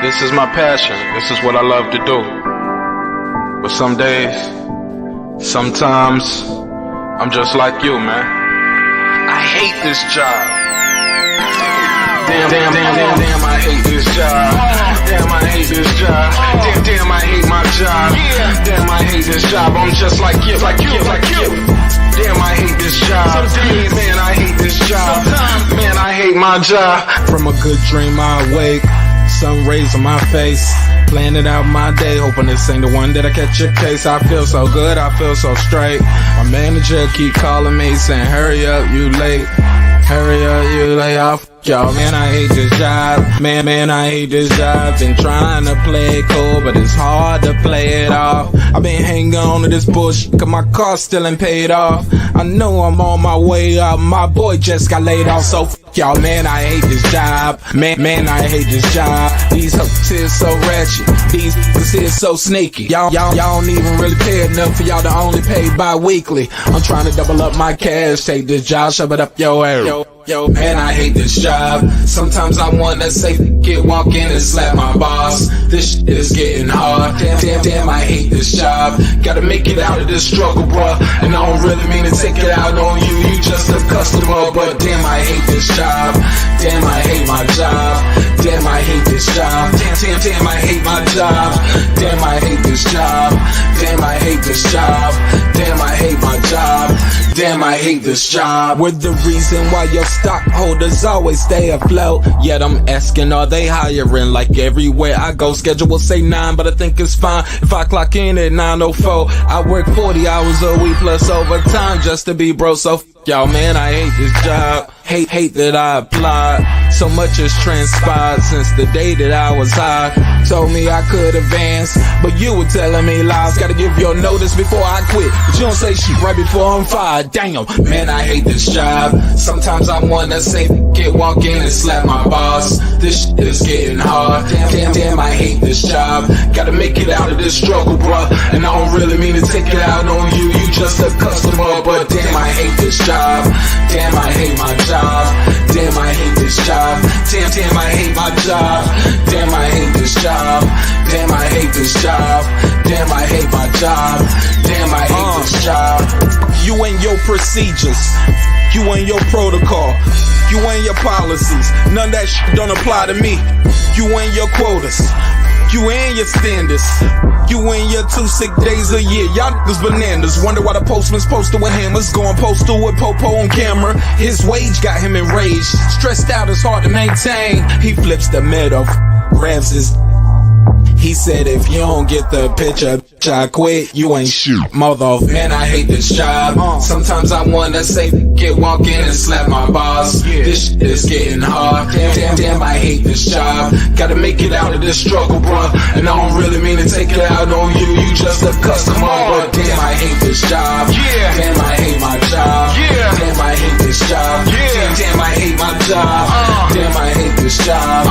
This is my passion. This is what I love to do. But some days, sometimes, I'm just like you, man. I hate this job. Damn, I hate this job. Damn, I hate this job. Damn, I hate my job. Damn, I hate this job. I'm just like you. Damn, I hate this job. Man, I hate this job. Man, I hate my job. From a good dream I awake, sun rays on my face, planning out my day, hoping this ain't the one that I catch a case. I feel so good, I feel so straight. My manager keep calling me saying, hurry up, you late. Hurry up, you lay off. Y'all, man, I hate this job. Man, I hate this job. Been trying to play it cool, but it's hard to play it off. I've been hanging on to this bullshit, cause my car still ain't paid off. I know I'm on my way up, my boy just got laid off, so y'all, man, I hate this job. Man, I hate this job. These hoes is so ratchet. These hoes is so sneaky. Y'all don't even really pay enough for y'all to only pay bi-weekly. I'm trying to double up my cash. Take this job, shove it up your ass. Yo, man, I hate this job. Sometimes I wanna say, walk in and slap my boss. This shit is getting hard. Damn, I hate this job. Gotta make it out of this struggle, bruh. And I don't really mean to take it out on you. You just a customer, but damn, I hate this job. Damn, I hate my job. Damn, I hate this job. Damn, I hate my job. Damn, I hate this job. Damn, I hate this job. Damn, I hate my job. Damn, I hate this job. We're the reason why your stockholders always stay afloat. Yet I'm asking, are they hiring? Like everywhere I go, schedule will say 9, but I think it's fine if I clock in at 9:04. I work 40 hours a week plus overtime just to be bro. So y'all, man, I hate this job. Hate that I applied. So much has transpired since the day that I was high. Told me I could advance, but you were telling me lies. Gotta give your notice before I quit, but you don't say shit right before I'm fired. Damn, man, I hate this job. Sometimes I wanna say, walk in and slap my boss. This shit is getting hard. Damn, I hate this job. Gotta make it out of this struggle, bruh. And I don't really mean to take it out on you. You just a customer, but damn, I hate this job. Damn, I hate my job. Damn, I hate this job. Damn, I hate my job. Damn, I hate this job. Damn, I hate this job. Damn, I hate my job. Damn, I hate this job. You and your procedures, you and your protocol, you and your policies, none of that shit don't apply to me. You and your quotas, you and your standards, you and your 2 sick days a year. Y'all niggas bananas. Wonder why the postman's posted with hammers, going postal with Popo on camera. His wage got him enraged, stressed out, it's hard to maintain. He flips the middle, grabs his. He said, if you don't get the picture, I quit, you ain't shoot. Mother, man, I hate this job. Sometimes I wanna say, walk in and slap my boss. This shit is getting hard. Damn, I hate this job. Gotta make it out of this struggle, bruh. And I don't really mean to take it out on you. You just a customer, but damn, I hate this job. Damn, I hate my job. Damn, I hate this job. Damn, I hate my job. Damn, I hate this job.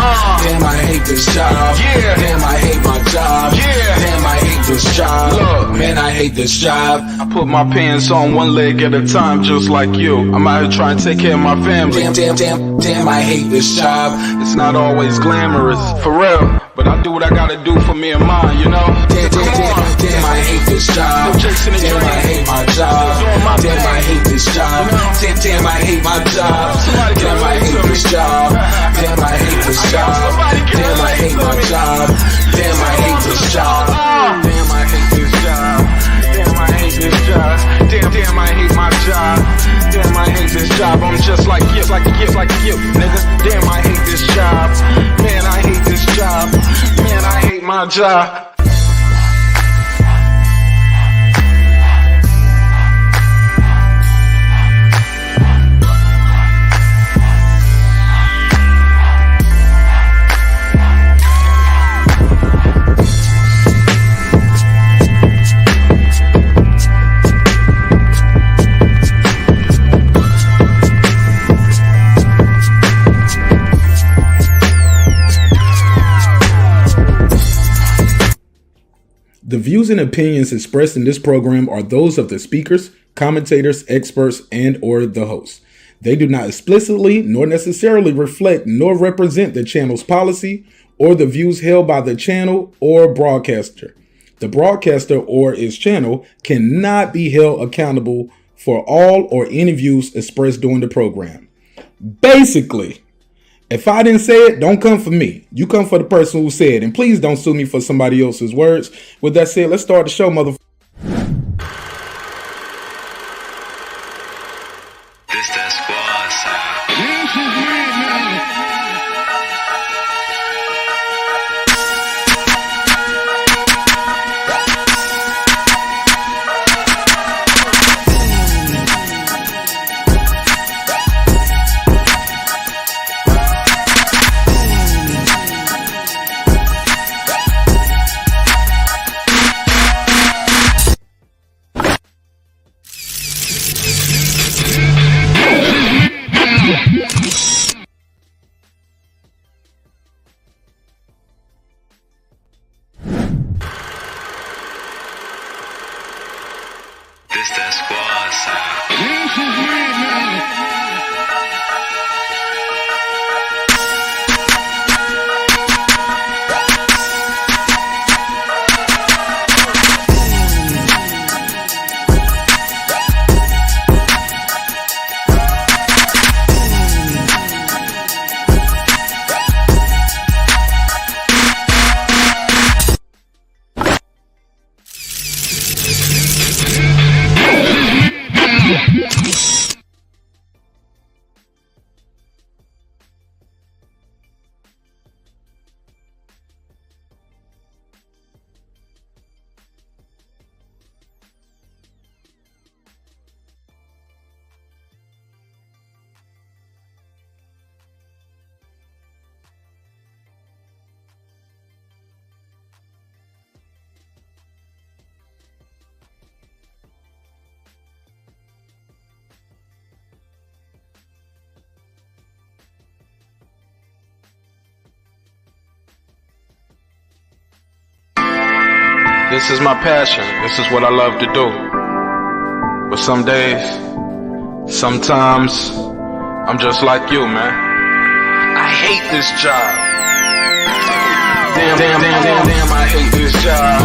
Damn, I hate this job. Damn, I hate my job. Damn, I hate this job. Look, man, I hate this job. I put my pants on one leg at a time, just like you. I'm out here trying to take care of my family. Damn, I hate this job. It's not always glamorous, for real, but I do what I gotta do for me and mine, you know? Damn, I hate this job. Damn, I hate my job. Damn, I hate this job. Damn, I hate my job. Damn, I hate this job. Damn, I hate this job. Damn, I hate my job. Damn, I hate this job. Damn, I hate this job. Damn, I hate this job. Damn, I hate my job. Damn, I hate this job. I'm just like you, nigga. Damn, I hate this job. Man, I hate this job. Man, I hate my job. The views and opinions expressed in this program are those of the speakers, commentators, experts, and or the hosts. They do not explicitly nor necessarily reflect nor represent the channel's policy or the views held by the channel or broadcaster. The broadcaster or its channel cannot be held accountable for all or any views expressed during the program. Basically, if I didn't say it, don't come for me. You come for the person who said it. And please don't sue me for somebody else's words. With that said, let's start the show, motherfucker. This that squad side. This that squad side. This is my passion. This is what I love to do. But some days, sometimes, I'm just like you, man. I hate this job. Damn, I hate this job.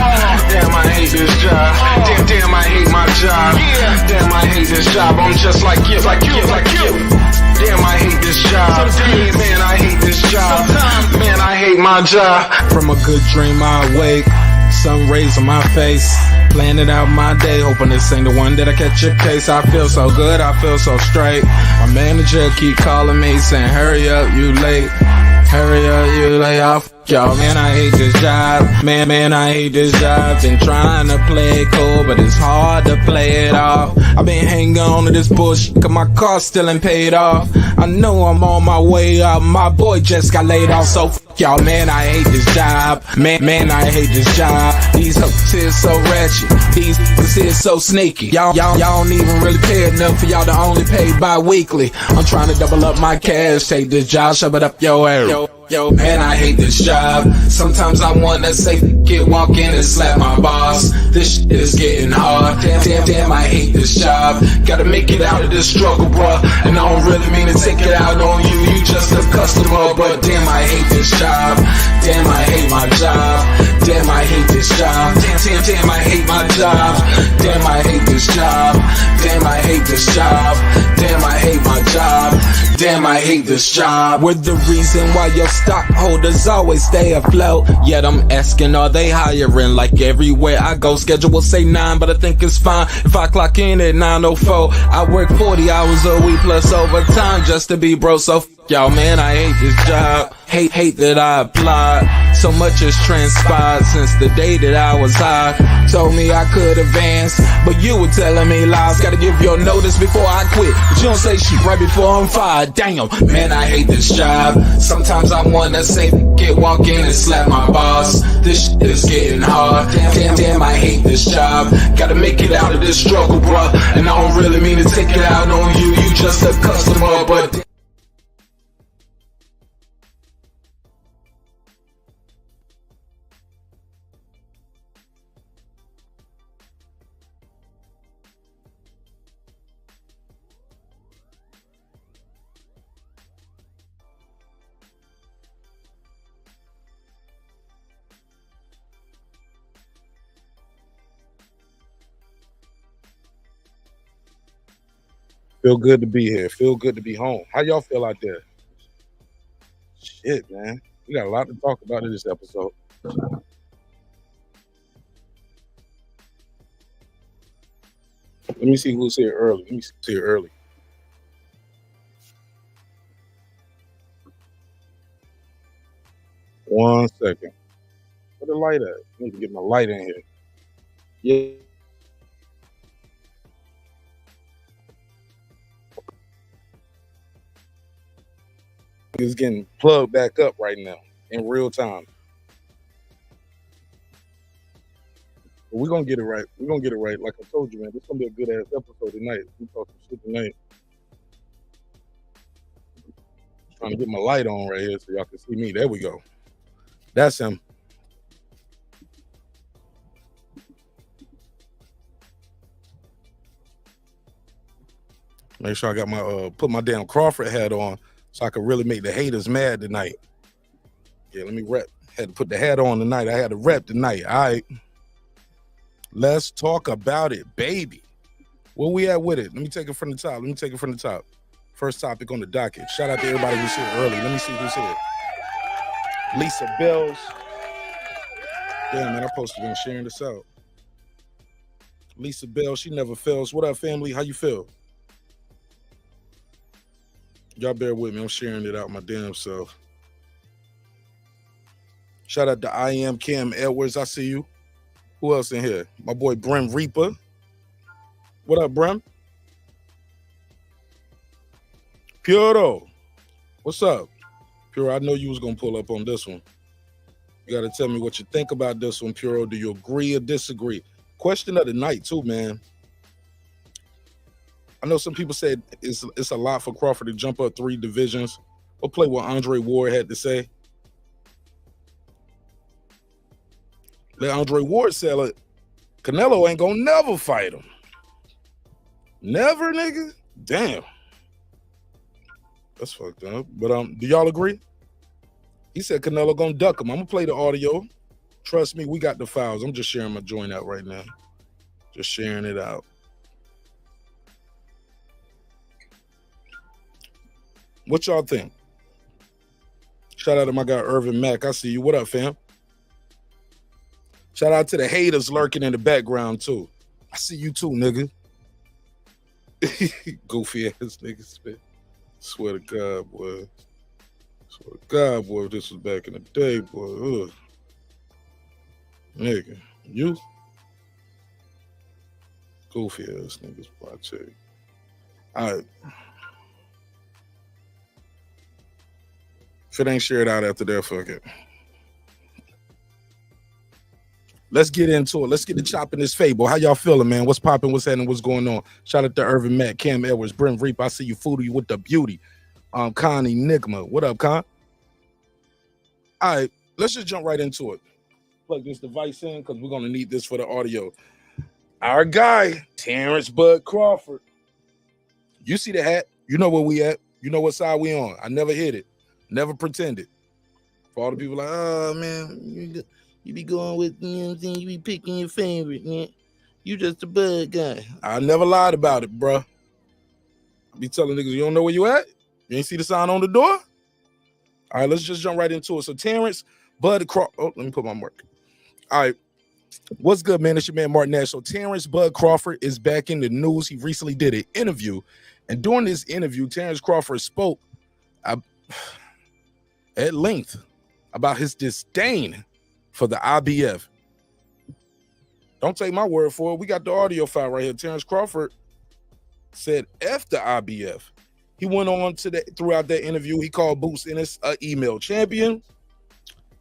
Damn, I hate this job. Damn, I hate my job. Damn, I hate this job. I'm just like you. Damn, I hate this job. Man, I hate this job. Man, I hate my job. From a good dream I wake, sun rays on my face, planning out my day, hoping this ain't the one that I catch a case. I feel so good, I feel so straight. My manager keep calling me saying, hurry up, you late. Hurry up, you late. Y'all, man, I hate this job. Man, I hate this job. Been trying to play it cool, but it's hard to play it off. I've been hanging on to this bullshit, cause my car still ain't paid off. I know I'm on my way up, my boy just got laid off, so y'all, man, I hate this job. Man, I hate this job. These hoes is so ratchet. These hoes is so sneaky. Y'all don't even really pay enough for y'all to only pay bi-weekly. I'm trying to double up my cash. Take this job, shove it up your ass. Yo, man, I hate this job. Sometimes I wanna say, walk in and slap my boss. This shit is getting hard. Damn, I hate this job. Gotta make it out of this struggle, bruh. And I don't really mean to take it out on you. You just a customer, but damn, I hate this job. Damn, I hate my job. Damn, I hate this job. Damn, I hate my job. Damn, I hate this job. Damn, I hate this job. Damn, I hate my job. Damn, I hate this job. We're the reason why your stockholders always stay afloat. Yet I'm asking, are they hiring? Like everywhere I go, schedule will say 9, but I think it's fine if I clock in at 9:04. I work 40 hours a week plus overtime just to be bro. So y'all, man, I hate this job. Hate that I applied. So much has transpired since the day that I was high. Told me I could advance, but you were telling me lies. Gotta give your notice before I quit, but you don't say shit right before I'm fired. Damn, man, I hate this job. Sometimes I wanna say, walk in and slap my boss. This shit is getting hard. Damn, I hate this job. Gotta make it out of this struggle, bruh. And I don't really mean to take it out on you. You just a customer, but Feel good to be here. Feel good to be home. How y'all feel out there? Shit, man. We got a lot to talk about in this episode. Let me see who's here early. Let me see who's here early. One second. Where the light at? I need to get my light in here. Yeah. It's getting plugged back up right now in real time. But we're gonna get it right. We're gonna get it right. Like I told you, man, this is gonna be a good ass episode tonight. We talk some shit tonight. Trying to get my light on right here so y'all can see me. There we go. That's him. Make sure I got my put my damn Crawford hat on so I could really make the haters mad tonight. Yeah, let me rep. Had to put the hat on tonight. I had to rep tonight. All right. Let's talk about it, baby. Where we at with it? Let me take it from the top. First topic on the docket. Shout out to everybody who's here early. Let me see who's here. Lisa Bells. Damn, man, I posted on sharing this out. Lisa Bell, she never fails. What up, family? How you feel? Y'all bear with me. I'm sharing it out my damn self. Shout out to I Am Cam Edwards. I see you. Who else in here? My boy Brim Reaper. What up, Brim? Puro. What's up? Puro, I know you was going to pull up on this one. You got to tell me what you think about this one, Puro. Do you agree or disagree? Question of the night, too, man. I know some people said it's a lot for Crawford to jump up 3 divisions. We'll play what Andre Ward had to say. Let Andre Ward sell it. Canelo ain't gonna never fight him. Never, nigga? Damn. That's fucked up. But do y'all agree? He said Canelo gonna duck him. I'm gonna play the audio. Trust me, we got the files. I'm just sharing my joint out right now. Just sharing it out. What y'all think? Shout out to my guy Irvin Mack. I see you. What up, fam? Shout out to the haters lurking in the background, too. I see you, too, nigga. Goofy ass niggas, man. Swear to God, boy. Swear to God, boy, if this was back in the day, boy. Ugh. Nigga, you? Goofy ass niggas, boy, I tell you. All right. If it ain't shared out after that, fuck it. Let's get into it. Let's get the chop in this fable. How y'all feeling, man? What's popping? What's happening? What's going on? Shout out to Irvin Matt, Cam Edwards, Brent Reap. I see you, Foodie with the beauty. Con Enigma. What up, Con? All right, let's just jump right into it. Plug this device in because we're going to need this for the audio. Our guy, Terence Bud Crawford. You see the hat? You know where we at. You know what side we on. I never hit it. Never pretended. For all the people like, oh, man, you be going with, you know what I'm saying? You be picking your favorite, man. You just a Bud guy. I never lied about it, bro. I be telling niggas, you don't know where you at? You ain't see the sign on the door? All right, let's just jump right into it. So Terence Bud Crawford. Oh, let me put my mark. All right. What's good, man? It's your man, Martin Nash. So Terence Bud Crawford is back in the news. He recently did an interview. And during this interview, Terence Crawford spoke at length about his disdain for the IBF. Don't take my word for it. We got the audio file right here. Terence Crawford said F the IBF. He went on throughout that interview. He called Boots Ennis an email champion.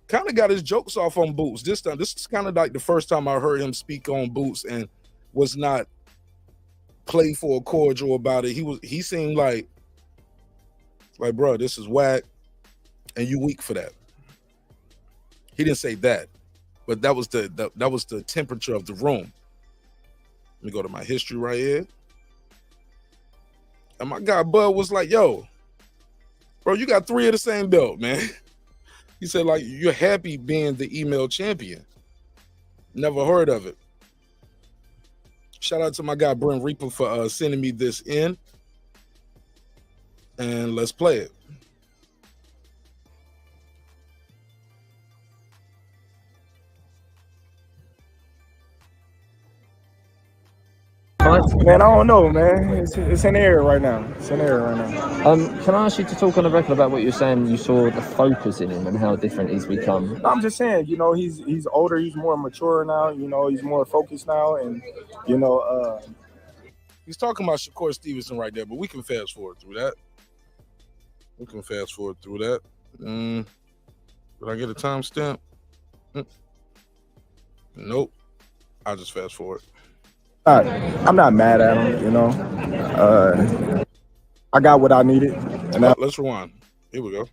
Kind of got his jokes off on Boots. This is kind of like the first time I heard him speak on Boots and was not playful or cordial about it. He seemed like, bro, this is whack, and you weak for that. He didn't say that, but that was the temperature of the room. Let me go to my history right here. And my guy Bud was like, yo, bro, you got 3 of the same belt, man. He said, like, you're happy being the email champion. Never heard of it. Shout out to my guy Brent Reaper for sending me this in. and let's play it. Man, I don't know, man. It's in the air right now. It's in the air right now. Can I ask you to talk on the record about what you're saying? You saw the focus in him and how different he's become. I'm just saying, you know, he's older, he's more mature now. You know, he's more focused now, and you know, he's talking about Shakur Stevenson right there, but we can fast forward through that. Did I get a timestamp? Nope. I'll just fast forward. I'm not mad at him, you know. I got what I needed, and Let's rewind. Here we go.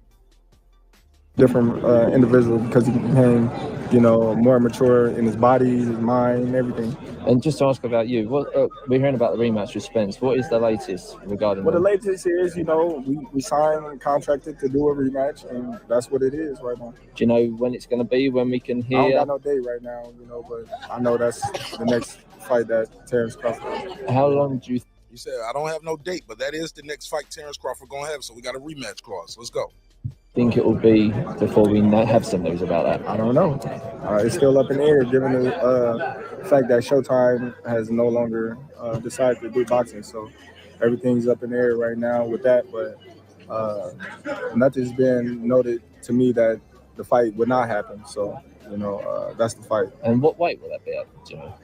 Different individual because he became, you know, more mature in his body, his mind, everything. And just to ask about you, what we're hearing about the rematch with Spence. What is the latest regarding? Well, the latest is, you know, we signed and contracted to do a rematch, and that's what it is right now. Do you know when it's going to be? When we can hear? I don't got no date right now, you know, but I know that's the next fight that Terence Crawford. How long do you? You said I don't have no date, but that is the next fight Terence Crawford gonna have. So we got a rematch clause. Let's go. Think it will be before we have some news about that? I don't know. It's still up in the air, given the fact that Showtime has no longer decided to do boxing. So everything's up in the air right now with that. But nothing's been noted to me that the fight would not happen. So, you know, that's the fight. And what weight will that be at? Do you know?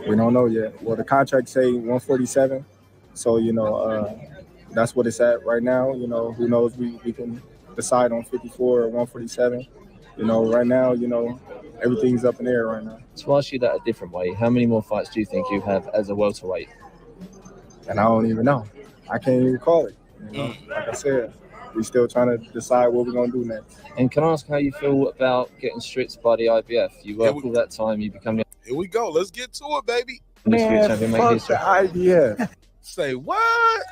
We don't know yet. Well, the contract say 147. So, you know, that's what it's at right now. You know, who knows? We can decide on 54 or 147. You know, right now, you know, everything's up in the air right now. To ask you that a different way, how many more fights do you think you have as a welterweight? And I don't even know. I can't even call it. You know, like I said, we're still trying to decide what we're going to do next. And can I ask how you feel about getting stripped by the IBF? You work all that time, you become the... Here we go. Let's get to it, baby. Man, fuck the IBF. Say what?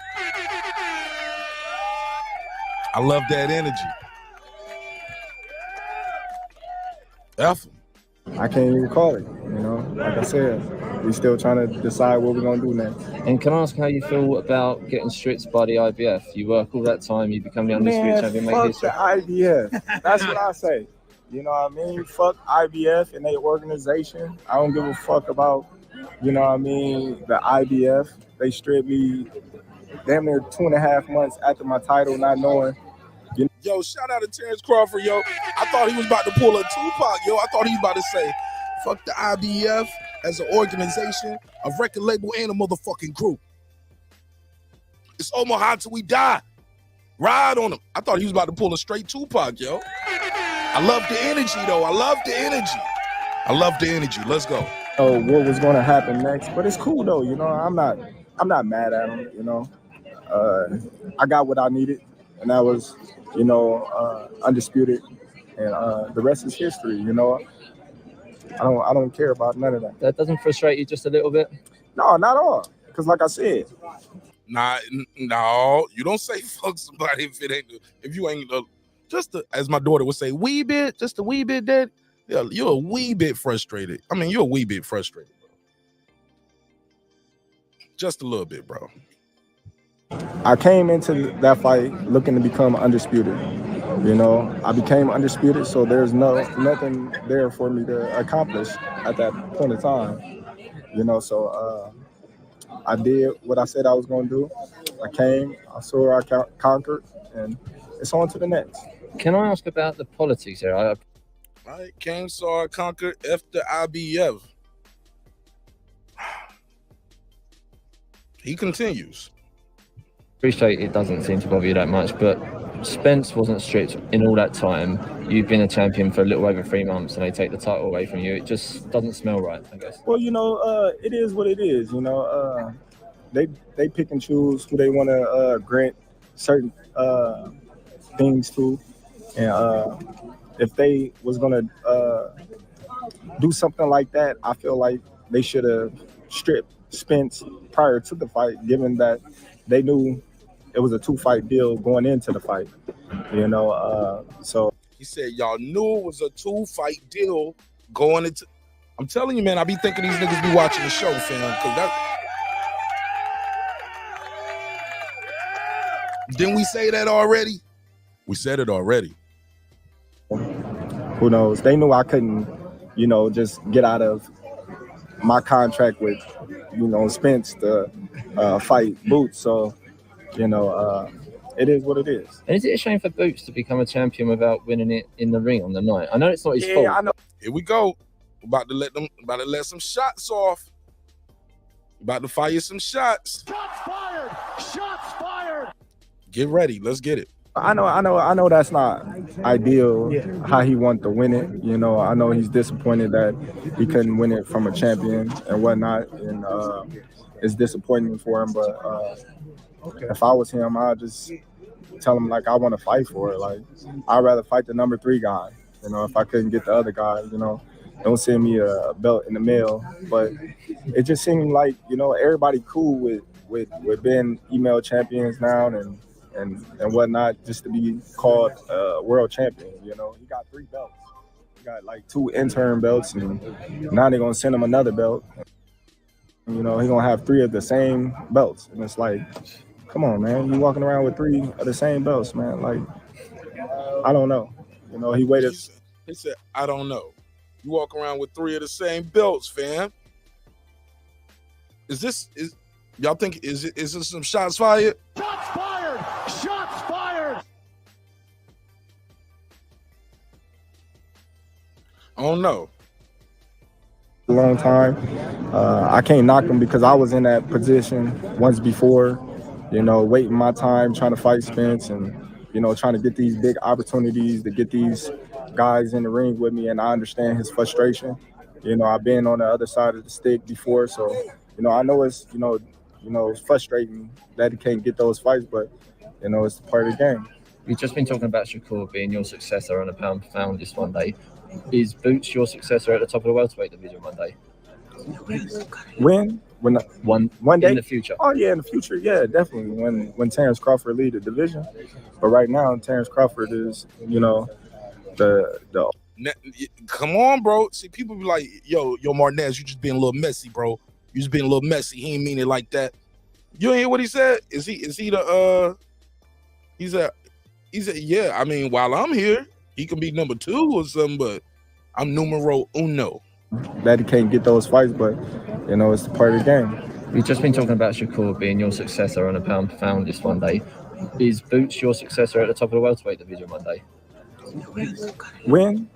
I love that energy. F him. I can't even call it. You know, like I said, we still trying to decide what we're gonna do next. And can I ask how you feel about getting stripped by the IBF? You work all that time, you become the undisputed champion. Fuck the IBF. That's what I say. You know what I mean? Fuck IBF and their organization. I don't give a fuck about, you know what I mean, the IBF. They stripped me damn near 2.5 months after my title, not knowing. Yo, shout out to Terence Crawford, yo. I thought he was about to pull a Tupac, yo. I thought he was about to say, fuck the IBF as an organization, a record label, and a motherfucking group. It's Omaha till we die. Ride on him. I thought he was about to pull a straight Tupac, yo. I love the energy, though. I love the energy. Let's go. Oh, what was going to happen next? But it's cool, though. You know, I'm not mad at him, you know. I got what I needed, and that was, you know, undisputed, and the rest is history. You know, I don't care about none of that. That doesn't frustrate you just a little bit? No, not at all. Because like I said, no, you don't say fuck somebody if you ain't just as my daughter would say, wee bit, just a wee bit, Dad. Yeah, you're a wee bit frustrated. I mean, you're a wee bit frustrated, bro. Just a little bit, bro. I came into that fight looking to become undisputed. You know, I became undisputed, so there's nothing there for me to accomplish at that point in time. You know, so I did what I said I was going to do. I came, I saw, I conquered, and it's on to the next. Can I ask about the politics here? I came, saw, I conquered, F the IBF. He continues. Appreciate it doesn't seem to bother you that much, but Spence wasn't stripped in all that time. You've been a champion for a little over 3 months and they take the title away from you. It just doesn't smell right, I guess. Well, you know, it is what it is. You know, they pick and choose who they want to grant certain things to. And if they was going to do something like that, I feel like they should have stripped Spence prior to the fight, given that they knew it was a 2-fight deal going into the fight, you know. So he said, y'all knew it was a 2-fight deal going into. I'm telling you, man, I be thinking these niggas be watching the show, fam. Didn't we say that already? We said it already. Who knows? They knew I couldn't, just get out of my contract with, Spence to fight Boots. So, it is what it is. And is it a shame for Boots to become a champion without winning it in the ring on the night? I know it's not his fault. I know. Here we go. About to let some shots off. About to fire some shots. Shots fired! Shots fired! Get ready. Let's get it. I know that's not ideal how he wanted to win it. I know he's disappointed that he couldn't win it from a champion and whatnot, and it's disappointing for him. But if I was him, I'd just tell him, like, I want to fight for it. Like, I'd rather fight the number 3 guy. If I couldn't get the other guy, don't send me a belt in the mail. But it just seemed like, everybody cool with being email champions now and whatnot, just to be called world champion. He got 3 belts. He got like 2 intern belts, and now they're gonna send him another belt. He's gonna have 3 of the same belts, and it's like, come on, man, you walking around with 3 of the same belts, man. Like, I don't know. He waited. He said, I don't know. You walk around with 3 of the same belts, fam. Y'all think is this some shots fired? Shots fired! Shots fired! I don't know. A long time. I can't knock him because I was in that position once before, waiting my time, trying to fight Spence and, trying to get these big opportunities to get these guys in the ring with me. And I understand his frustration. I've been on the other side of the stick before. So, I know it's, it's frustrating that he can't get those fights, but, it's part of the game. You've just been talking about Shakur being your successor on a pound for pound list one day. Is Boots your successor at the top of the welterweight division one day? When one day in the future? Oh yeah, in the future, yeah, definitely. When Terence Crawford lead the division, but right now Terence Crawford is, the. Come on, bro. See, people be like, yo, Martinez, you just being a little messy, bro. You just being a little messy. He ain't mean it like that. You ain't hear what he said? Is he the he said, yeah, I mean, while I'm here, he can be number 2 or something, but I'm numero uno. That he can't get those fights, but it's part of the game. You've just been talking about Shakur being your successor on a pound for pound list one day. Is Boots your successor at the top of the welterweight division one day? One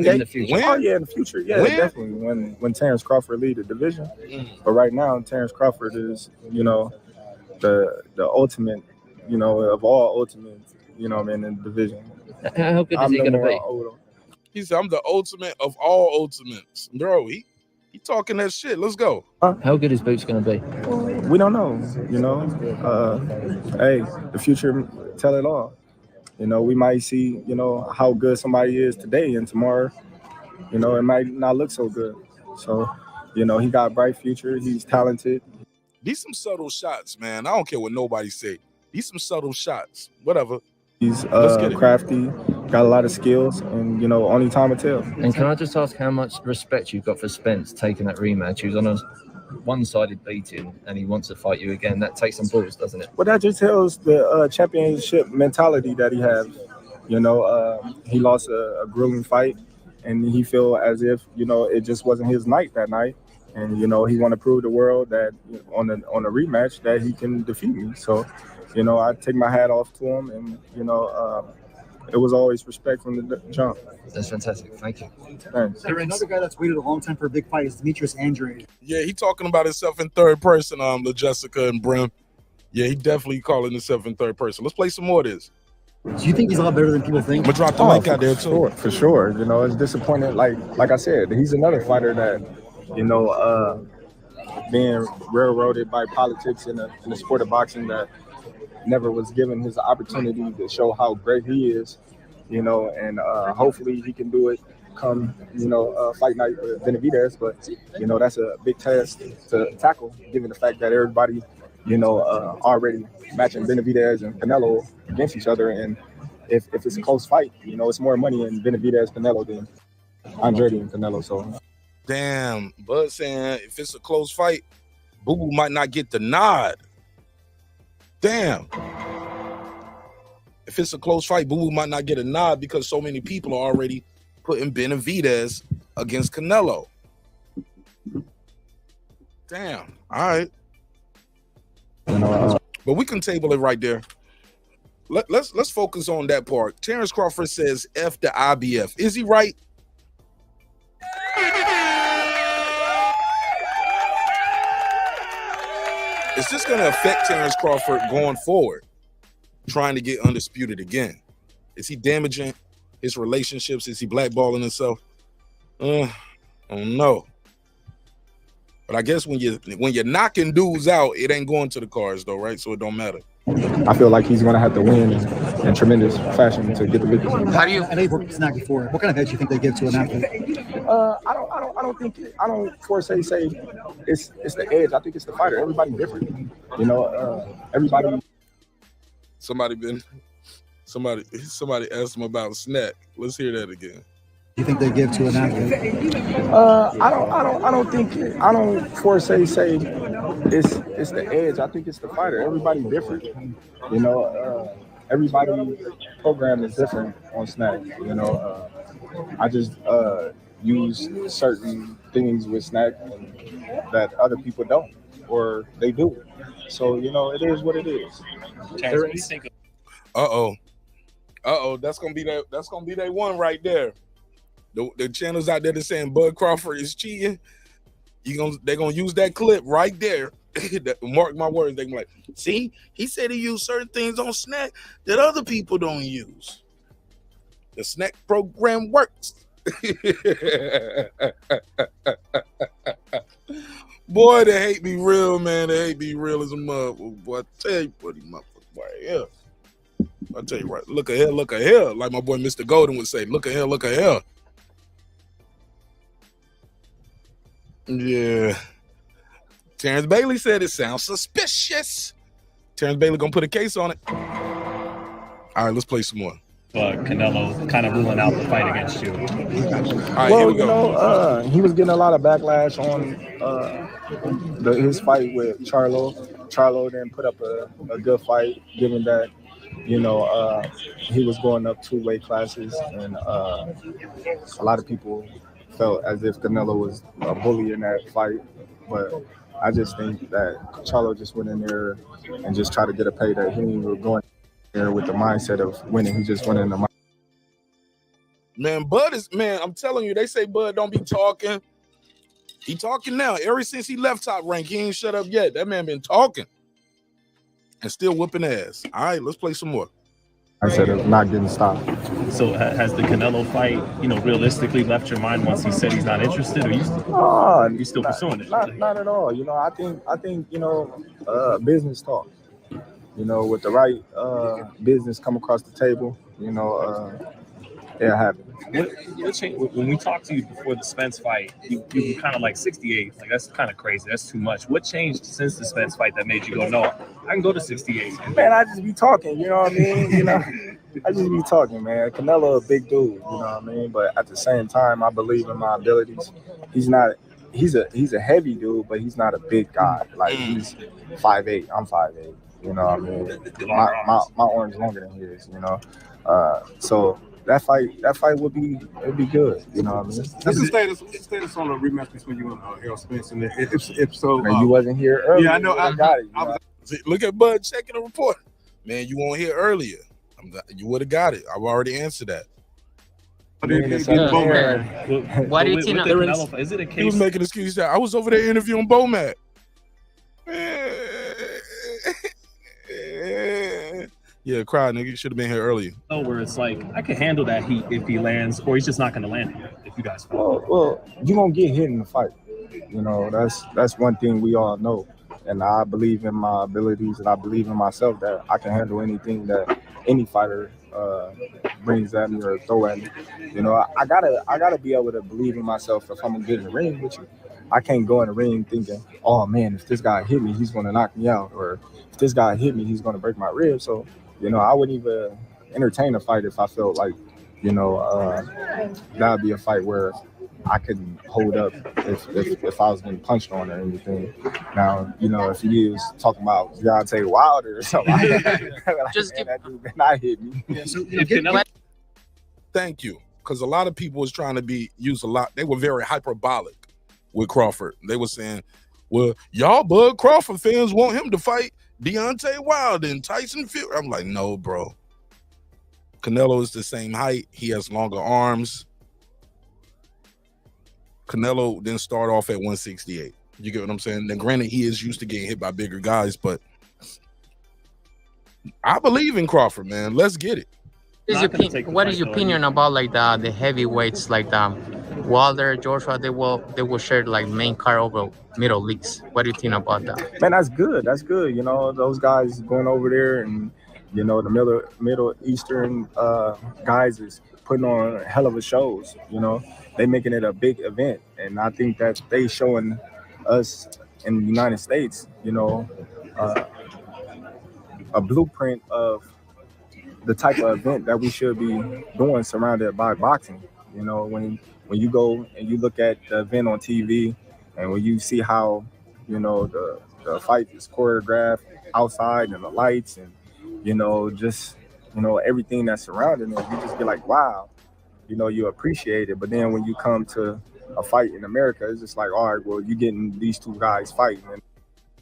day in the future. Oh yeah, in the future, yeah, definitely. When Terence Crawford lead the division, but right now Terence Crawford is, the ultimate, of all ultimates, in the division. How good is he going to be? He said, I'm the ultimate of all ultimates. Bro, he talking that shit. Let's go. How good is Boots going to be? We don't know, hey, the future tell it all. We might see, how good somebody is today, and tomorrow, it might not look so good. So, he got a bright future. He's talented. These some subtle shots, man. I don't care what nobody say. These some subtle shots. Whatever. He's crafty, got a lot of skills, and, only time will tell. And can I just ask how much respect you've got for Spence taking that rematch? He was on a one-sided beating, and he wants to fight you again. That takes some balls, doesn't it? Well, that just tells the championship mentality that he has. He lost a grueling fight, and he feel as if, it just wasn't his night that night. And, he want to prove the world that on a rematch that he can defeat me. So, I take my hat off to him, and, it was always respect from the jump. That's fantastic. Thank you. Thanks. Another guy that's waited a long time for a big fight is Demetrius Andrade. Yeah, he talking about himself in third person, LaJessica and Brim. Yeah, he definitely calling himself in third person. Let's play some more of this. Do you think he's a lot better than people think? I'm gonna drop the link out there too. For sure. It's disappointing. Like I said, he's another fighter that, being railroaded by politics in the sport of boxing, that never was given his opportunity to show how great he is, and hopefully he can do it come, fight night with Benavidez. But, that's a big task to tackle, given the fact that everybody, already matching Benavidez and Canelo against each other. And if it's a close fight, it's more money in Benavidez Canelo than Andrade and Canelo. So, damn, Bud saying if it's a close fight, Boo Boo might not get the nod. Damn. if it's a close fight, Boo Boo might not get a nod because so many people are already putting Benavidez against Canelo. Damn. All right. But we can table it right there. Let's focus on that part. Terence Crawford says F the IBF. Is he right? Is this going to affect Terence Crawford going forward, trying to get undisputed again? Is he damaging his relationships? Is he blackballing himself? I don't know. But I guess when you're knocking dudes out, it ain't going to the cards though, right? So it don't matter. I feel like he's going to have to win in tremendous fashion to get the victory. How do you? I know you've worked with Snack before. What kind of edge do you think they give to an athlete? I don't for say it's the edge. I think it's the fighter. Everybody's different. Everybody. Somebody asked him about Snack. Let's hear that again. You think they give to an athlete? I don't for say it's the edge. I think it's the fighter. Everybody's different. Everybody's program is different on Snack. I just use certain things with Snack that other people don't, or they do. So it is what it is. That's gonna be that one right there. The channels out there that saying Bud Crawford is cheating, they're gonna use that clip right there. Mark my words, they're gonna be like, see, he said he used certain things on Snack that other people don't use. The Snack program works. Boy, they hate me real, man. They hate me real as a motherfucker. Boy, I tell you, buddy, motherfucker, right here. I tell you right, look at here. Like my boy Mr. Golden would say, look at here. Yeah. Terrence Bailey said it sounds suspicious. Terrence Bailey gonna put a case on it. All right, let's play some more. Canelo kind of ruling out the fight against you. All right, he was getting a lot of backlash on his fight with Charlo. Charlo didn't put up a good fight, given that he was going up 2 weight classes, and a lot of people felt as if Canelo was a bully in that fight. But I just think that Charlo just went in there and just tried to get a payday. He didn't even go in there with the mindset of winning. He just went in the Man, I'm telling you, they say Bud don't be talking. He talking now. Ever since he left Top Rank, he ain't shut up yet. That man been talking and still whooping ass. All right, let's play some more. Mindset of not getting stopped. So has the Canelo fight, realistically left your mind once he said he's not interested, or you still pursuing it? Not at all. I think business talk. With the right business come across the table, it'll happen. When we talked to you before the Spence fight, you were kind of like 68. Like, that's kind of crazy. That's too much. What changed since the Spence fight that made you go, no, I can go to 68? Man, I just be talking, you know what I mean? I just be talking, man. Canelo a big dude, you know what I mean? But at the same time, I believe in my abilities. He's a heavy dude, but he's not a big guy. Like, he's 5'8", I'm 5'8", you know what I mean? My arm's longer than his, so that fight would be good, you know what I mean? What's the status on the rematch between you and Errol Spence? And if so, man, you wasn't here earlier. Yeah, I know. I got it. See, look at Bud checking the report. Man, you weren't here earlier. You would have got it. I've already answered that. Why do you think Canelo, is it a case? He was making excuses. I was over there interviewing Bomac. Yeah, cry, nigga. You should have been here earlier. Where it's like, I can handle that heat if he lands, or he's just not going to land here if you guys fight. Well, you're going to get hit in the fight. That's one thing we all know. And I believe in my abilities, and I believe in myself that I can handle anything that any fighter brings at me or throw at me. I gotta be able to believe in myself if I'm gonna get in the ring with you. I can't go in the ring thinking, oh man, if this guy hit me, he's gonna knock me out, or if this guy hit me, he's gonna break my ribs. So, I wouldn't even entertain a fight if I felt like, that'd be a fight where I couldn't hold up if I was getting punched on or anything. Now, you know, if he was talking about Deontay Wilder or something, like, Just man, that dude better not hit me. Yeah, so Thank you, because a lot of people was trying to use a lot. They were very hyperbolic with Crawford. They were saying, "Well, y'all Bud Crawford fans want him to fight Deontay Wilder and Tyson Fury." I'm like, no, bro. Canelo is the same height. He has longer arms. Canelo didn't start off at 168. You get what I'm saying? Then granted, he is used to getting hit by bigger guys, but I believe in Crawford, man. Let's get it. What is your opinion about like the heavyweights like Wilder, Joshua? They will share like main card over Middle East. What do you think about that? Man, that's good. That's good. You know, those guys going over there, and you know, the Middle Eastern guys is putting on a hell of a shows. You know, they making it a big event, and I think that they showing us in the United States, you know, a blueprint of the type of event that we should be doing surrounded by boxing. You know, when you go and you look at the event on TV, and when you see how, you know, the fight is choreographed outside and the lights and, you know, just, you know, everything that's surrounding it, you just get like, wow, you know, you appreciate it. But then when you come to a fight in America, it's just like, all right, well, you're getting these two guys fighting, and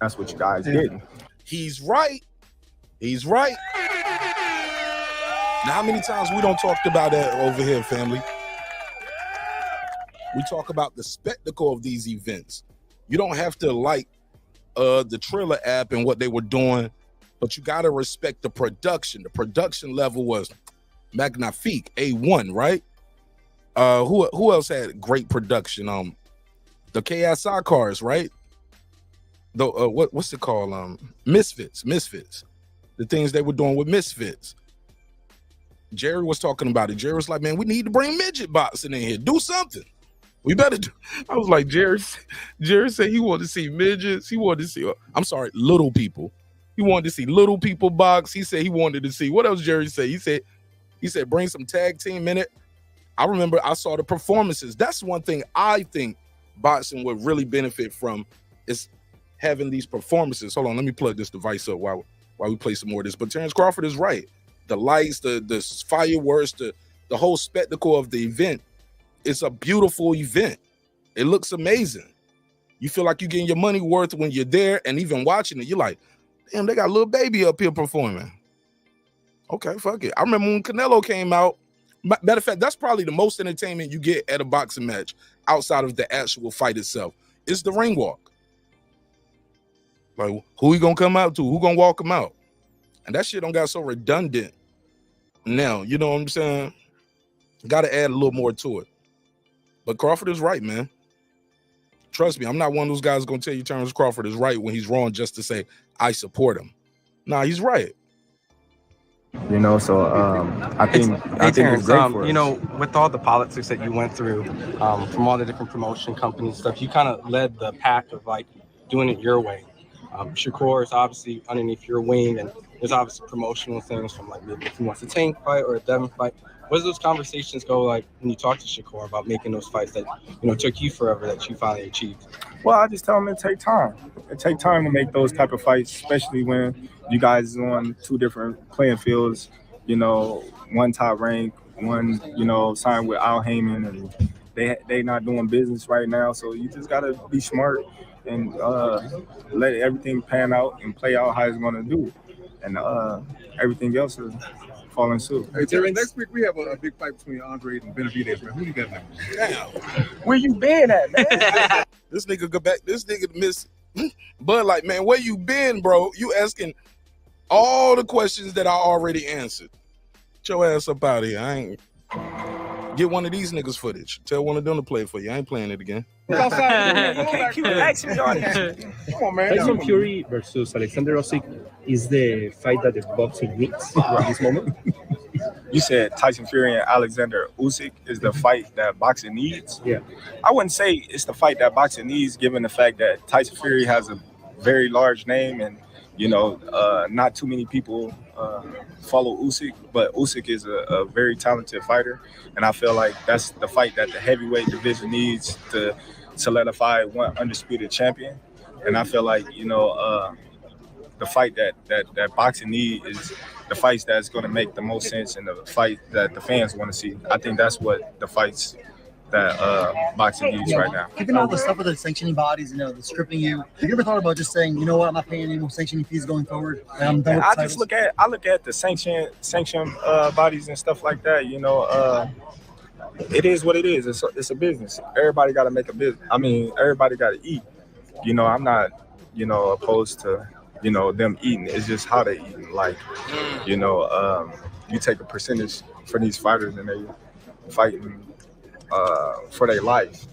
that's what you guys getting. He's right. He's right. Now, how many times we don't talk about that over here, family? We talk about the spectacle of these events. You don't have to like the Triller app and what they were doing, but you got to respect the production. The production level was magnifique, A1, right? Who else had great production? The KSI cars, right? The what's it called? Misfits. The things they were doing with Misfits. Jerry was talking about it. Jerry was like, man, we need to bring midget boxing in here. Do something. We better do. I was like, Jerry said he wanted to see midgets. He wanted to see, little people. He wanted to see little people box. He said he wanted to see, what else Jerry said? He said, bring some tag team in it. I remember I saw the performances. That's one thing I think boxing would really benefit from, is having these performances. Hold on, let me plug this device up while we play some more of this. But Terence Crawford is right. The lights, the fireworks, the whole spectacle of the event. It's a beautiful event. It looks amazing. You feel like you're getting your money worth when you're there, and even watching it, you're like, damn, they got a little baby up here performing. Okay, fuck it. I remember when Canelo came out. Matter of fact, that's probably the most entertainment you get at a boxing match outside of the actual fight itself. It's the ring walk. Like, who he gonna come out to? Who gonna walk him out? And that shit don't got so redundant now. You know what I'm saying? Got to add a little more to it. But Crawford is right, man. Trust me, I'm not one of those guys going to tell you Terence Crawford is right when he's wrong just to say, I support him. Nah, he's right. You know, so I think it's great for us. You know, with all the politics that you went through from all the different promotion companies stuff, you kind of led the pack of like doing it your way. Shakur is obviously underneath your wing, and there's obviously promotional things from like maybe if he wants a Tank fight or a Devin fight. What does those conversations go like when you talk to Shakur about making those fights that, you know, took you forever that you finally achieved? Well, I just tell him it take time. It take time to make those type of fights, especially when you guys are on two different playing fields. You know, one top rank, one, you know, signed with Al Heyman, and they not doing business right now. So you just gotta be smart and let everything pan out and play out how it's gonna do, and everything else is following suit. Hey, Terry, next week we have a big fight between Andre and Benavidez, man. Who you got now? Damn. Where you been at, man? This nigga go back. This nigga miss. But like, man, where you been, bro? You asking all the questions that I already answered. Get your ass up out of here. I ain't. Get one of these niggas footage. Tell one of them to play it for you. I ain't playing it again. Keep asking me on it. Come on, man. Tyson Fury versus Alexander Usyk is the fight that the boxing needs at this moment. You said Tyson Fury and Alexander Usyk is the fight that boxing needs? Yeah. I wouldn't say it's the fight that boxing needs, given the fact that Tyson Fury has a very large name, and, you know, not too many people follow Usyk, but Usyk is a very talented fighter, and I feel like that's the fight that the heavyweight division needs to solidify one undisputed champion. And I feel like, you know, the fight that boxing needs is the fights that's going to make the most sense and the fight that the fans want to see. I think that's what the fights that boxing needs right now. Given all the stuff with the sanctioning bodies, you know, the stripping you, have you ever thought about just saying, you know what, I'm not paying any more sanctioning fees going forward? I'm done with I look at the sanction bodies and stuff like that. You know, it is what it is. It's a business. Everybody got to make a business. I mean, everybody got to eat. You know, I'm not, you know, opposed to, you know, them eating. It's just how they eat. Like, you know, you take a percentage for these fighters and they fighting for their life.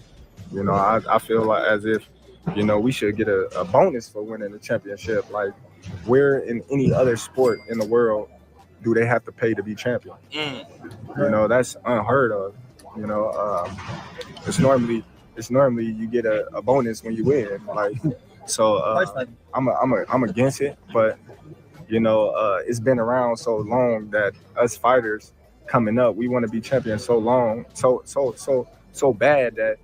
You know, I feel like as if, you know, we should get a bonus for winning the championship. Like, where in any other sport in the world do they have to pay to be champion? You know, that's unheard of. You know, it's normally you get a bonus when you win. Like, so I'm against it, but you know, it's been around so long that us fighters coming up, we want to be champions so long, so bad that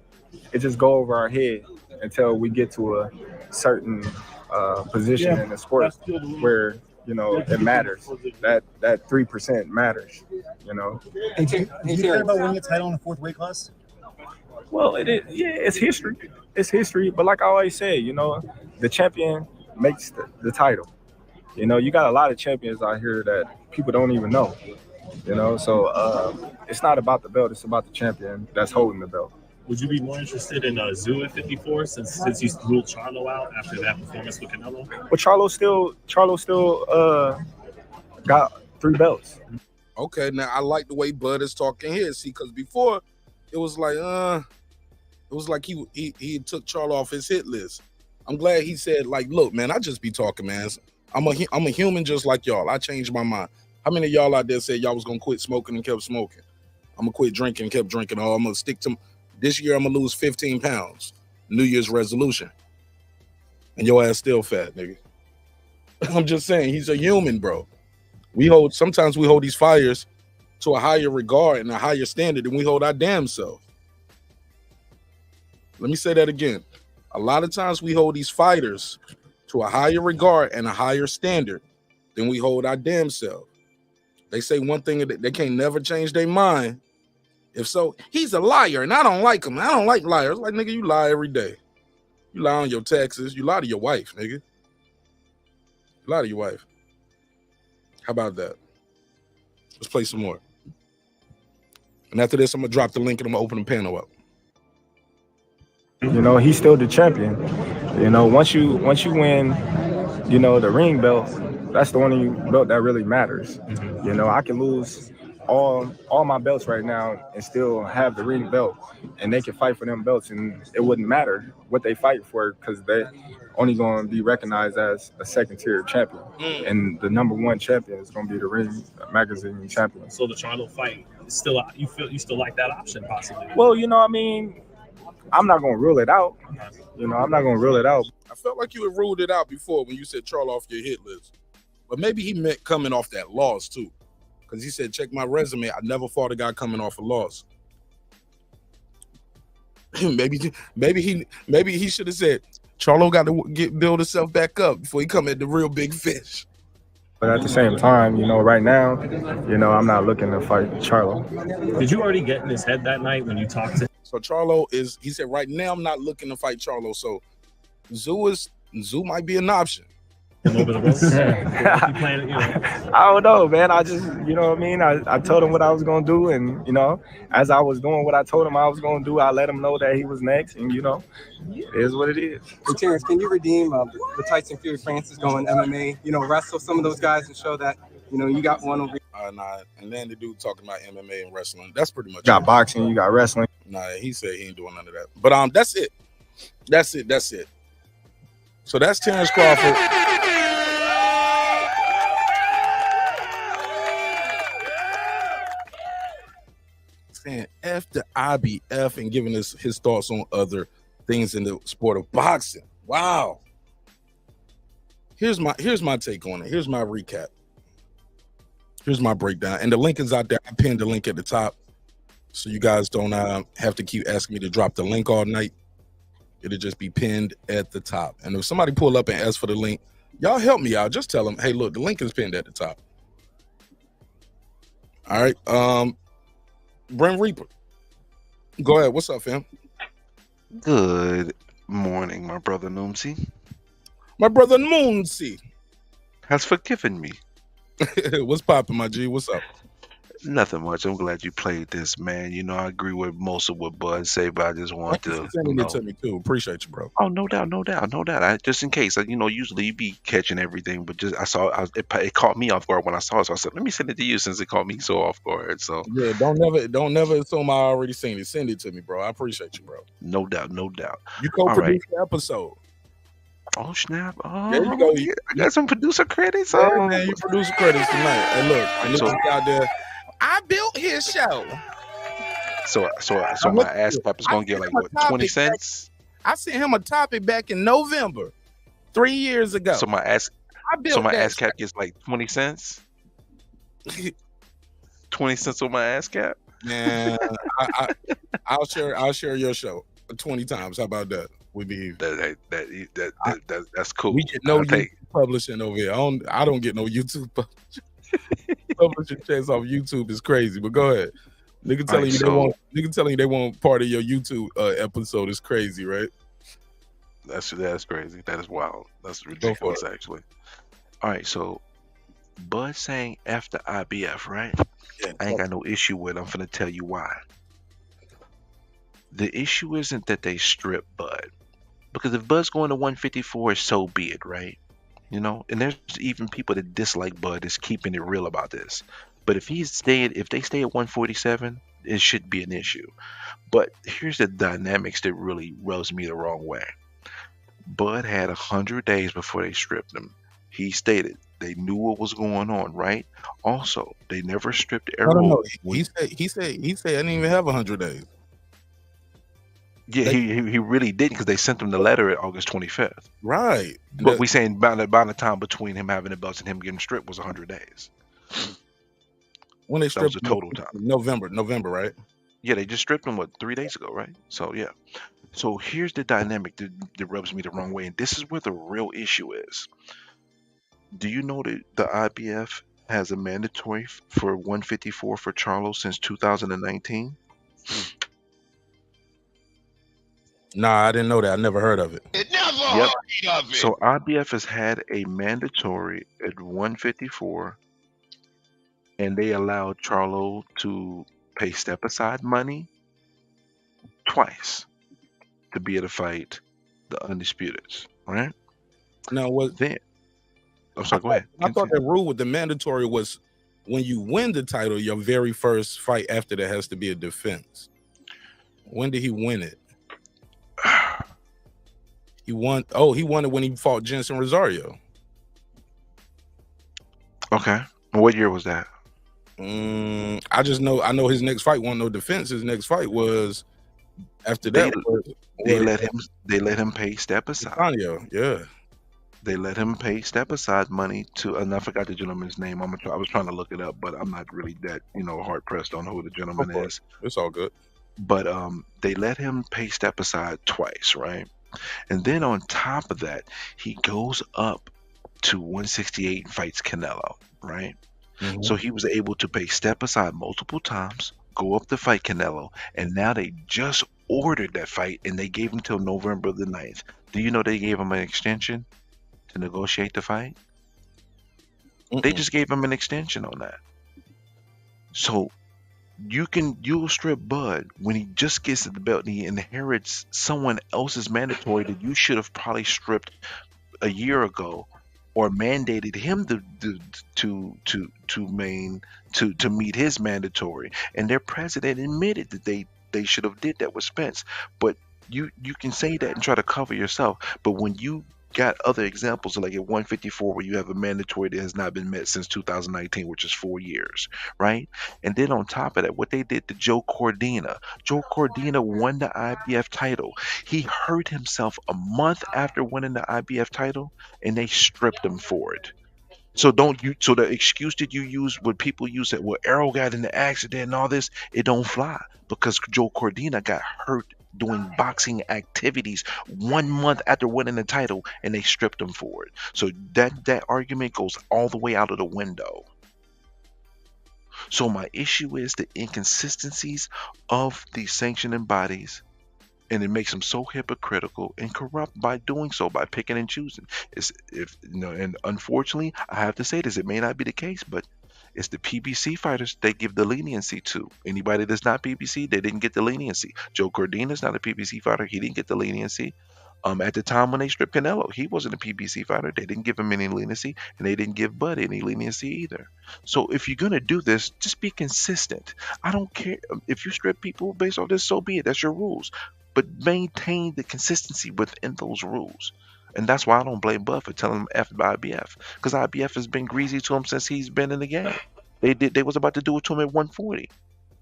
it just go over our head until we get to a certain position in the sport where, you know, it matters. That 3% matters, you know. Do you care about winning a title in the fourth weight class? Well, it's history. It's history, but like I always say, you know, the champion makes the title. You know, you got a lot of champions out here that people don't even know. You know, so it's not about the belt; it's about the champion that's holding the belt. Would you be more interested in Zoo at 54 since you ruled Charlo out after that performance with Canelo? Well, Charlo still got 3 belts. Okay, now I like the way Bud is talking here. See, because before it was like he took Charlo off his hit list. I'm glad he said, like, look, man, I just be talking, man. I'm a human just like y'all. I changed my mind. How many of y'all out there said y'all was gonna quit smoking and kept smoking? I'm gonna quit drinking and kept drinking. Oh, I'm gonna stick to this year. I'm gonna lose 15 pounds. New Year's resolution. And your ass still fat, nigga. I'm just saying, he's a human, bro. Sometimes we hold these fires to a higher regard and a higher standard than we hold our damn self. Let me say that again. A lot of times we hold these fighters to a higher regard and a higher standard than we hold our damn self. They say one thing that they can't never change their mind. If so, he's a liar and I don't like him. I don't like liars. Like, nigga, you lie every day. You lie on your taxes. You lie to your wife, nigga. You lie to your wife. How about that? Let's play some more. And after this, I'm going to drop the link and I'm going to open the panel up. You know, he's still the champion. You know, once you win, you know, the ring belt, that's the only belt that really matters. You know, I can lose all my belts right now and still have the ring belt, and they can fight for them belts, and it wouldn't matter what they fight for because they're only going to be recognized as a second-tier champion, and the number 1 champion is going to be the ring magazine champion. So the Charlo fight is still, you still like that option possibly? Well, you know, I mean, I'm not going to rule it out. You know, I'm not going to rule it out. I felt like you had ruled it out before when you said Charlo off your hit list. But maybe he meant coming off that loss too. Because he said, check my resume. I never fought a guy coming off a loss. maybe he should have said, Charlo got to build himself back up before he come at the real big fish. But at the same time, you know, right now, you know, I'm not looking to fight Charlo. Did you already get in his head that night when you talked to him? So Charlo he said, right now I'm not looking to fight Charlo. So Zoo might be an option. A little bit of both. I don't know, man. I just, you know what I mean? I told him what I was going to do. And, you know, as I was doing what I told him I was going to do, I let him know that he was next. And, you know, it is what it is. And Terence, can you redeem the Tyson Fury Francis going MMA? You know, wrestle some of those guys and show that, you know, you got one over. Nah, and then the dude talking about MMA and wrestling. That's pretty much You got boxing, you got wrestling. Nah, he said he ain't doing none of that. But that's it. That's it. So that's Terence Crawford. Saying F the IBF and giving us his thoughts on other things in the sport of boxing. Wow. Here's my take on it. Here's my recap. Here's my breakdown, and the link is out there. I pinned the link at the top, so you guys don't have to keep asking me to drop the link all night. It'll just be pinned at the top. And if somebody pull up and ask for the link, y'all help me out. Just tell them, hey, look, the link is pinned at the top. All right. Brent Reaper. Go ahead. What's up, fam? Good morning, my brother Noomsy. My brother Moonsy has forgiven me. What's poppin', my G? What's up? Nothing much. I'm glad you played this, man. You know, I agree with most of what Bud say, but I just want to send it to me too. Appreciate you, bro. Oh, no doubt. Just in case, usually you be catching everything, but just it caught me off guard when I saw it. So I said, let me send it to you since it caught me so off guard. So yeah, don't never assume I already seen it. Send it to me, bro. I appreciate you, bro. No doubt. You co-produced the episode. Oh snap! Oh, there you go. I got some producer credits. Yeah, man, you producer credits tonight. Hey, look, out there. I built his show. So my ass cap is gonna get like what, 20 cents? I sent him a topic back in November, 3 years ago. So my ass cap gets like 20 cents. 20 cents on my ass cap. Man, I'll share your show 20 times. How about that? That's cool. We get no YouTube publishing over here. I don't get no YouTube publishing. Publishing checks off YouTube is crazy, but go ahead. Nigga telling you they want part of your YouTube episode is crazy, right? That's crazy. That is wild. That's ridiculous, actually. All right, so Bud saying F the IBF, right? Yeah, I ain't got no issue with it. I'm finna tell you why. The issue isn't that they strip Bud, because if Bud's going to 154, so be it, right? You know, and there's even people that dislike Bud is keeping it real about this. But if they stay at 147, it should be an issue. But here's the dynamics that really rubs me the wrong way. Bud had 100 days before they stripped him. He stated they knew what was going on, right? Also, they never stripped Errol. No. He said I didn't even have 100 days. Yeah, he really didn't, because they sent him the letter at August 25th. Right. But we saying about the time between him having the belts and him getting stripped was 100 days. When they stripped that was the total time. November, right? Yeah, they just stripped him 3 days ago, right? So yeah. So here's the dynamic that rubs me the wrong way, and this is where the real issue is. Do you know that the IBF has a mandatory for 154 for Charlo since 2019? Nah, I didn't know that. I never heard of it. Heard of it. So IBF has had a mandatory at 154, and they allowed Charlo to pay step aside money twice to be able to fight the Undisputeds, right? Now what then? I'm sorry, go ahead. I thought that rule with the mandatory was when you win the title, your very first fight after that has to be a defense. When did he win it? He won it when he fought Jensen Rosario. Okay. What year was that? I know his next fight wasn't no defense. His next fight was after that. They let him pay step aside. Yeah. They let him pay step aside money to, and I forgot the gentleman's name. I was trying to look it up, but I'm not really that hard pressed on who the gentleman is. It's all good. But they let him pay step aside twice, right? And then on top of that, he goes up to 168 and fights Canelo, right? Mm-hmm. So he was able to pay step aside multiple times, go up to fight Canelo, and now they just ordered that fight, and they gave him till November the 9th. Do you know they gave him an extension to negotiate the fight? They just gave him an extension on that. So you'll strip Bud when he just gets the belt and he inherits someone else's mandatory that you should have probably stripped a year ago, or mandated him to meet his mandatory. And their president admitted that they should have did that with Spence. But you can say that and try to cover yourself. But when you got other examples like at 154 where you have a mandatory that has not been met since 2019, which is 4 years, right? And then on top of that, what they did to Joe Cordina won the IBF title. He hurt himself a month after winning the IBF title, and they stripped him for it. So don't you? So the excuse that you use, what people use that, well, Errol got in the accident and all this, it don't fly because Joe Cordina got hurt doing boxing activities 1 month after winning the title, and they stripped him for it. So that argument goes all the way out of the window. So my issue is the inconsistencies of these sanctioning bodies, and it makes them so hypocritical and corrupt by doing so, by picking and choosing. And unfortunately, I have to say this, it may not be the case, but it's the PBC fighters they give the leniency to. Anybody that's not PBC, they didn't get the leniency. Joe Cordina's not a PBC fighter, he didn't get the leniency. At the time when they stripped Canelo, he wasn't a PBC fighter. They didn't give him any leniency, and they didn't give Bud any leniency either. So if you're gonna do this, just be consistent. I don't care if you strip people based off this, so be it. That's your rules, but maintain the consistency within those rules. And that's why I don't blame Bud for telling him F IBF, because IBF has been greasy to him since he's been in the game. They was about to do it to him at 140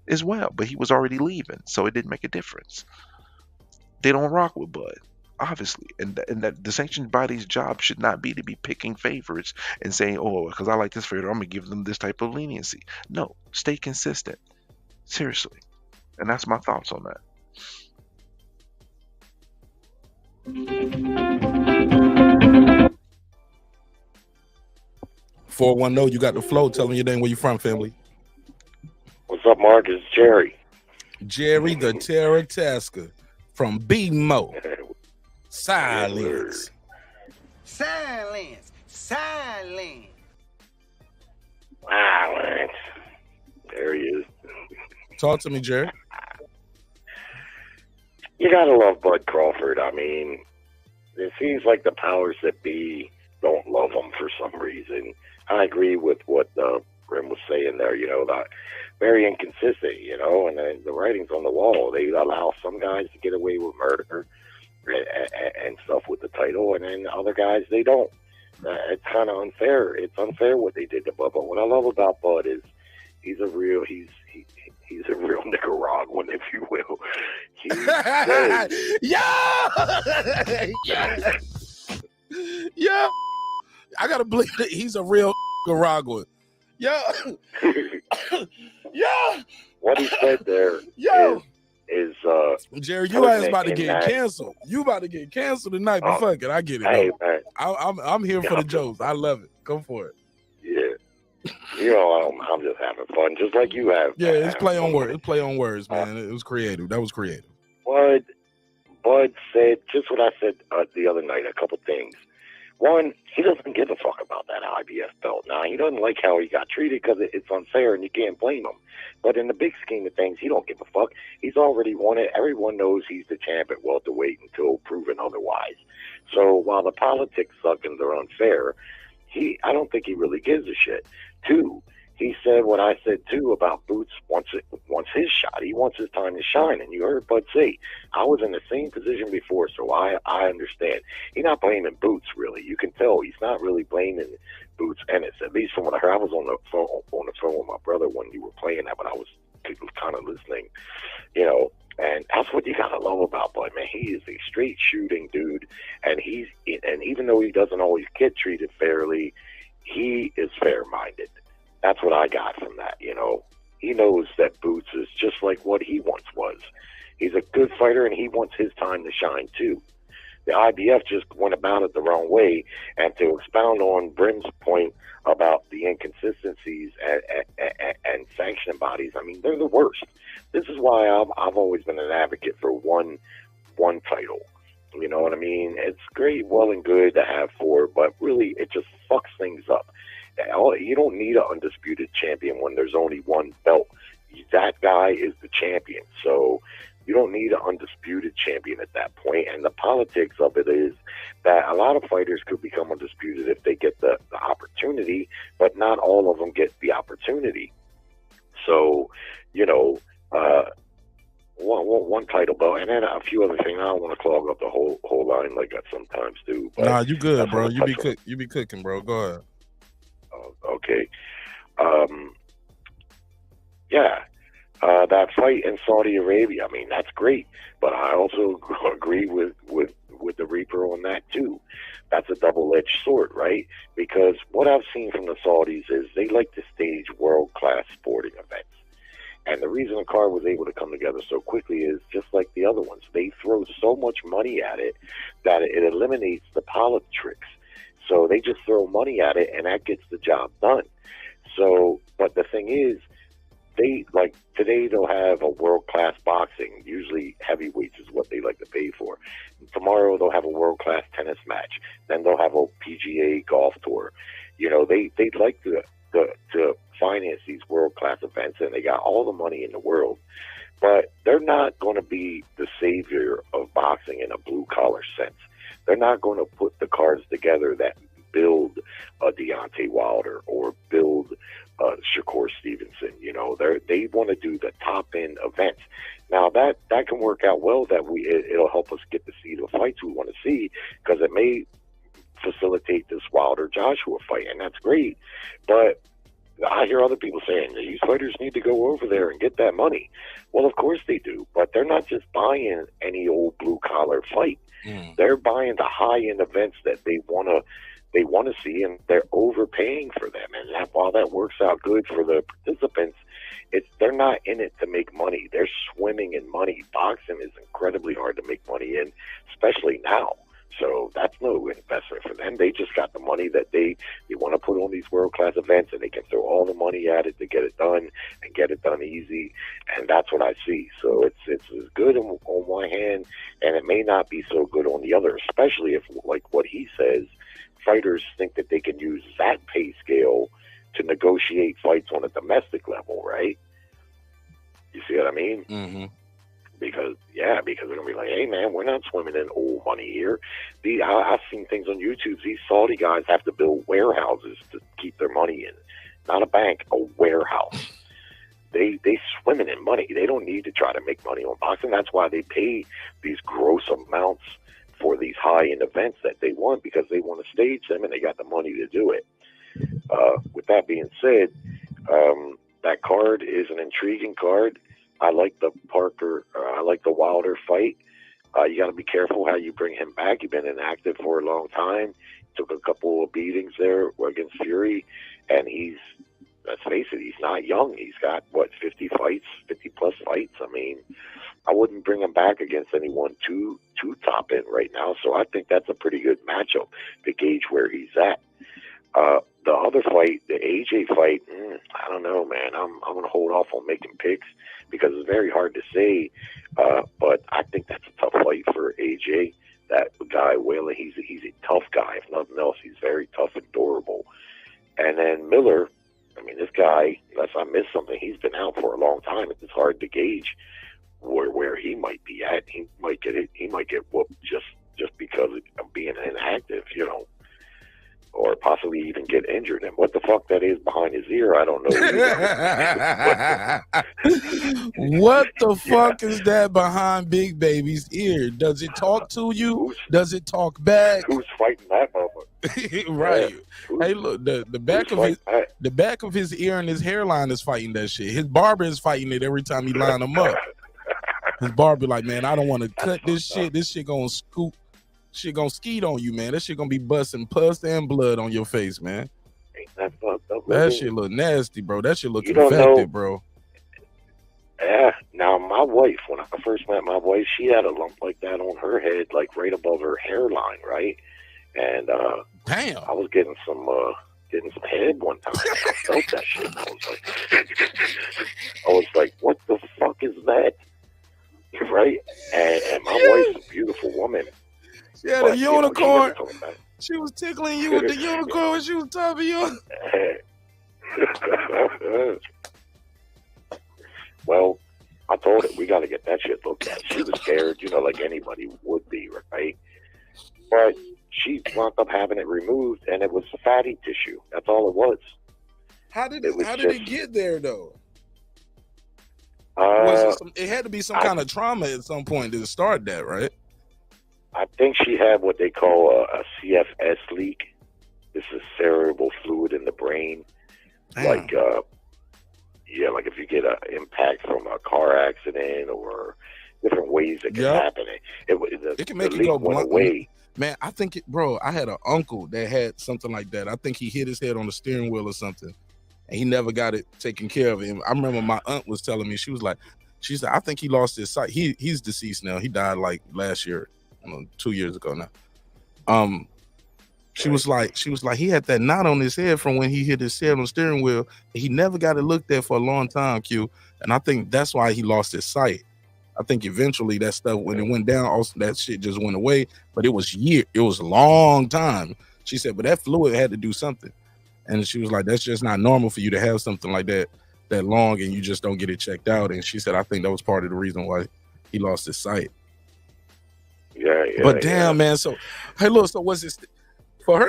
as well, but he was already leaving, so it didn't make a difference. They don't rock with Bud, obviously, and that the sanctioned body's job should not be to be picking favorites and saying, oh, because I like this favorite, I'm gonna give them this type of leniency. No, stay consistent, seriously. And that's my thoughts on that. 410, you got the flow. Tell me your name, where you from, family. What's up, Mark? It's Jerry. Jerry the Terror Tasker from BMO. Silence. Silence. Silence. Silence. There he is. Talk to me, Jerry. You gotta love Bud Crawford. I mean, it seems like the powers that be don't love him for some reason. I agree with what Grim was saying there, that very inconsistent, and then the writing's on the wall. They allow some guys to get away with murder and stuff with the title, and then other guys, they don't. It's kind of unfair. It's unfair what they did to Bud. But what I love about Bud is he's a real Nicaraguan, if you will. Yeah. I gotta believe that he's a real Nicaraguan. Yeah. Yeah. What he said there is Jerry, you ass about to get canceled. You about to get canceled tonight, but fuck it, I get it. Hey, man. I'm here for the jokes. I love it. Go for it. Yeah. I'm just having fun, just like you have. Yeah, it's play on words. It's play on words, man. It was creative. That was creative. Bud said just what I said the other night. A couple things. One, he doesn't give a fuck about that IBF belt. Now, he doesn't like how he got treated because it's unfair, and you can't blame him. But in the big scheme of things, he don't give a fuck. He's already won it. Everyone knows he's the champ at welterweight until proven otherwise. So while the politics suck and they're unfair, I don't think he really gives a shit. Two, he said what I said too about Boots wants his shot. He wants his time to shine. And you heard Bud say, I was in the same position before, so I understand. He's not blaming Boots, really. You can tell he's not really blaming Boots Ennis. At least from what I heard, I was on the phone with my brother when you were playing that, but I was kind of listening, And that's what you gotta love about Bud, man. He is a straight shooting dude, and even though he doesn't always get treated fairly, he is fair-minded. That's what I got from that, He knows that Boots is just like what he once was. He's a good fighter, and he wants his time to shine, too. The IBF just went about it the wrong way, and to expound on Brim's point about the inconsistencies and sanctioning bodies, I mean, they're the worst. This is why I've always been an advocate for one title. You know what I mean? It's great, well and good to have four, but really it just fucks things up. You don't need an undisputed champion when there's only one belt. That guy is the champion. So you don't need an undisputed champion at that point. And the politics of it is that a lot of fighters could become undisputed if they get the opportunity, but not all of them get the opportunity. So, one title belt, and then a few other things. I don't want to clog up the whole line like I sometimes do. But nah, you good, bro. You be cooking, bro. Go ahead. Okay. Yeah. that fight in Saudi Arabia. I mean, that's great, but I also agree with the Reaper on that too. That's a double-edged sword, right? Because what I've seen from the Saudis is they like to stage world-class sporting events. And the reason the card was able to come together so quickly is just like the other ones. They throw so much money at it that it eliminates the politics. So they just throw money at it, and that gets the job done. So, but the thing is, they like today they'll have a world-class boxing. Usually heavyweights is what they like to pay for. Tomorrow they'll have a world-class tennis match. Then they'll have a PGA golf tour. You know, they'd like to finance these world-class events, and they got all the money in the world. But they're not going to be the savior of boxing in a blue-collar sense. They're not going to put the cards together that build a Deontay Wilder or build Shakur Stevenson. You know, they want to do the top-end events. Now, that can work out well. It'll help us get to see the fights we want to see, because it may facilitate this Wilder-Joshua fight, and that's great. But I hear other people saying these fighters need to go over there and get that money. Well, of course they do, but they're not just buying any old blue-collar fight. They're buying the high-end events that they want to see, and they're overpaying for them. And while that works out good for the participants, they're not in it to make money. They're swimming in money. Boxing is incredibly hard to make money in, especially now. So that's no investment for them. They just got the money that they want to put on these world-class events, and they can throw all the money at it to get it done and get it done easy. And that's what I see. So it's good on one hand, and it may not be so good on the other, especially if, like what he says, fighters think that they can use that pay scale to negotiate fights on a domestic level, right? You see what I mean? Mm-hmm. Because they're gonna be like, hey man, we're not swimming in old money here. I've seen things on YouTube. These Saudi guys have to build warehouses to keep their money in, not a bank, a warehouse. They swimming in money. They don't need to try to make money on boxing. That's why they pay these gross amounts for these high-end events that they want, because they want to stage them and they got the money to do it. With that being said, that card is an intriguing card. I like the Wilder fight. You got to be careful how you bring him back. He's been inactive for a long time. Took a couple of beatings there against Fury, and let's face it, he's not young. He's got 50 plus fights. I mean, I wouldn't bring him back against anyone too top end right now. So I think that's a pretty good matchup to gauge where he's at. The other fight, the AJ fight, I don't know, man. I'm going to hold off on making picks because it's very hard to say. But I think that's a tough fight for AJ. That guy, Whaley, he's a tough guy. If nothing else, he's very tough and durable. And then Miller, I mean, this guy, unless I missed something, he's been out for a long time. It's hard to gauge where he might be at. He might get whooped just because of being inactive, you know. Or possibly even get injured. And what the fuck that is behind his ear, I don't know. What the fuck is that behind Big Baby's ear? Does it talk to you? Does it talk back? Who's fighting that motherfucker? Right. Yeah. Hey, look, the back of his ear and his hairline is fighting that shit. His barber is fighting it every time he line him up. His barber like, man, I don't want to cut this shit. This shit gonna scoop. Shit gonna skeet on you, man. That shit gonna be busting pus and blood on your face, man. That shit look nasty, bro. That shit look infected, bro. Yeah. Now, my wife, when I first met my wife, she had a lump like that on her head, like right above her hairline, right? And damn, I was getting some head one time. I felt that shit. I was like, what the fuck is that? Right? And my wife's a beautiful woman. Yeah, the unicorn. She was tickling you with the unicorn when she was top of you. Well, I told her we got to get that shit looked at. She was scared, you know, like anybody would be, right? But she wound up having it removed, and it was fatty tissue. That's all it was. How did it get there, though? It had to be some kind of trauma at some point to start that, right? I think she had what they call a CFS leak. This is cerebral fluid in the brain. Damn. Like, Yeah, like if you get an impact from a car accident or different ways it can happen. It can make you go blunt. Away. Man, I think bro, I had an uncle that had something like that. I think he hit his head on the steering wheel or something, and he never got it taken care of. And I remember my aunt was telling me, she said, I think he lost his sight. He's deceased now. He died like last year, 2 years ago now. She was like, he had that knot on his head from when he hit his head on the steering wheel. He never got it looked at for a long time, Q. And I think that's why he lost his sight. I think eventually that stuff, when it went down, also that shit just went away. But it was a long time. She said, but that fluid had to do something. And she was like, that's just not normal for you to have something like that long and you just don't get it checked out. And she said, I think that was part of the reason why he lost his sight. Yeah. But damn, man. So, hey, look, so was it for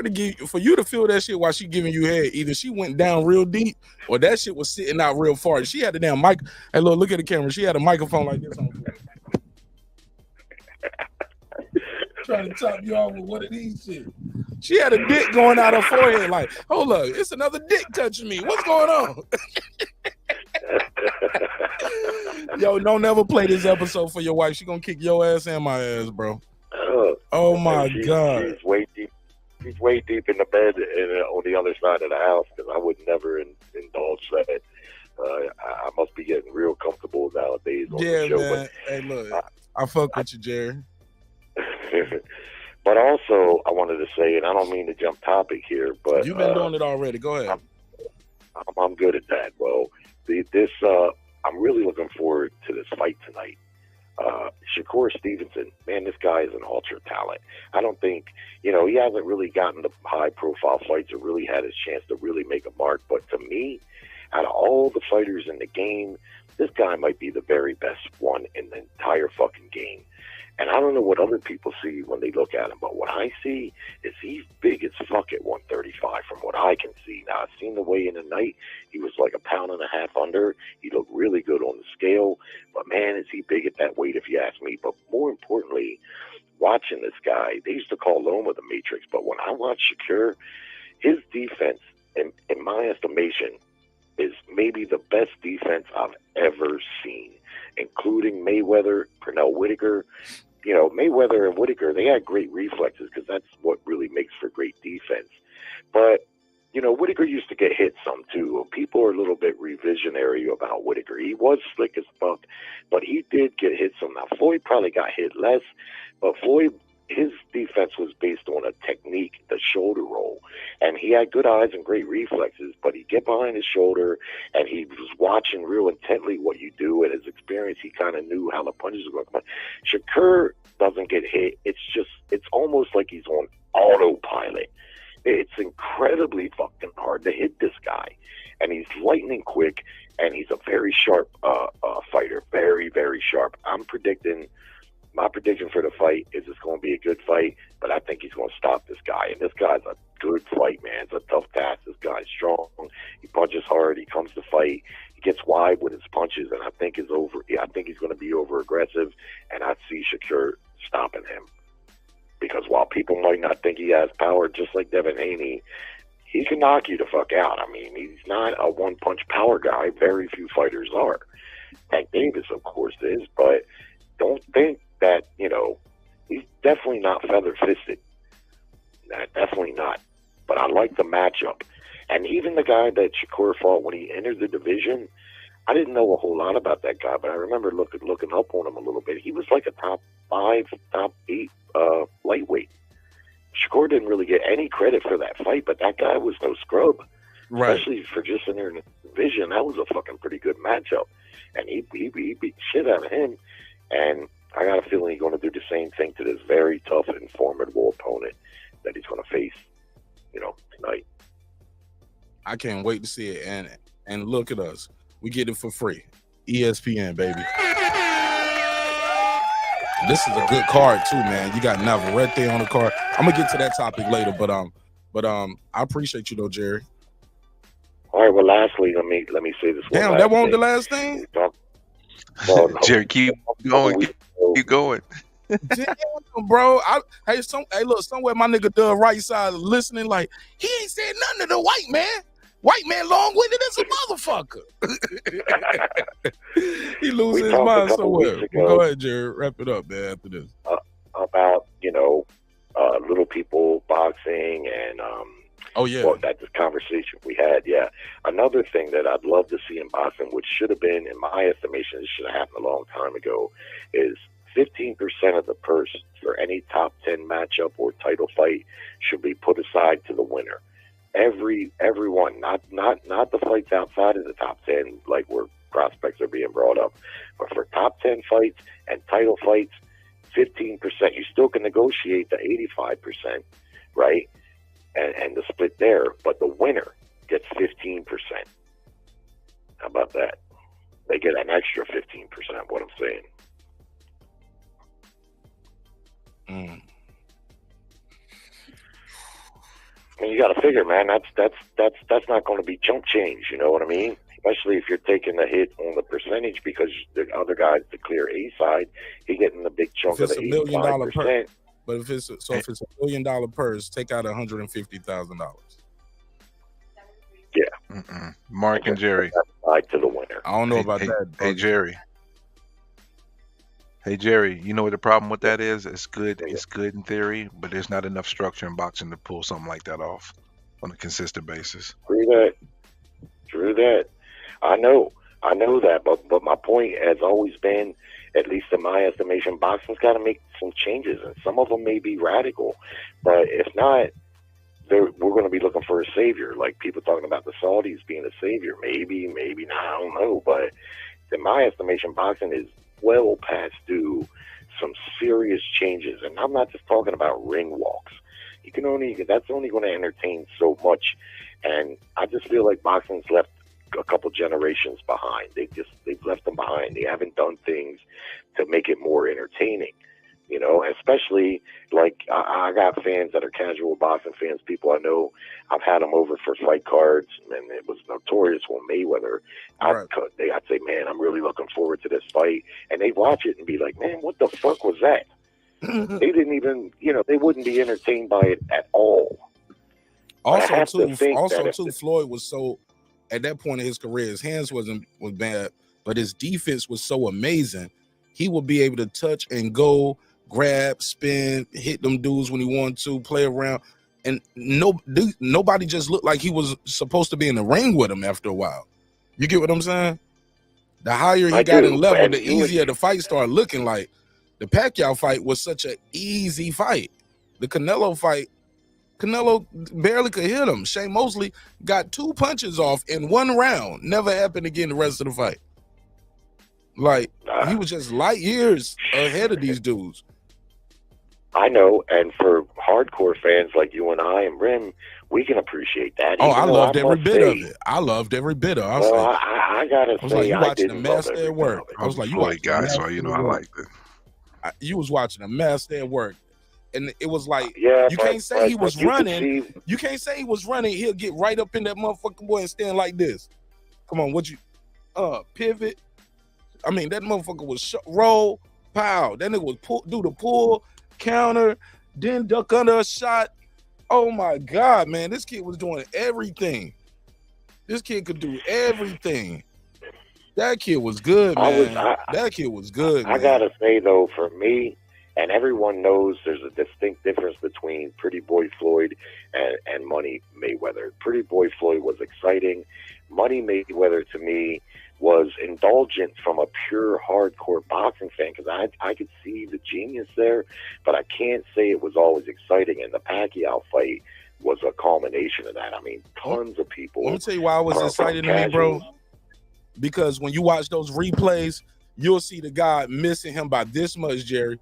you to feel that shit while she giving you head? Either she went down real deep or that shit was sitting out real far. She had the damn mic. Hey, look at the camera. She had a microphone like this on. Trying to top you off with one of these shit. She had a dick going out her forehead. Like, hold up, it's another dick touching me. What's going on? Yo, don't never play this episode for your wife. She gonna kick your ass and my ass, bro. Oh my God. She's way deep in the bed and on the other side of the house because I would never indulge that. I must be getting real comfortable nowadays on the show. Man. Hey, look, I fuck with you, Jerry. But also, I wanted to say, and I don't mean to jump topic here, but you've been doing it already. Go ahead. I'm good at that. Well, I'm really looking forward to this fight tonight. Shakur Stevenson, man, this guy is an ultra talent. I don't think, he hasn't really gotten the high profile fights or really had his chance to really make a mark. But to me, out of all the fighters in the game, this guy might be the very best one in the entire fucking game. And I don't know what other people see when they look at him, but what I see is he's big as fuck at 135 from what I can see. Now, I've seen the weigh in tonight. He was like 1.5 pounds under. He looked really good on the scale. But, man, is he big at that weight, if you ask me. But more importantly, watching this guy, they used to call Loma the Matrix. But when I watch Shakur, his defense, in my estimation, is maybe the best defense I've ever seen, including Mayweather, Pernell Whitaker. Mayweather and Whitaker, they had great reflexes because that's what really makes for great defense. But, Whitaker used to get hit some too. People are a little bit revisionary about Whitaker. He was slick as fuck, but he did get hit some. Now, Floyd probably got hit less, but Floyd, his defense was based on a technique, the shoulder roll. And he had good eyes and great reflexes, but he'd get behind his shoulder and he was watching real intently what you do. And his experience, he kind of knew how the punches were going to come. Shakur doesn't get hit. It's almost like he's on autopilot. It's incredibly fucking hard to hit this guy. And he's lightning quick, and he's a very sharp fighter. Very, very sharp. My prediction for the fight is it's going to be a good fight, but I think he's going to stop this guy. And this guy's a good fight, man. It's a tough task. This guy's strong. He punches hard. He comes to fight. He gets wide with his punches, and I think he's going to be over aggressive, and I see Shakur stopping him. Because while people might not think he has power, just like Devin Haney, he can knock you the fuck out. I mean, he's not a one-punch power guy. Very few fighters are. Tank Davis, of course, is, but don't think that, he's definitely not feather-fisted. Definitely not. But I like the matchup. And even the guy that Shakur fought when he entered the division, I didn't know a whole lot about that guy, but I remember looking up on him a little bit. He was like a top 5, top 8 lightweight. Shakur didn't really get any credit for that fight, but that guy was no scrub. Right. Especially for just entering the division. That was a fucking pretty good matchup. And he beat shit out of him. And I got a feeling he's going to do the same thing to this very tough and formidable opponent that he's going to face, tonight. I can't wait to see it. And look at us. We get it for free. ESPN, baby. This is a good card too, man. You got Navarrete on the card. I'm gonna get to that topic later, but I appreciate you though, Jerry. All right. Well, lastly, let me say this. Damn, that wasn't the last thing. No. Jerry, keep going. Keep going. Damn, bro. Look, somewhere my nigga Doug right side listening, like he ain't said nothing to the white man. White man long-winded as a motherfucker. He loses his talked a mind couple somewhere. weeks Well, ago- go ahead, Jared. Wrap it up, man, after this. About little people boxing and Oh, yeah. well, that's the conversation we had. Yeah, another thing that I'd love to see in boxing, which should have been, in my estimation, this should have happened a long time ago, is 15% of the purse for any top 10 matchup or title fight should be put aside to the winner. Everyone, not the fights outside of the top 10, like where prospects are being brought up, but for top 10 fights and title fights, 15%. You still can negotiate the 85%, right? And the split there, but the winner gets 15%. How about that? They get an extra 15%. What I'm saying. I mean, you got to figure, man. That's not going to be chump change. You know what I mean? Especially if you're taking a hit on the percentage, because the other guy's the clear A side, he getting the big chunk of the $1 million 85%. But if it's $1 million purse, take out $150,000. Yeah. Mark and Jerry. Side to the winner. I don't know about that. Hey, Jerry. Hey, Jerry, you know what the problem with that is? It's good in theory, but there's not enough structure in boxing to pull something like that off on a consistent basis. True that. I know that, but my point has always been, at least in my estimation, boxing's got to make some changes, and some of them may be radical, but if not, we're going to be looking for a savior. Like people talking about the Saudis being a savior, maybe not, I don't know, but in my estimation, boxing is well past due some serious changes, and I'm not just talking about ring walks. That's only going to entertain so much, and I just feel like boxing's left a couple generations behind. They've left them behind. They haven't done things to make it more entertaining, especially like I got fans that are casual boxing fans, people I know. I've had them over for fight cards, and it was notorious when Mayweather, I'd say, man, I'm really looking forward to this fight, and they watch it and be like, man, what the fuck was that? They didn't even, they wouldn't be entertained by it at all. Also, too, Floyd was so, at that point in his career, his hands was bad, but his defense was so amazing. He would be able to touch and go, grab, spin, hit them dudes when he wanted to, play around, and nobody just looked like he was supposed to be in the ring with him after a while. You get what I'm saying? The higher he got in level, the easier the fight started looking. Like the Pacquiao fight was such an easy fight. The Canelo fight, Canelo barely could hit him. Shane Mosley got 2 punches off in 1 round. Never happened again the rest of the fight. Like, he was just light years ahead of these dudes. I know, and for hardcore fans like you and I and Rim, we can appreciate that. Oh, I loved every bit of it. I loved every bit of it. I gotta say, you watching the master at work. I was like, you watching guy, so I liked it. You was watching a master at work. And it was like, you can't say he was running. You can't say he was running. He'll get right up in that motherfucking boy and stand like this. Come on, pivot. I mean, that motherfucker was roll, pow. That nigga was do the pull, counter, then duck under a shot. Oh my God, man. This kid was doing everything. This kid could do everything. That kid was good, man. That kid was good, man. I gotta say, though, for me, and everyone knows there's a distinct difference between Pretty Boy Floyd and Money Mayweather. Pretty Boy Floyd was exciting. Money Mayweather, to me, was indulgent from a pure hardcore boxing fan, because I could see the genius there, but I can't say it was always exciting. And the Pacquiao fight was a culmination of that. I mean, tons of people. Let me tell you why I was excited to me, bro. Because when you watch those replays, you'll see the guy missing him by this much, Jerry.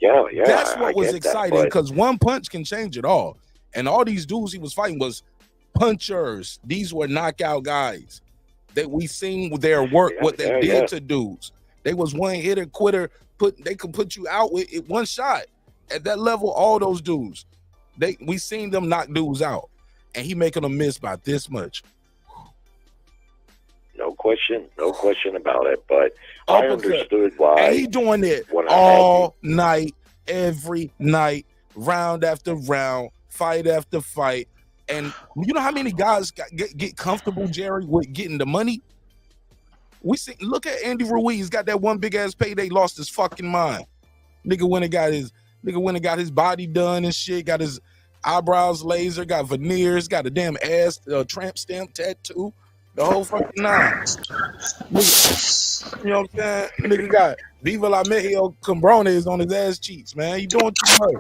Yeah. That's what was exciting, because one punch can change it all. And all these dudes he was fighting was punchers. These were knockout guys that we seen with their work, what they did to dudes. They was one hitter quitter. They could put you out with it one shot. At that level, all those dudes, we seen them knock dudes out, and he making them miss by this much. No question about it. But I understood why. And he doing it all night, every night, round after round, fight after fight. And you know how many guys get comfortable, Jerry, with getting the money? We see. Look at Andy Ruiz. Got that one big ass payday. Lost his fucking mind. Nigga went and got his body done and shit. Got his eyebrows laser. Got veneers. Got a damn ass tramp stamp tattoo. The whole fucking nine. Nigga, you know what I'm saying? Nigga got Viva La Mejio Cambrones on his ass cheeks, man. He doing too much.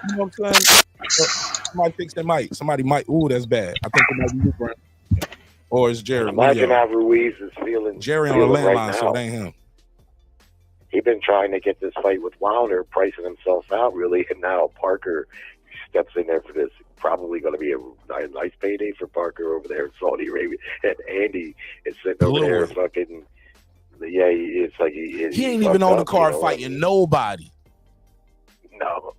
You know what I'm saying? Somebody fix that mic. Somebody might. Ooh, that's bad. I think it might be you, Brent. Or it's Jerry. Imagine how Ruiz is feeling. Jerry on the landline, right so it ain't him. He's been trying to get this fight with Wilder, pricing himself out really, and now Parker steps in there for this. Probably going to be a nice payday for Parker over there in Saudi Arabia, and Andy is sitting over there fucking. Yeah, it's like he ain't even on the card fighting nobody. No.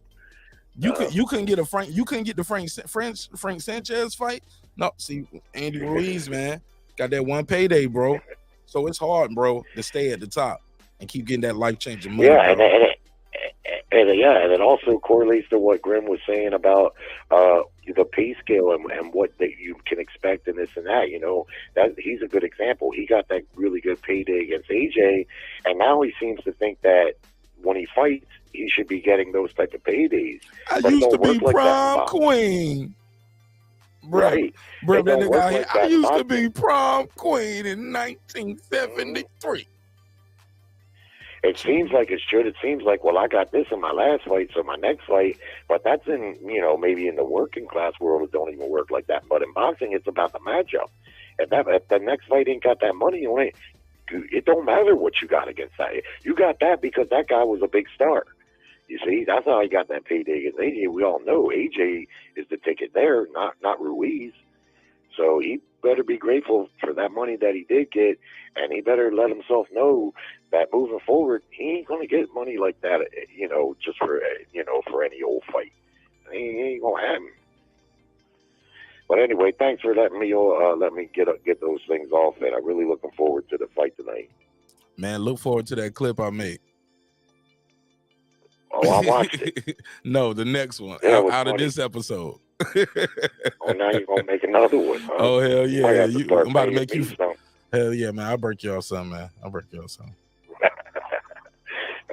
You couldn't get the Frank Sanchez fight. No, see Andy Ruiz, man, got that one payday, bro. So it's hard, bro, to stay at the top and keep getting that life changing money. Yeah, and it also correlates to what Grim was saying about the pay scale and what that you can expect and this and that. You know, that he's a good example. He got that really good payday against AJ, and now he seems to think that when he fights, he should be getting those type of paydays. I used to be prom queen. Right. Bro, that nigga out here, I used to be prom queen in 1973. It seems like it should. It seems like, well, I got this in my last fight, so my next fight, but that's in, maybe in the working class world, it don't even work like that. But in boxing, it's about the matchup. If the next fight ain't got that money on it, it don't matter what you got against that. You got that because that guy was a big star. You see, that's how he got that payday against AJ. We all know AJ is the ticket there, not Ruiz. So he better be grateful for that money that he did get, and he better let himself know that moving forward, he ain't gonna get money like that, just for any old fight. He ain't gonna happen. But anyway, thanks for letting me get those things off, and I'm really looking forward to the fight tonight. Man, look forward to that clip I made. Oh, I watched it. No, the next one out of this episode. Oh, now you're gonna make another one, huh? Oh, hell yeah! I'm about to paying make you. some. Hell yeah, man! I'll break y'all some, man. I'll break y'all some.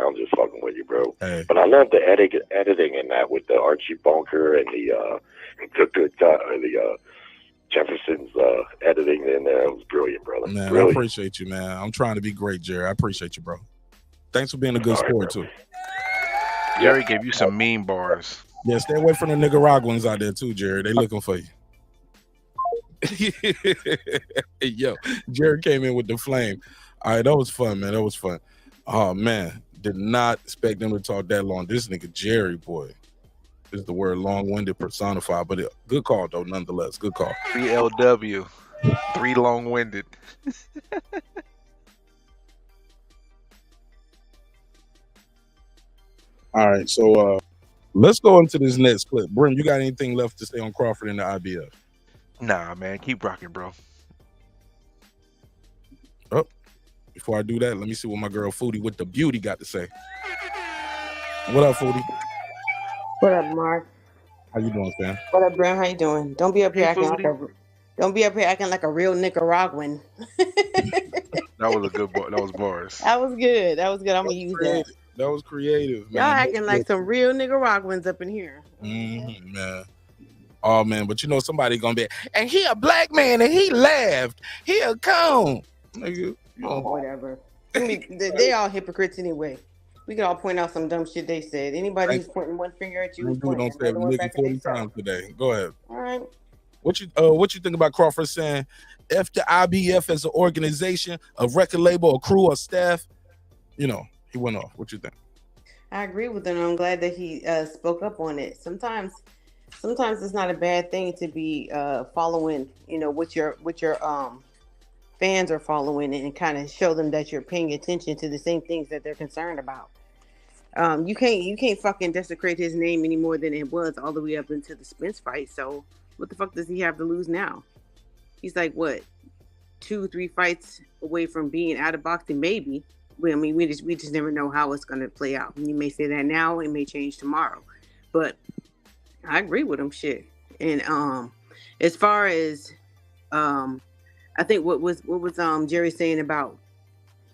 I'm just fucking with you, bro. Hey. But I love the editing in that with the Archie Bunker and the Jefferson's editing in there. It was brilliant, brother. Man, Brilliant. I appreciate you, man. I'm trying to be great, Jerry. I appreciate you, bro. Thanks for being a good sport too. Jerry gave you some mean bars. Yeah, stay away from the Nicaraguans out there too, Jerry. They looking for you. Yo, Jerry came in with the flame. All right, that was fun, man. That was fun. Oh man, did not expect them to talk that long. This nigga Jerry, boy, is the word long-winded personified, but good call though, nonetheless. Good call. 3LW, 3 long-winded. All right, so let's go into this next clip. Brim, you got anything left to say on Crawford and the IBF? Nah, man, keep rocking, bro. Oh, before I do that, let me see what my girl Foodie with the beauty got to say. What up, Foodie? What up, Mark? How you doing, fam? What up, Brown? How you doing? Don't be up here acting like a real Nicaraguan. That was a good bar. That was bars. That was good. I'm gonna use that. That was creative, man. Y'all acting like some real Nicaraguans up in here. Mm-hmm, man. Oh man, but somebody gonna be, and he a black man and he laughed. He a cone. Nigga, whatever. I mean, they all hypocrites anyway. We can all point out some dumb shit they said. Anybody who's pointing one finger at you, don't say nigga 40 times today. Go ahead. All right. What you think about Crawford saying F the IBF as an organization, a record label, a crew, a staff? He went off. What you think? I agree with him. I'm glad that he spoke up on it. Sometimes it's not a bad thing to be following, what your fans are following, and kind of show them that you're paying attention to the same things that they're concerned about. You can't fucking desecrate his name any more than it was all the way up into the Spence fight. So what the fuck does he have to lose now? He's like, what, 2-3 fights away from being out of boxing, maybe. I mean, we just never know how it's going to play out. You may say that now, it may change tomorrow. But I agree with him, shit. And as far as I think what was Jerry saying about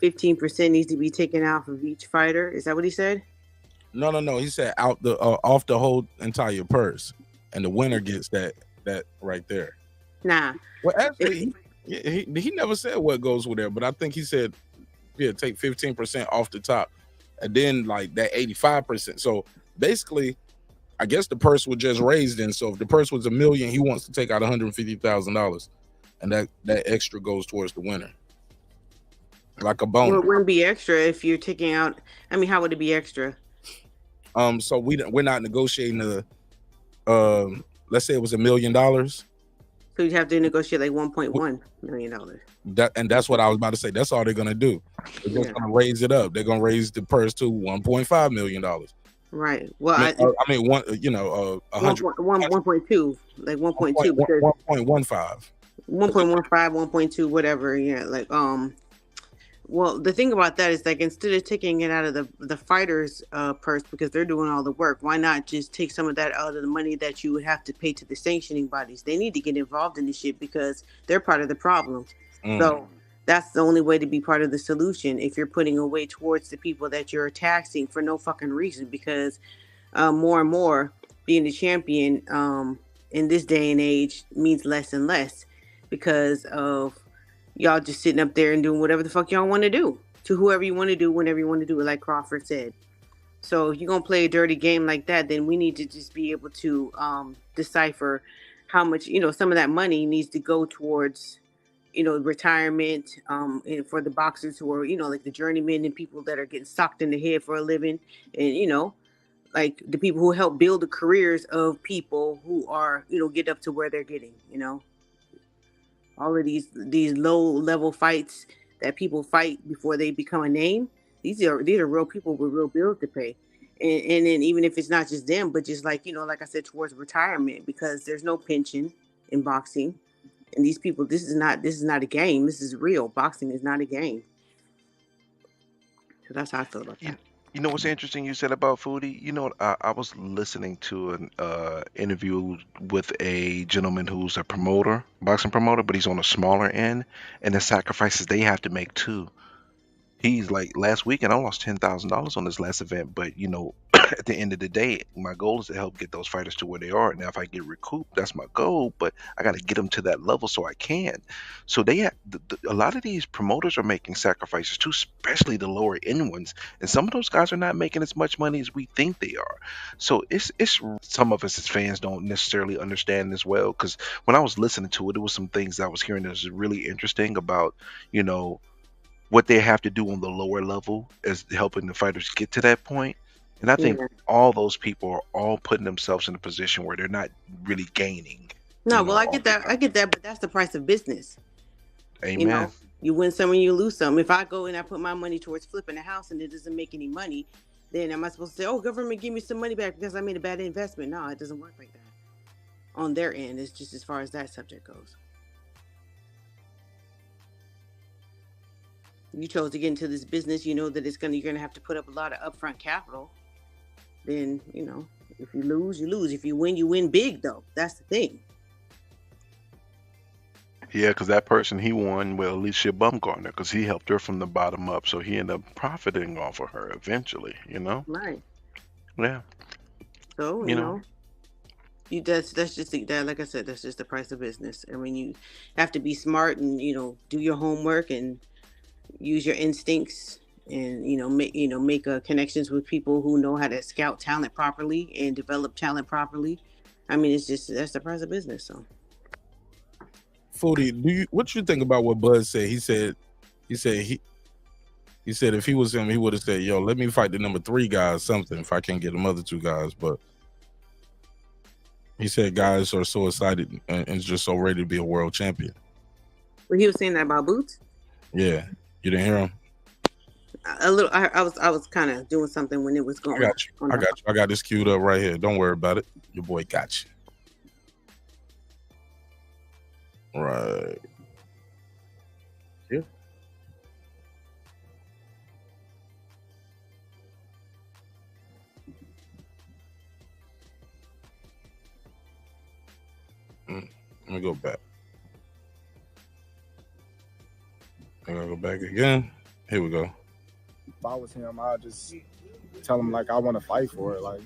15% needs to be taken off of each fighter. Is that what he said? No. He said out the off the whole entire purse, and the winner gets that right there. Nah. Well, actually, he never said what goes with there, but I think he said, yeah, take 15% off the top, and then like that 85%. So basically, I guess the purse was just raised in. So if the purse was $1 million, he wants to take out $150,000, and that extra goes towards the winner, like a bonus. Well, it wouldn't be extra if you're taking out. I mean, how would it be extra? So we're not negotiating the. Let's say it was $1 million. So you'd have to negotiate like $1.1 million. That's what I was about to say. That's all they're gonna do. They're just gonna raise it up. They're gonna raise the purse to $1.5 million. Right. Well, I mean, 100, 1.2, like 1.2, 1.15, 1.15, 1.2, whatever. Yeah, like Well, the thing about that is like instead of taking it out of the fighters' purse because they're doing all the work, why not just take some of that out of the money that you would have to pay to the sanctioning bodies? They need to get involved in this shit because they're part of the problem. So that's the only way to be part of the solution if you're putting away towards the people that you're taxing for no fucking reason. Because more and more being the champion in this day and age means less and less because of y'all just sitting up there and doing whatever the fuck y'all want to do to whoever you want to do, whenever you want to do it, like Crawford said. So if you're going to play a dirty game like that, then we need to just be able to decipher how much, some of that money needs to go towards, retirement for the boxers who are, like the journeymen and people that are getting socked in the head for a living. And, like the people who help build the careers of people who are, get up to where they're getting, all of these low level fights that people fight before they become a name. These are real people with real bills to pay. And then even if it's not just them, but just like, like I said, towards retirement, because there's no pension in boxing. And these people, this is not a game. This is real. Boxing is not a game. So that's how I feel about that. You know what's interesting you said about Foodie? I was listening to an interview with a gentleman who's a promoter, boxing promoter, but he's on a smaller end, and the sacrifices they have to make too. He's like, last weekend I lost $10,000 on this last event, but at the end of the day, my goal is to help get those fighters to where they are. Now, if I get recouped, that's my goal, but I got to get them to that level so I can. So a lot of these promoters are making sacrifices too, especially the lower end ones, and some of those guys are not making as much money as we think they are. So it's some of us as fans don't necessarily understand as well, because when I was listening to it, there was some things I was hearing that was really interesting about what they have to do on the lower level as helping the fighters get to that point. And I think all those people are all putting themselves in a position where they're not really gaining. No, well, I get that, but that's the price of business. Amen. You win some and you lose some. If I go and I put my money towards flipping a house and it doesn't make any money, then am I supposed to say, oh, government, give me some money back because I made a bad investment? No, it doesn't work like that. On their end, it's just as far as that subject goes. You chose to get into this business, you know that you're gonna have to put up a lot of upfront capital. Then, if you lose, you lose. If you win big though. That's the thing. Yeah, because that person he won, well, Alicia Bumgarner, because he helped her from the bottom up, so he ended up profiting off of her eventually. Right. Yeah. So that's just that. Like I said, that's just the price of business. I mean, you have to be smart and do your homework and use your instincts and make connections with people who know how to scout talent properly and develop talent properly. I mean, that's the price of business. So, Foodie, what you think about what Bud said? He said if he was him, he would have said, "Yo, let me fight the number 3 guy or something if I can't get them other 2 guys." But he said guys are so excited and just so ready to be a world champion. Well, he was saying that about Boots. Yeah. You didn't hear him? A little. I was kind of doing something when it was going. I got you. I got this queued up right here. Don't worry about it. Your boy got you. Right. Yeah. Let me go back. I gotta go back again. Here we go. If I was him, I'd just tell him like I want to fight for it. Like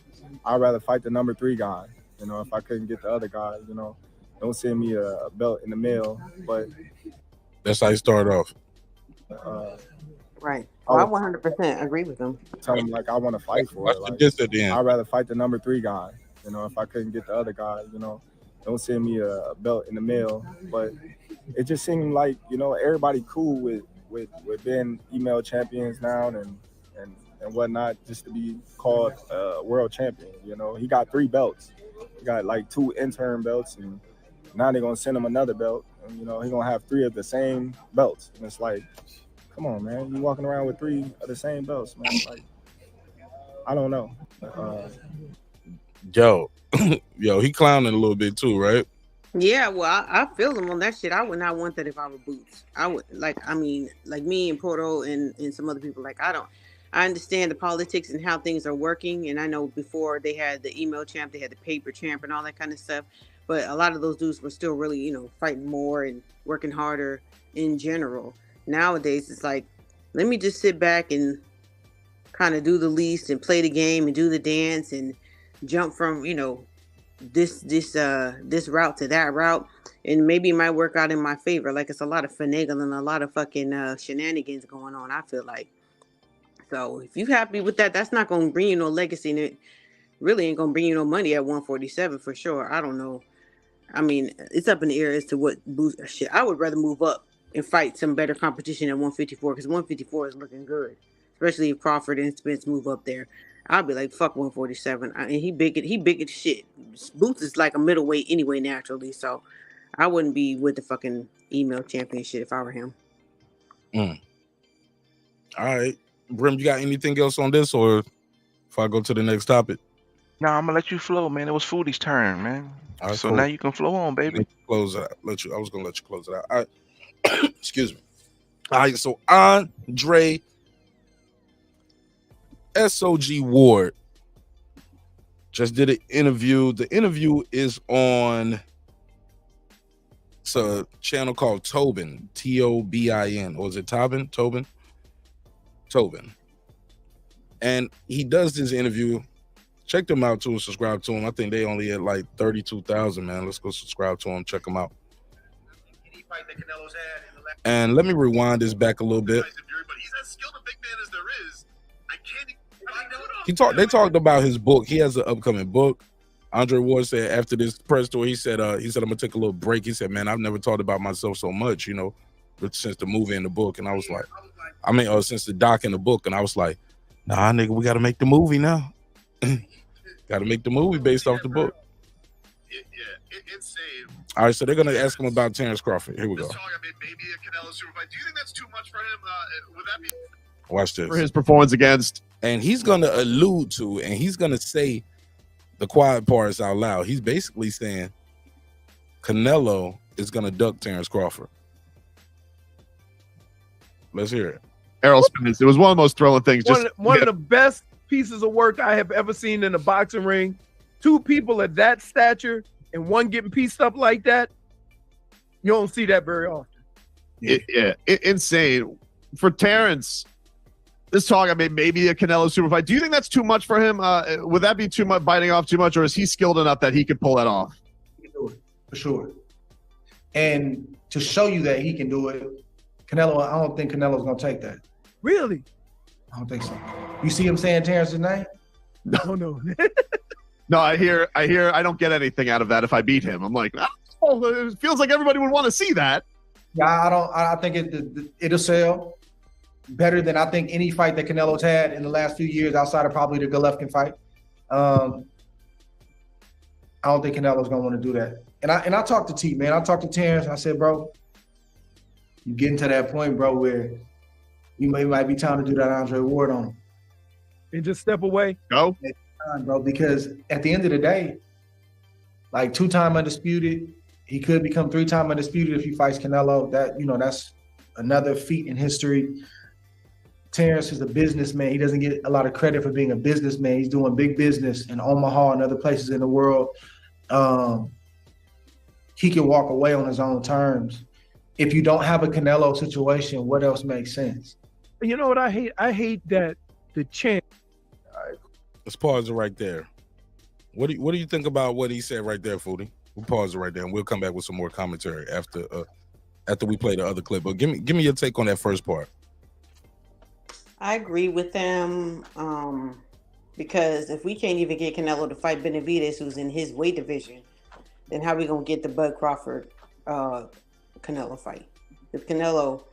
I'd rather fight the number 3 guy. You know, if I couldn't get the other guy, you know, don't send me a belt in the mail. But that's how you start off. Right. I 100% agree with him. Tell him like I want to fight for it. Like, I'd rather fight the number 3 guy. You know, if I couldn't get the other guy, you know, don't send me a belt in the mail. But it just seemed like, you know, everybody cool with being email champions now and whatnot, just to be called world champion. You know, he got 3 belts. He got like 2 intern belts, and now they're gonna send him another belt. And, you know, he's gonna have 3 of the same belts. And it's like, come on, man, you walking around with 3 of the same belts, man. Like, I don't know. Yo, he clowning a little bit too, right? Yeah, well, I feel him on that shit. I would not want that if I were Boots. I would like me and Porto and some other people. Like, I understand the politics and how things are working. And I know before they had the email champ, they had the paper champ and all that kind of stuff. But a lot of those dudes were still really, you know, fighting more and working harder in general. Nowadays, it's like, let me just sit back and kind of do the least and play the game and do the dance and jump from, you know, this route to that route, and maybe it might work out in my favor. Like, it's a lot of finagling, a lot of fucking shenanigans going on, I feel like. So if you're happy with that, that's not going to bring you no legacy, and it really ain't going to bring you no money at 147 for sure. I don't know. I mean, it's up in the air as to what boost shit. I would rather move up and fight some better competition at 154, because 154 is looking good, especially if Crawford and Spence move up there. I'll be like, fuck 147. And he big as shit. Boots is like a middleweight anyway, naturally. So I wouldn't be with the fucking email championship if I were him. All right. Brim, you got anything else on this, or if I go to the next topic? No, I'm gonna let you flow, man. It was Foodie's turn, man. All right, so cool. now you can flow on, baby. Close it out. I was gonna let you close it out. All right. Excuse me. All right, so Andre SOG Ward just did an interview. The interview is on a channel called Tobin, Tobin, or is it Tobin? Tobin. And he does this interview. Check them out too and subscribe to him. I think they only at like 32,000, man. Let's go subscribe to him. Check them out. And let me rewind this back a little bit. They talked about his book. He has an upcoming book. Andre Ward said after this press tour, he said I'm gonna take a little break. He said, man, I've never talked about myself so much, you know, since the movie and the book. And I was like, since the doc and the book. And I was like, nah, nigga, we gotta make the movie now. Gotta make the movie based off the book. Insane. All right, so they're gonna ask him about Terence Crawford. Here we go. Maybe a Canelo super fight. Do you think that's too much for him? Would that be? Watch this. For his performance against. And he's gonna allude to, and he's gonna say the quiet parts out loud. He's basically saying Canelo is gonna duck Terence Crawford. Let's hear it. Errol Spence. It was one of the most thrilling things. One of the best pieces of work I have ever seen in a boxing ring. 2 people at that stature and one getting pieced up like that. You don't see that very often. Insane. For Terence, this talk, maybe a Canelo super fight. Do you think that's too much for him? Would that be too much, biting off too much, or is he skilled enough that he could pull that off? He can do it, for sure. And to show you that he can do it, Canelo, I don't think Canelo's going to take that. Really? I don't think so. You see him saying Terrence's name? No. No, I hear. I don't get anything out of that if I beat him. I'm like, oh, it feels like everybody would want to see that. Yeah, I think it'll sell better than I think any fight that Canelo's had in the last few years, outside of probably the Golovkin fight. I don't think Canelo's gonna want to do that. And I talked to T, man. I talked to Terence. I said, bro, you getting to that point, bro, where you might be time to do that Andre Ward on him. And just step away. Go. Bro, because at the end of the day, like 2-time undisputed, he could become 3-time undisputed if he fights Canelo. That's another feat in history. Terence is a businessman. He doesn't get a lot of credit for being a businessman. He's doing big business in Omaha and other places in the world. he can walk away on his own terms. If you don't have a Canelo situation, what else makes sense? You know what I hate? I hate that the champ. All right, let's pause it right there. What do you think about what he said right there, Foodie? We'll pause it right there, and we'll come back with some more commentary after we play the other clip. But give me your take on that first part. I agree with them because if we can't even get Canelo to fight Benavidez, who's in his weight division, then how are we gonna get the Bud Crawford Canelo fight? If Canelo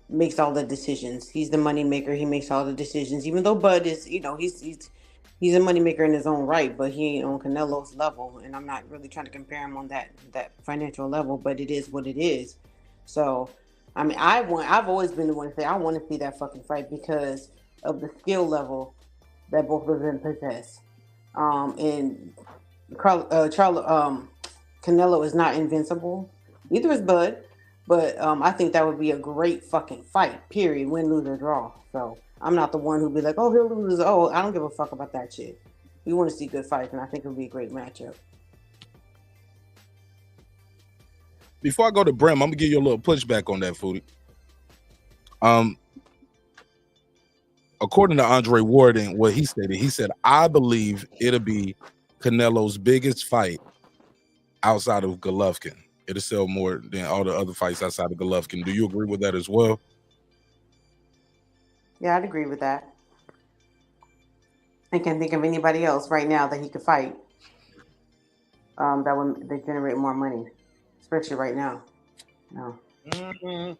makes all the decisions, he's the money maker. He makes all the decisions, even though Bud is, he's a money maker in his own right, but he ain't on Canelo's level. And I'm not really trying to compare him on that financial level, but it is what it is. So, I mean, I've always been the one to say I want to see that fucking fight because of the skill level that both of them possess. And Canelo is not invincible. Neither is Bud. But I think that would be a great fucking fight, period, win, lose, or draw. So I'm not the one who'd be like, oh, he'll lose. Oh, I don't give a fuck about that shit. We want to see good fights, and I think it would be a great matchup. Before I go to Brim, I'm going to give you a little pushback on that, Foodie. According to Andre Ward and what he said, I believe it'll be Canelo's biggest fight outside of Golovkin. It'll sell more than all the other fights outside of Golovkin. Do you agree with that as well? Yeah, I'd agree with that. I can't think of anybody else right now that he could fight that generate more money, especially right now. No. Mm-hmm.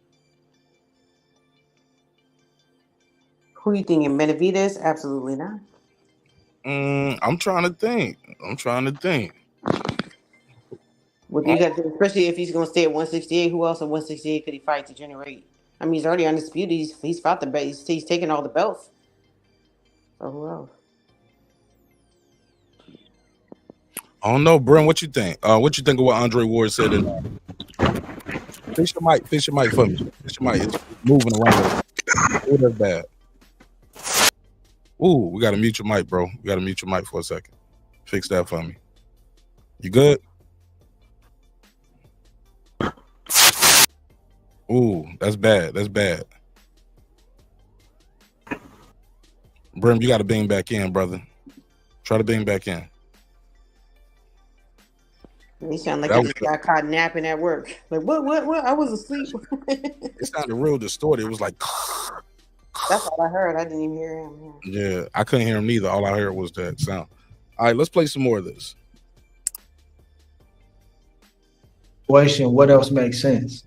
Who are you thinking? Benavidez? Absolutely not. I'm trying to think. What do you got? Especially if he's going to stay at 168. Who else at 168 could he fight to generate? I mean, he's already undisputed. He's fought the belt. He's taken all the belts. So who else? I don't know, Brim. What you think? What you think of what Andre Ward said? Fish your mic for me. Fish your mic. It's moving around. Oh, that's bad. Ooh, we got to mute your mic, bro. We got to mute your mic for a second. Fix that for me. You good? Ooh, that's bad. Brim, you got to bing back in, brother. Try to bing back in. He sound like he just got caught napping at work. Like, what? I was asleep. It sounded real distorted. It was like... That's all I heard. I didn't even hear him. Yeah, I couldn't hear him neither. All I heard was that sound. All right, let's play some more of this. What else makes sense?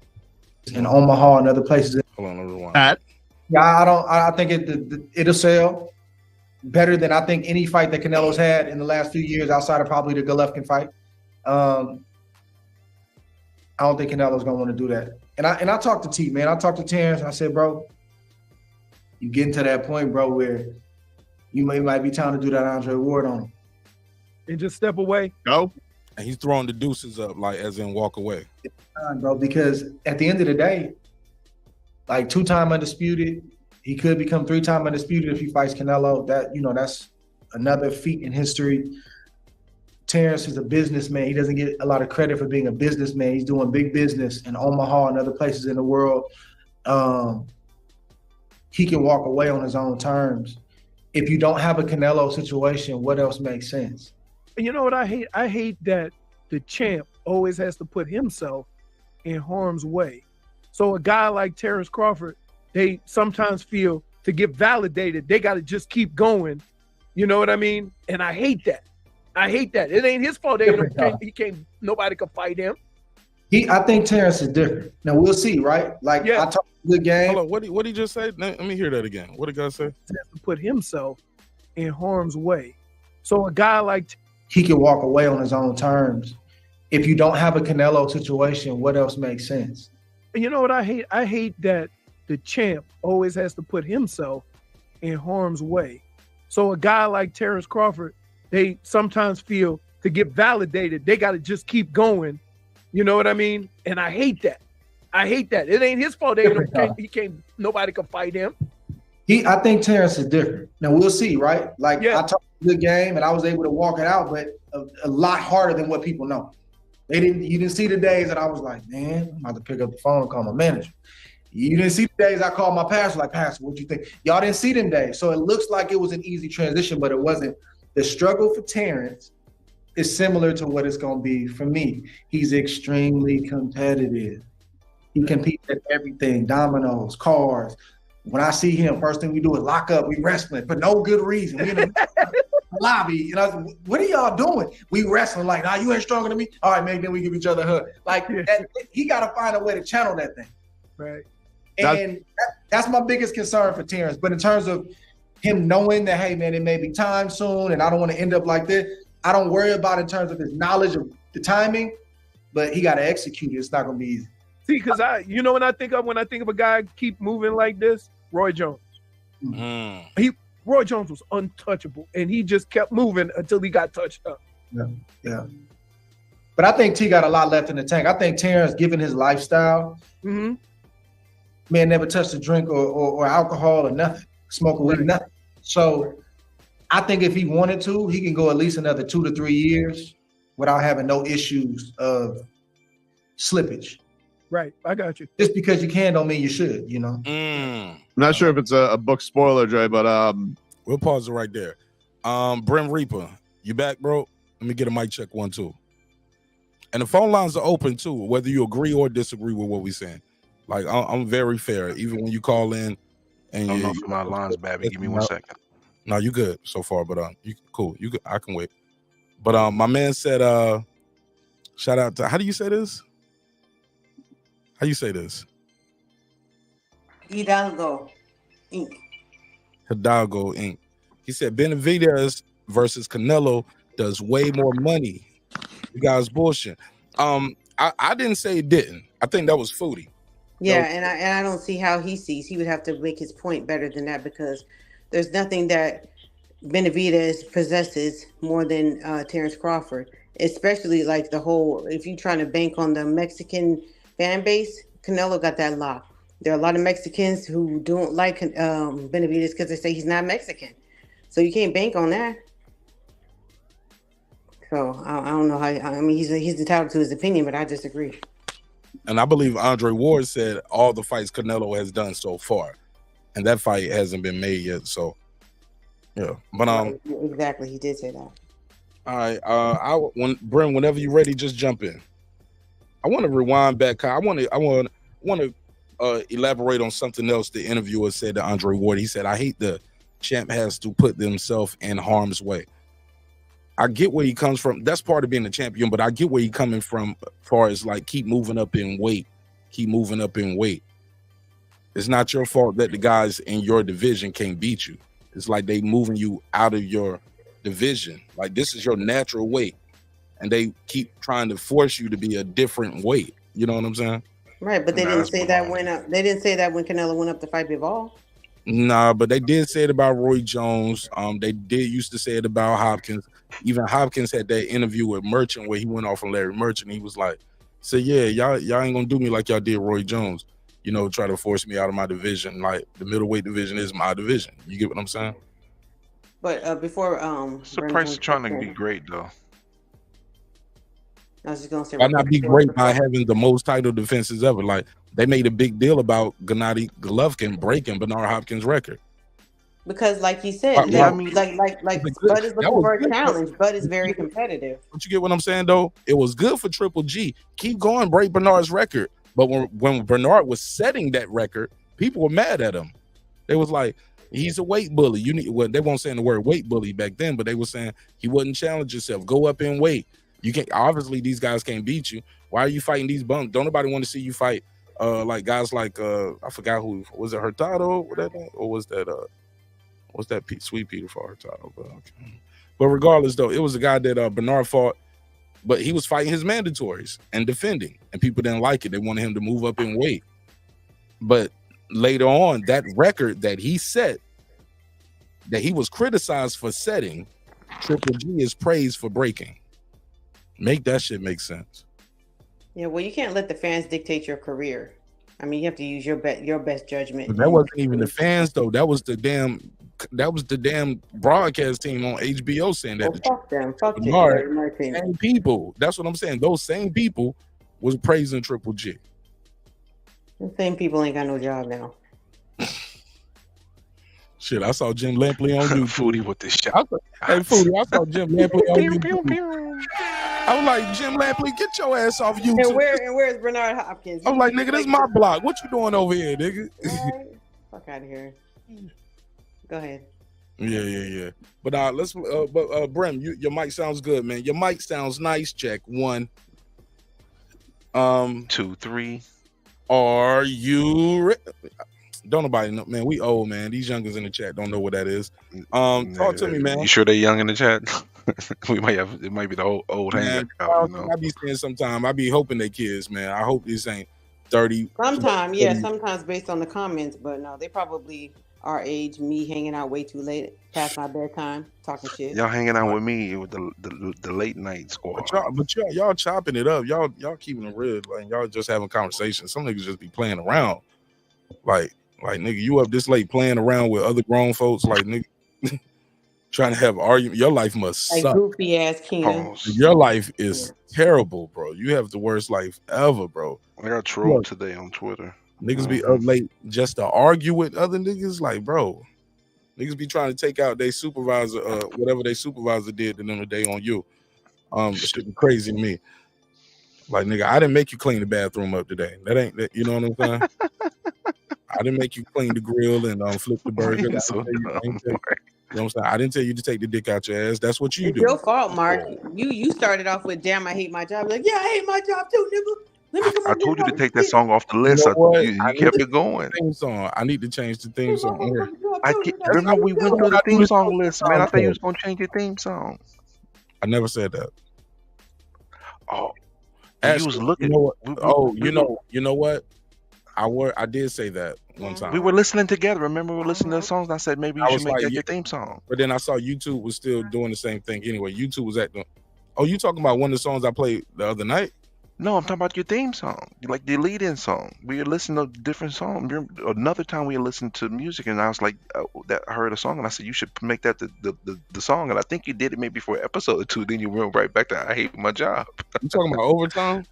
In Omaha and other places. Hold on, everyone. Yeah, I think it'll sell better than I think any fight that Canelo's had in the last few years outside of probably the Golovkin fight. I don't think Canelo's gonna want to do that. And I talked to T, man. I talked to Terence and I said, bro, you getting to that point, bro, where you might be time to do that Andre Ward on him. And just step away. Go. And he's throwing the deuces up, like as in walk away. Bro, because at the end of the day, like 2-time undisputed, he could become 3-time undisputed if he fights Canelo. That's another feat in history. Terence is a businessman. He doesn't get a lot of credit for being a businessman. He's doing big business in Omaha and other places in the world. He can walk away on his own terms. If you don't have a Canelo situation, what else makes sense? You know what I hate? I hate that the champ always has to put himself in harm's way. So a guy like Terence Crawford, they sometimes feel to get validated, they got to just keep going. You know what I mean? And I hate that. It ain't his fault. Nobody can fight him. I think Terence is different. Now we'll see, right? Like I talked a good game. Hold on, what did he just say? Let me hear that again. What did God say? He has to put himself in harm's way. So a guy like he can walk away on his own terms. If you don't have a Canelo situation, what else makes sense? You know what I hate? I hate that the champ always has to put himself in harm's way. So a guy like Terence Crawford, they sometimes feel to get validated, they got to just keep going. You know what I mean? And I hate that. It ain't his fault. Nobody can fight him. I think Terence is different. Now we'll see, right? Like I talked a good game and I was able to walk it out, but a lot harder than what people know. You didn't see the days that I was like, man, I'm about to pick up the phone and call my manager. You didn't see the days I called my pastor, like, Pastor, what you think? Y'all didn't see them days. So it looks like it was an easy transition, but it wasn't. The struggle for Terence is similar to what it's going to be for me. He's extremely competitive. He competes at everything, dominoes, cars. When I see him, first thing we do is lock up, we wrestling for no good reason. We in the lobby, and I was like, what are y'all doing? We wrestling like, nah, you ain't stronger than me. All right, maybe then we give each other a hug. Like, he got to find a way to channel that thing. Right. And that's my biggest concern for Terence. But in terms of him knowing that, hey, man, it may be time soon, and I don't want to end up like this, I don't worry about in terms of his knowledge of the timing, but he got to execute it. It's not going to be easy. See, because when I think of a guy keep moving like this, Roy Jones. Roy Jones was untouchable, and he just kept moving until he got touched up. Yeah. But I think T got a lot left in the tank. I think Terence, given his lifestyle, man, never touched a drink or alcohol or nothing, smoke a weed, nothing. So I think if he wanted to, he can go at least another 2 to 3 years without having no issues of slippage. Right, I got you. Just because you can don't mean you should, you know? I'm not sure if it's a book spoiler, Dre, but we'll pause it right there. Brim Reaper, you back, bro? Let me get a mic check 1, 2. And the phone lines are open too, whether you agree or disagree with what we're saying. Like, I'm very fair, even when you call in. And I don't know if my line's bad. Give me 1 second. No, you good so far, but you cool. You good. I can wait. But my man said, shout out to, how do you say this? How you say this? Hidalgo Inc. Hidalgo Inc. He said Benavidez versus Canelo does way more money. You guys bullshit. I didn't say it didn't. I think that was foodie. Yeah, and I don't see how he sees. He would have to make his point better than that, because there's nothing that Benavidez possesses more than Terence Crawford, especially like the whole, if you're trying to bank on the Mexican fan base, Canelo got that lock. There are a lot of Mexicans who don't like Benavidez because they say he's not Mexican. So you can't bank on that. So I don't know how, I mean, he's entitled to his opinion, but I disagree. And I believe Andre Ward said all the fights Canelo has done so far, and that fight hasn't been made yet. So, yeah. But exactly, he did say that. All right. Brim, whenever you're ready, just jump in. I want to rewind back. I want to elaborate on something else the interviewer said to Andre Ward. He said, "I hate the champ has to put themselves in harm's way." I get where he comes from. That's part of being a champion, but I get where he's coming from as far as like keep moving up in weight. It's not your fault that the guys in your division can't beat you. It's like they moving you out of your division. Like, this is your natural weight, and they keep trying to force you to be a different weight. You know what I'm saying? Right, but they didn't say that when Canelo went up to fight Bivol. Nah, but they did say it about Roy Jones. They did used to say it about Hopkins. Even Hopkins had that interview with Merchant where he went off on Larry Merchant. He was like, "Say, yeah, y'all ain't gonna do me like y'all did Roy Jones. You know, try to force me out of my division. Like, the middleweight division is my division." You get what I'm saying? But before what's the price of trying to be great though? I was just gonna say, why not be great by having the most title defenses ever? Like, they made a big deal about Gennady Golovkin breaking Bernard Hopkins' record. Because, like he said, Bud is looking for a challenge. Bud is very competitive. Don't you get what I'm saying, though? It was good for Triple G. Keep going, break Bernard's record. But when Bernard was setting that record, people were mad at him. They was like, he's a weight bully. They won't say the word weight bully back then, but they were saying he wouldn't challenge himself. Go up in weight. You can't. Obviously, these guys can't beat you. Why are you fighting these bums? Don't nobody want to see you fight like guys like I forgot who was it, Hurtado, or was that Sweet Peter for Hurtado? But regardless, though, it was a guy that Bernard fought, but he was fighting his mandatories and defending, and people didn't like it. They wanted him to move up in weight. But later on, that record that he set, that he was criticized for setting, Triple G is praised for breaking. Make that shit make sense. Yeah, well, you can't let the fans dictate your career. I mean, you have to use your best judgment. But that wasn't even the fans, though. That was the damn the damn broadcast team on HBO saying that. Oh, fuck them. Fuck Bernard, my team. same people. That's what I'm saying. Those same people was praising Triple G. The same people ain't got no job now. Shit, I saw Jim Lampley on YouTube. Foodie with the shot. Hey, Foodie, I saw Jim Lampley on YouTube. I was like, Jim Lampley, get your ass off YouTube. And where's Bernard Hopkins? I'm like, nigga, this is my block. What you doing over here, nigga? Right. Fuck out of here. Go ahead. Yeah. But let's. Brem, your mic sounds good, man. Your mic sounds nice. Check 1. 2, 3. Are you? Don't nobody know, man. We old, man. These youngers in the chat don't know what that is. Talk to me, man. You sure they young in the chat? It might be the old man. I be saying sometime. I be hoping they kids, man. I hope this ain't 30. Sometimes, yeah. Sometimes based on the comments, but no, they probably our age. Me hanging out way too late, past my bedtime, talking shit. Y'all hanging out with me with the late night squad. But y'all chopping it up. Y'all keeping it real. Like y'all just having conversations. Some niggas just be playing around. Like nigga, you up this late playing around with other grown folks, like nigga trying to have argument. Your life must like suck. Goofy ass Ken. Your life is terrible, bro. You have the worst life ever, bro. I got trolled today on Twitter. Niggas be up late just to argue with other niggas, like, bro. Niggas be trying to take out their supervisor, whatever their supervisor did to them today on you. Shit be crazy to me. Like, nigga, I didn't make you clean the bathroom up today. That ain't that. You know what I'm saying? I didn't make you clean the grill and flip the burger. You know what I'm saying? I didn't tell you to take the dick out your ass. That's what you do. It's your fault, Mark. You started off with "Damn, I hate my job." Like, yeah, I hate my job too, nigga. I told you to take that song off the list. You kept it going. Theme song. I need to change the theme song. Remember we went through the theme song list, man. I thought you was gonna change your theme song. I never said that. Oh, you was looking. You know what? I did say that one time. We were listening together. Remember, we were listening to the songs. And I said maybe you should make that your theme song. But then I saw YouTube was still doing the same thing. Anyway, YouTube was acting. Oh, you talking about one of the songs I played the other night? No, I'm talking about your theme song, like the lead-in song. We were listening to different songs. Another time we were listening to music, and I was like, I heard a song, and I said you should make that the song. And I think you did it maybe for an episode or two. Then you went right back to I hate my job. You talking about Overtime?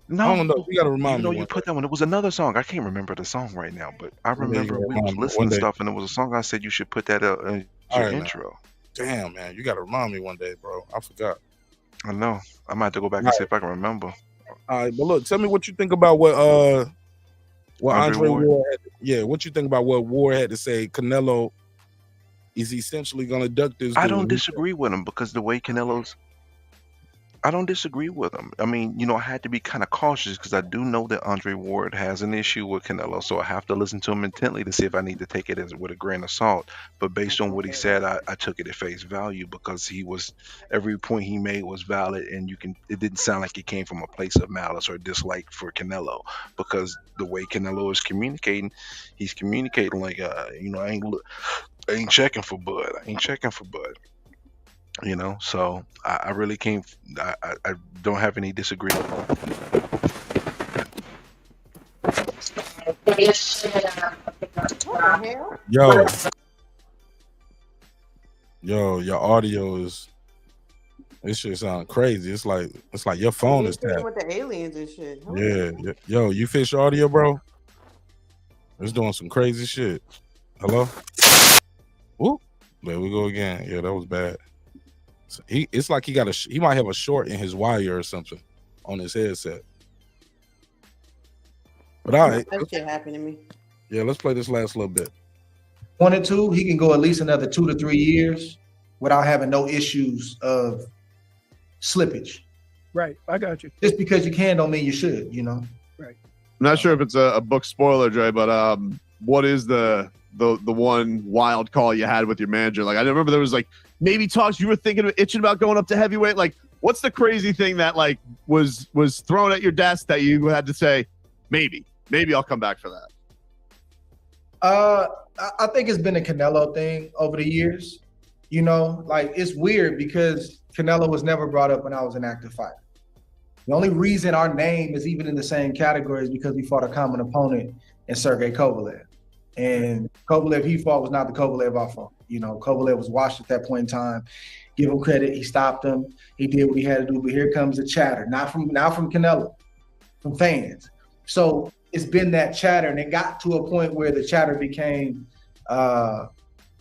No, I don't know. You gotta remind me. You put that one. It was another song. I can't remember the song right now, but I remember we was listening to stuff, and it was a song. I said you should put that in your intro. Man. Damn, man, you gotta remind me one day, bro. I forgot. I know. I might have to go back and see if I can remember. All right, but look, tell me what you think about what Andre Ward had, what you think about what Ward had to say. Canelo is essentially gonna duck this. I don't disagree with him because the way I don't disagree with him. I mean, I had to be kind of cautious because I do know that Andre Ward has an issue with Canelo, so I have to listen to him intently to see if I need to take it with a grain of salt. But based on what he said, I took it at face value because every point he made was valid, and it didn't sound like it came from a place of malice or dislike for Canelo, because the way Canelo is communicating, he's communicating like, I ain't checking for Bud. I ain't checking for Bud. So I really can't. I don't have any disagreement. Yo, your audio is. This shit sound crazy. It's like your phone is tapped. With the aliens and shit. Yeah. Yo, you fix your audio, bro? It's doing some crazy shit. Hello? Whoop. There we go again. Yeah, that was bad. It's like he might have a short in his wire or something on his headset. But all right, that shit happened to me. Yeah, let's play this last little bit. Wanted to, he can go at least another 2 to 3 years without having no issues of slippage. Right, I got you. Just because you can don't mean you should, Right. I'm not sure if it's a book spoiler, Dre, but what is the one wild call you had with your manager? Like, I remember there was maybe talks you were thinking of itching about going up to heavyweight. Like, what's the crazy thing that was thrown at your desk that you had to say, maybe I'll come back for that? I think it's been a Canelo thing over the years. It's weird because Canelo was never brought up when I was an active fighter. The only reason our name is even in the same category is because we fought a common opponent in Sergey Kovalev. And Kovalev he fought was not the Kovalev I fought. You know, Kovalev was washed at that point in time. Give him credit. He stopped him. He did what he had to do. But here comes the chatter, not from Canelo, from fans. So it's been that chatter, and it got to a point where the chatter became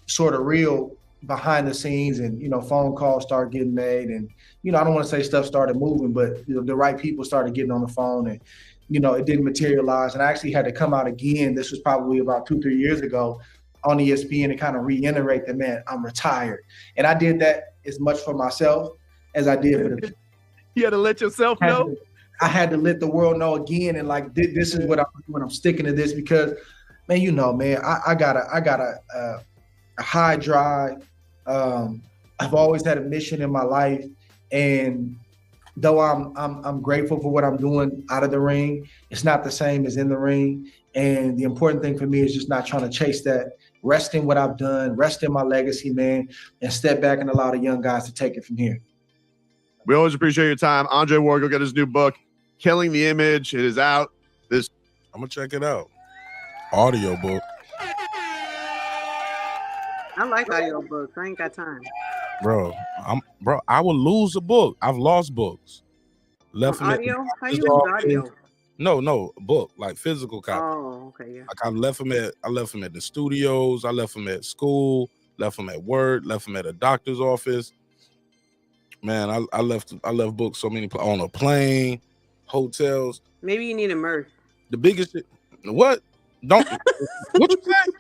sort of real behind the scenes, and phone calls started getting made, and I don't want to say stuff started moving, but the right people started getting on the phone, and it didn't materialize. And I actually had to come out again. This was probably about 2-3 years ago on ESPN and kind of reiterate that, man, I'm retired. And I did that as much for myself as I did for the people. You had to let yourself know. I had to let the world know again, and like this is what I'm doing. I'm sticking to this because, man, I got a high drive. I've always had a mission in my life, and though I'm grateful for what I'm doing out of the ring, it's not the same as in the ring. And the important thing for me is just not trying to chase that. Rest in what I've done, rest in my legacy, man, and step back and allow the young guys to take it from here. We always appreciate your time. Andre Ward, go get his new book, Killing the Image. It is out. I'm gonna check it out. Audio book. I like audio books. I ain't got time. Bro, I would lose a book. I've lost books. Left them audio? How you use audio? No, book, like physical copy. Oh, okay, yeah. Like I left them at the studios, I left them at school, left them at work, left them at a doctor's office. Man, I left books so many on a plane, hotels. Maybe you need a Merc. The biggest what? Don't what you say?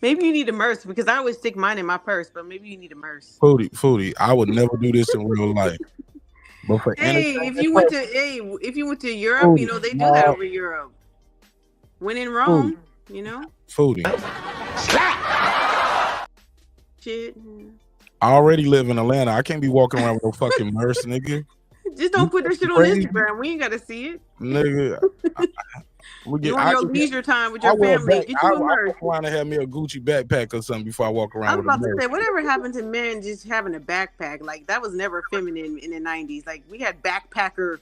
Maybe you need a Merc because I always stick mine in my purse, but maybe you need a Merc. Foodie, I would never do this in real life. But for if you went to Europe, they do that over Europe. When in Rome, Foodie. Shit. I already live in Atlanta. I can't be walking around with no fucking Merc, nigga. Just don't put that shit on Instagram. We ain't gotta see it. Nigga. You on your leisure time with your family. Get you a Merc. I want to have me a Gucci backpack or something before I walk around. I was about to say, whatever happened to men just having a backpack? Like that was never feminine in the 90s. Like we had backpacker,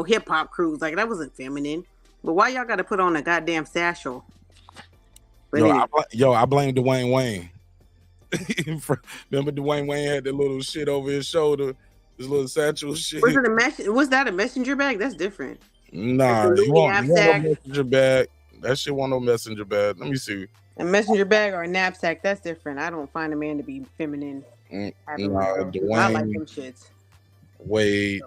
hip hop crews. Like that wasn't feminine. But why y'all got to put on a goddamn satchel? I blame Dwayne Wayne. Remember Dwayne Wayne had that little shit over his shoulder, his little satchel shit. Was that a messenger bag? That's different. Nah, you want no messenger bag. That shit want no messenger bag. Let me see. A messenger bag or a knapsack, that's different. I don't find a man to be feminine. Dwayne, I like them shits. Wade.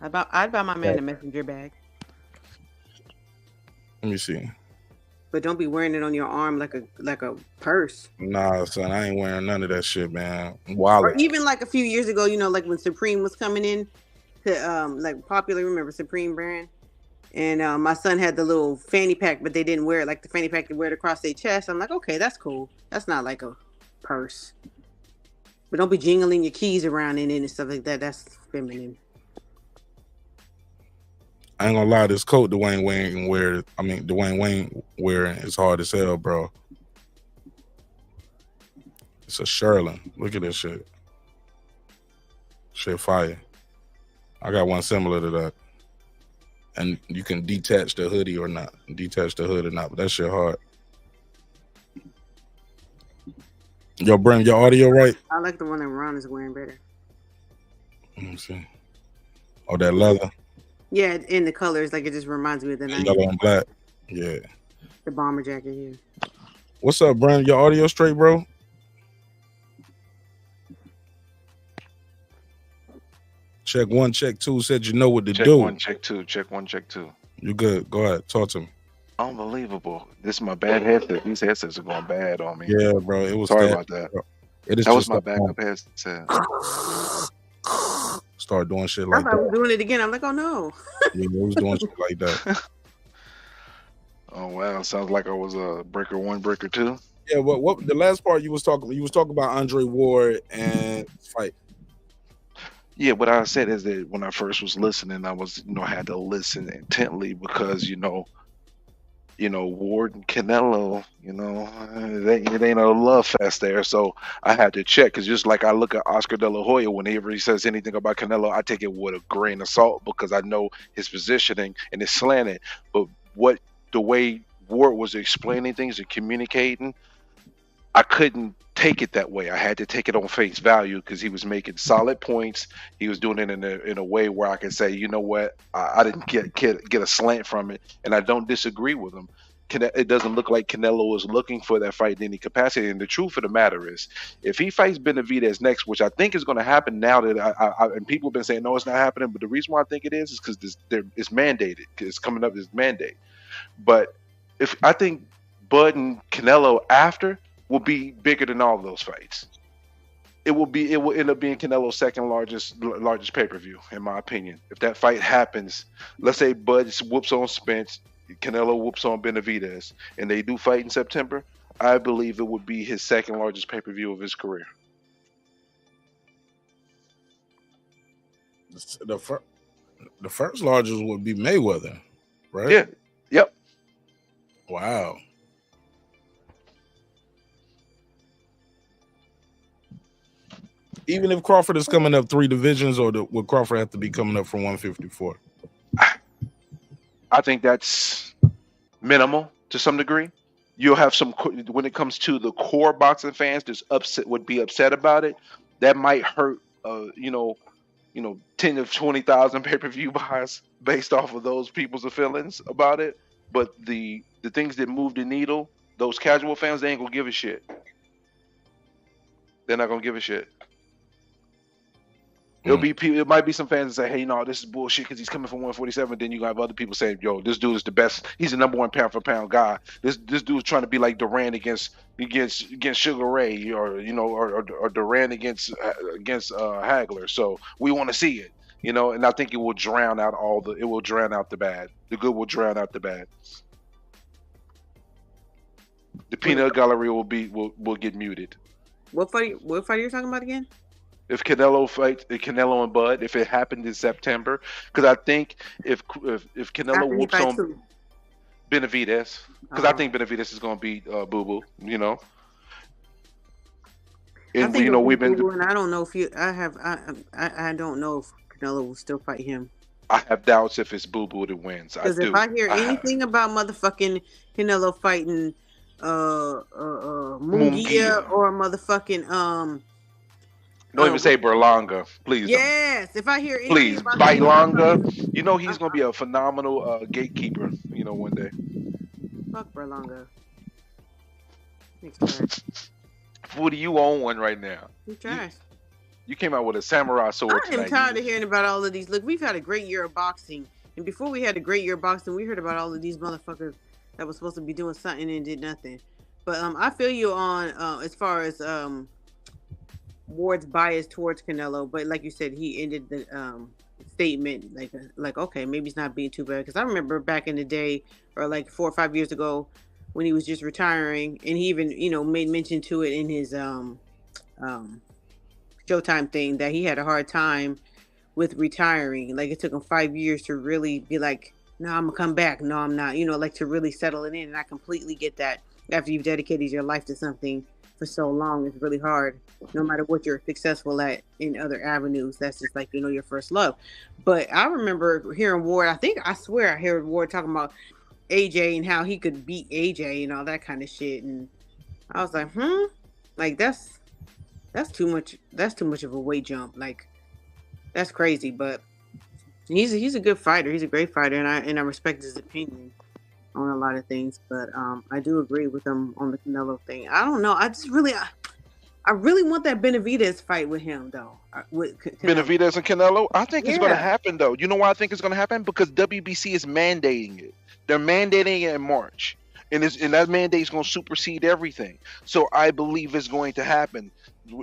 I'd buy my man a messenger bag. Let me see. But don't be wearing it on your arm like a purse. Nah, son, I ain't wearing none of that shit, man. Wow. Or even like a few years ago, like when Supreme was coming in to like popular, remember Supreme brand? And my son had the little fanny pack, but they didn't wear it like the fanny pack. They wear it across their chest. I'm like, okay, that's cool. That's not like a purse. But don't be jingling your keys around in it and stuff like that. That's feminine. I ain't gonna lie, this coat Dwayne Wayne wearing is hard as hell, bro. It's a Sherlin. Look at this shit. Shit fire. I got one similar to that. And you can detach the hoodie or not. Detach the hood or not, but that shit hard. Yo, Brim, your audio right? I like the one that Ron is wearing better. Let me see. Oh, that leather. Yeah, in the colors, like it just reminds me of the 90s. Yellow and black. Yeah. The bomber jacket here. What's up, Brim? Your audio straight, bro? Check 1, check 2. Said you know what to do. Check 1, check 2. Check 1, check 2. You good? Go ahead. Talk to me. Unbelievable. This is my bad headset. These headsets are going bad on me. Yeah, bro. It was sorry about that. That was my backup headset. Start doing shit like I was doing it again. I'm like, oh no. Yeah, it was doing shit like that. Oh wow, sounds like I was a breaker 1, breaker 2. Yeah, what the last part you was talking about Andre Ward and fight. Yeah, what I said is that when I first was listening, I was, had to listen intently because, Ward and Canelo, it ain't a love fest there. So I had to check because just like I look at Oscar De La Hoya, whenever he says anything about Canelo, I take it with a grain of salt because I know his positioning and it's slanted. But the way Ward was explaining things and communicating, I couldn't take it that way. I had to take it on face value because he was making solid points. He was doing it in a way where I could say, you know what, I didn't get a slant from it, and I don't disagree with him. It doesn't look like Canelo is looking for that fight in any capacity. And the truth of the matter is, if he fights Benavidez next, which I think is going to happen now that and people have been saying, no, it's not happening. But the reason why I think it is because it's mandated. It's coming up as mandate. But if I think Bud and Canelo after will be bigger than all of those fights. It will end up being Canelo's second largest pay-per-view, in my opinion. If that fight happens, let's say Bud whoops on Spence, Canelo whoops on Benavidez, and they do fight in September, I believe it would be his second largest pay-per-view of his career. The first largest would be Mayweather, right? Yeah. Yep. Wow. Even if Crawford is coming up 3 divisions, or would Crawford have to be coming up from 154? I think that's minimal to some degree. You'll have some, when it comes to the core boxing fans, would be upset about it. That might hurt, 10 to 20,000 pay-per-view buys based off of those people's feelings about it. But the things that move the needle, those casual fans, they ain't gonna give a shit. They're not gonna give a shit. It might be some fans that say, hey, no, this is bullshit because he's coming from 147. Then you have other people saying, yo, this dude is the best. He's the number 1 pound for pound guy. This dude's trying to be like Duran against Sugar Ray, or Duran against Hagler. So we want to see it, and I think it will drown out the bad. The good will drown out the bad. The peanut gallery will get muted. What fight are you talking about again? If Canelo and Bud, if it happened in September, because I think if Canelo whoops on Benavidez, because I think Benavidez is going to beat Boo Boo, And we've been. And I don't know if I don't know if Canelo will still fight him. I have doubts if it's Boo Boo that wins. Because if I hear anything about motherfucking Canelo fighting Munguia or motherfucking Don't even say Berlanga, please. Yes, if I hear anything please about bite Longa, he's gonna be a phenomenal gatekeeper. One day. Fuck Berlanga. What do you own one right now? You trash. You came out with a samurai sword. I am tired of hearing about all of these. Look, we've had a great year of boxing, and before we had a great year of boxing, we heard about all of these motherfuckers that was supposed to be doing something and did nothing. But I feel you on as far as Ward's bias towards Canelo, but like you said, he ended the statement like okay, maybe he's not being too bad. Because I remember back in the day, or like 4 or 5 years ago, when he was just retiring, and he even made mention to it in his Showtime thing that he had a hard time with retiring. Like it took him 5 years to really be like, no, I'm gonna come back. No, I'm not. Like to really settle it in. And I completely get that. After you've dedicated your life to something for so long, it's really hard, no matter what you're successful at in other avenues. That's just like your first love. But I remember hearing Ward, I swear I heard Ward talking about AJ and how he could beat AJ and all that kind of shit, and I was like, like that's too much of a weight jump. Like that's crazy. But he's a good fighter. He's a great fighter, and I respect his opinion on a lot of things, but I do agree with him on the Canelo thing. I don't know. I really want that Benavidez fight with him though. With Benavidez and Canelo, I think it's going to happen though. You know why I think it's going to happen? Because WBC is mandating it. They're mandating it in March, and that mandate is going to supersede everything. So I believe it's going to happen.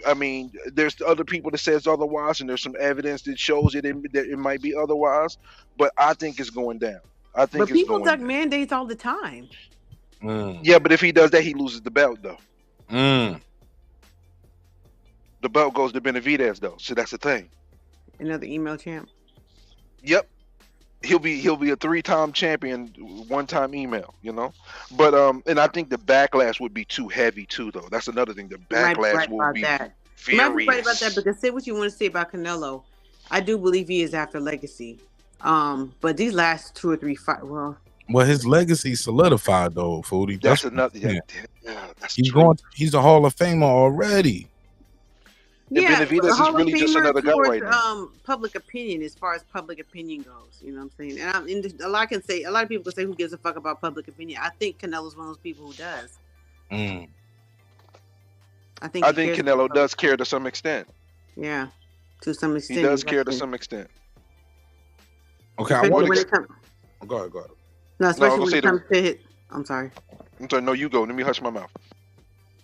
I mean, there's other people that says otherwise, and there's some evidence that shows that it might be otherwise. But I think it's going down. But people duck mandates all the time. Yeah, but if he does that, he loses the belt, though. The belt goes to Benavidez, though. So that's the thing. Another email champ. Yep, he'll be a 3-time champion, 1-time email. But and I think the backlash would be too heavy too, though. That's another thing. The backlash will be furious. You might be right about that, because say what you want to say about Canelo. I do believe he is after legacy. But these last 2 or 3 fights, well, Well, his legacy solidified though, Foodie. That's what I'm another. saying. Yeah, that's He's true. going. He's a Hall of Famer already. And Yeah, Benavidez is Hall of really just Famer another guy towards right now. public opinion, as far as public opinion goes. You know what I'm saying? And a lot can say, a lot of people can say, who gives a fuck about public opinion? I think Canelo's one of those people who does. Mm. I think Canelo does care to some extent. Yeah, to some extent. He does care to some extent. Okay, Especially when it comes. Go ahead. No, especially when it comes to hit. I'm sorry. I'm sorry. No, you go. Let me hush my mouth.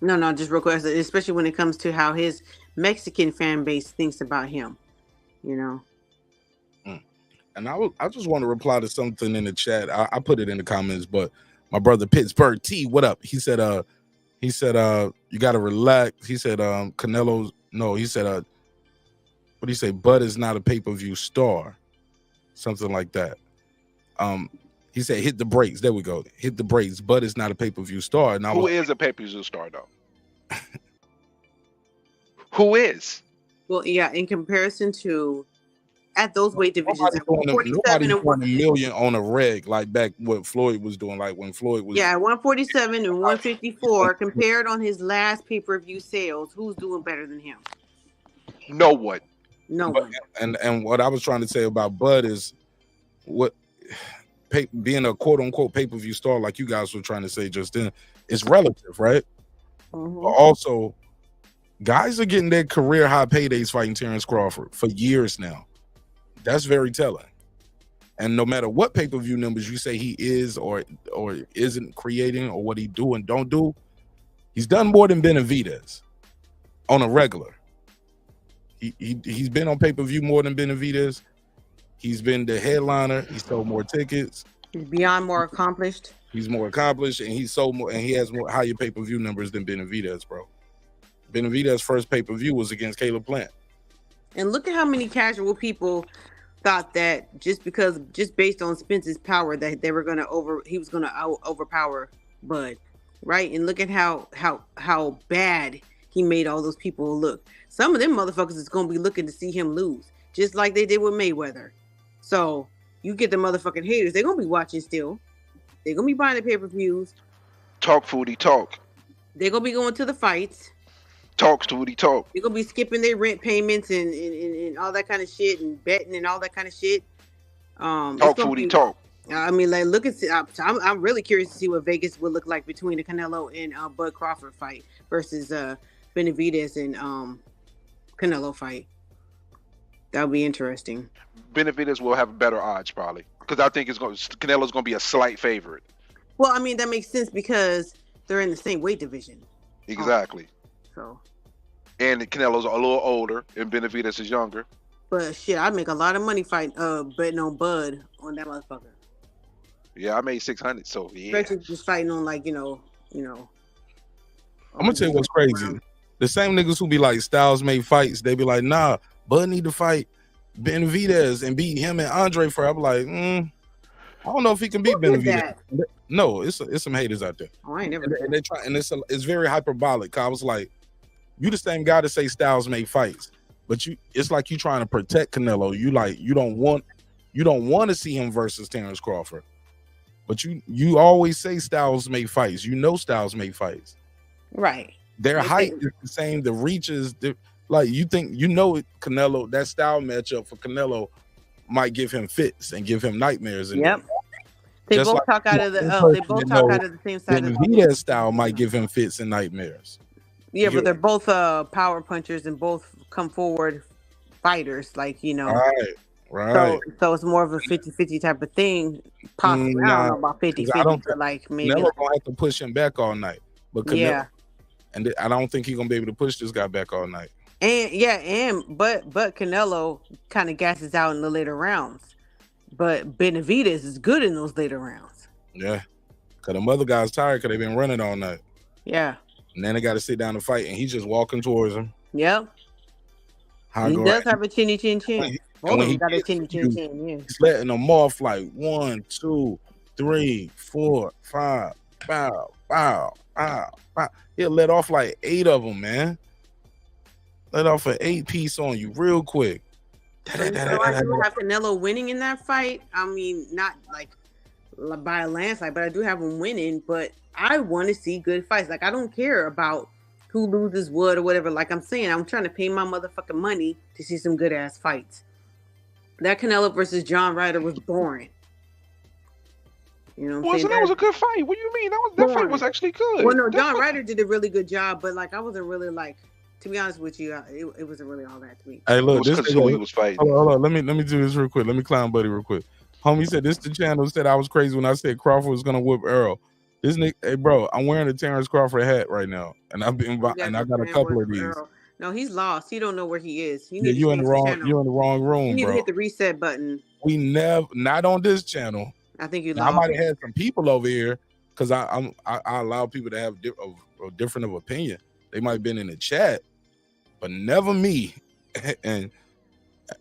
No, just real quick. Especially when it comes to how his Mexican fan base thinks about him. You know. And I just want to reply to something in the chat. I put it in the comments, but my brother Pittsburgh T, what up? He said, you gotta relax. He said, Canelo's no, he said, what do you say? Bud is not a pay-per-view star. Something like that. He said, hit the brakes. There we go. Hit the brakes. Bud is not a pay-per-view star. And Who is a pay-per-view star though? Who is? Well, yeah, in comparison to at those weight divisions, nobody's doing a million on a reg like back what Floyd was doing, like when Floyd was 147 and 154 compared on his last pay-per-view sales. Who's doing better than him? No one. No one. And what I was trying to say about Bud is being a quote-unquote pay-per-view star, like you guys were trying to say just then, is relative, right? Mm-hmm. But also, guys are getting their career high paydays fighting Terence Crawford for years now. That's very telling. And no matter what pay-per-view numbers you say he is or isn't creating, or what he do and don't do, he's done more than Benavidez on a regular. He's been on pay-per-view more than Benavidez. He's been the headliner. He sold more tickets. He's beyond more accomplished. He's more accomplished, and he sold more, and he has more higher pay-per-view numbers than Benavidez, bro. Benavidez's first pay-per-view was against Caleb Plant. And look at how many casual people thought that just based on Spence's power that he was gonna overpower Bud, right? And look at how bad he made all those people look. Some of them motherfuckers is gonna be looking to see him lose, just like they did with Mayweather. So you get the motherfucking haters, they're gonna be watching still. They're gonna be buying the pay-per-views. Talk, Foodie, talk. They're gonna be going to the fights. Talk, Foodie, talk. They're gonna be skipping their rent payments and all that kind of shit, and betting and all that kind of shit. Talk, Foodie, talk. I mean, like, look at. I'm really curious to see what Vegas would look like between the Canelo and Bud Crawford fight versus Benavidez and Canelo fight. That would be interesting. Benavidez will have better odds probably, because I think Canelo's going to be a slight favorite. Well, I mean, that makes sense because they're in the same weight division. Exactly. So. And Canelo's a little older, and Benavidez is younger. But shit, I'd make a lot of money betting on Bud on that motherfucker. Yeah, I made 600. So yeah. Especially just fighting on like you know. I'm gonna tell you what's crazy. The same niggas who be like Styles made fights, they be like, nah, Bud need to fight Benavidez and beat him and Andre for. I'm like, I don't know if he can beat Benavidez. No, it's some haters out there. Oh, I ain't never. And they try, and it's very hyperbolic. I was like, you the same guy to say Styles made fights, but it's like you trying to protect Canelo. You don't want to see him versus Terence Crawford, but you always say Styles made fights. You know Styles made fights. Right. Their height is the same. The reach is like you think Canelo, that style matchup for Canelo might give him fits and give him nightmares. Yep. They both talk out of the same side. Benavidez style might give him fits and nightmares. Yeah, but they're both power punchers and both come forward fighters, like, you know. Right. So it's more of a 50-50 type of thing. Possibly. I don't know about 50-50, but like maybe. Canelo gonna have to push him back all night. But Canelo, and I don't think he's gonna be able to push this guy back all night. But Canelo kind of gasses out in the later rounds. But Benavidez is good in those later rounds. Yeah. Because the other guy's tired because they've been running all night. Yeah. And then they got to sit down and fight, and he's just walking towards him. Yep. He does have a chinny chin chin. When he got a chinny chin chin, yeah. He's letting them off like 1, 2, 3, 4, 5, bow, bow, bow, bow. He'll let off like 8 of them, man. Let off an 8-piece on you real quick. So I do have Canelo winning in that fight. I mean, not by a landslide, but I do have him winning. But I want to see good fights. Like, I don't care about who loses what or whatever. Like I'm saying, I'm trying to pay my motherfucking money to see some good ass fights. That Canelo versus John Ryder was boring. You know what I'm saying? That was a good fight. What do you mean? That fight was actually good. Well, no, John Ryder did a really good job, but like I wasn't really like, to be honest with you, it wasn't really all that to me. Hey, look, this is who he was fighting. Hold on. Let me do this real quick. Let me clown buddy real quick. Homie said this the channel said I was crazy when I said Crawford was gonna whoop Errol. This nigga, hey bro, I'm wearing a Terence Crawford hat right now, and I got a couple of these. Errol. No, he's lost. He don't know where he is. You in the wrong room, you need bro. to hit the reset button. We never, not on this channel. I think you. Now, I might have had some people over here because I allow people to have a different of opinion. They might have been in the chat, but never me. And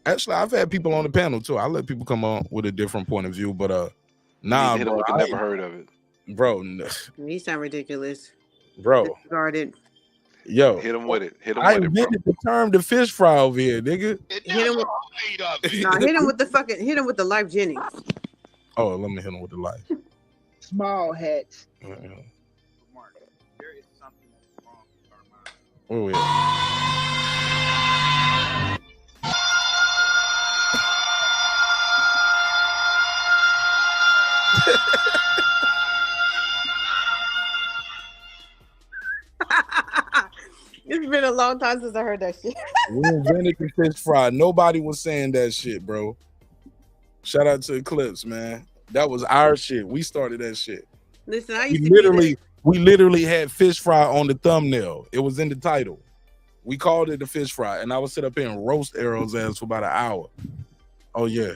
actually, I've had people on the panel too. I let people come on with a different point of view, but nah, bro, I never heard of it, bro. You sound ridiculous, bro. Disregarded. Yo, hit him with it. I invented the term the fish fry over here, nigga. Hit him with the Life Jennings. Oh, let me hit him with the life. Small hats. There is something that's wrong with our mind. Oh, It's been a long time since I heard that shit. We invented the fish fry. Nobody was saying that shit, bro. Shout out to Eclipse, man. That was our shit. We started that shit. Listen, I We used to literally had fish fry on the thumbnail. It was in the title. We called it the fish fry, and I would sit up here and roast Errol's ass for about an hour. Oh yeah.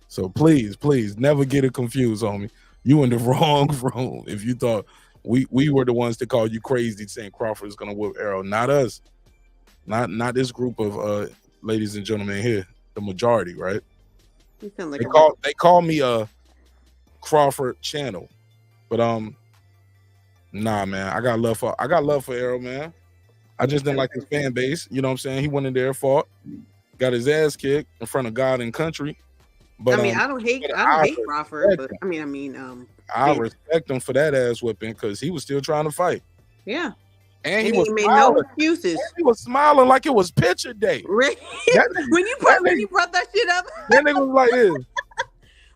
So please, never get it confused, homie. You in the wrong room if you thought we were the ones that called you crazy saying Crawford is gonna whoop Errol. Not us. Not this group of ladies and gentlemen here. The majority, right? You sound like They call me a Crawford channel, but nah, man. I got love for Errol, man. I just didn't like his fan base. You know what I'm saying? He went in there, fought, got his ass kicked in front of God and country. But I mean, I don't hate Crawford, but I respect him for that ass whipping because he was still trying to fight. Yeah. And he made no excuses. And he was smiling like it was picture day. When you brought that shit up, that nigga was like this.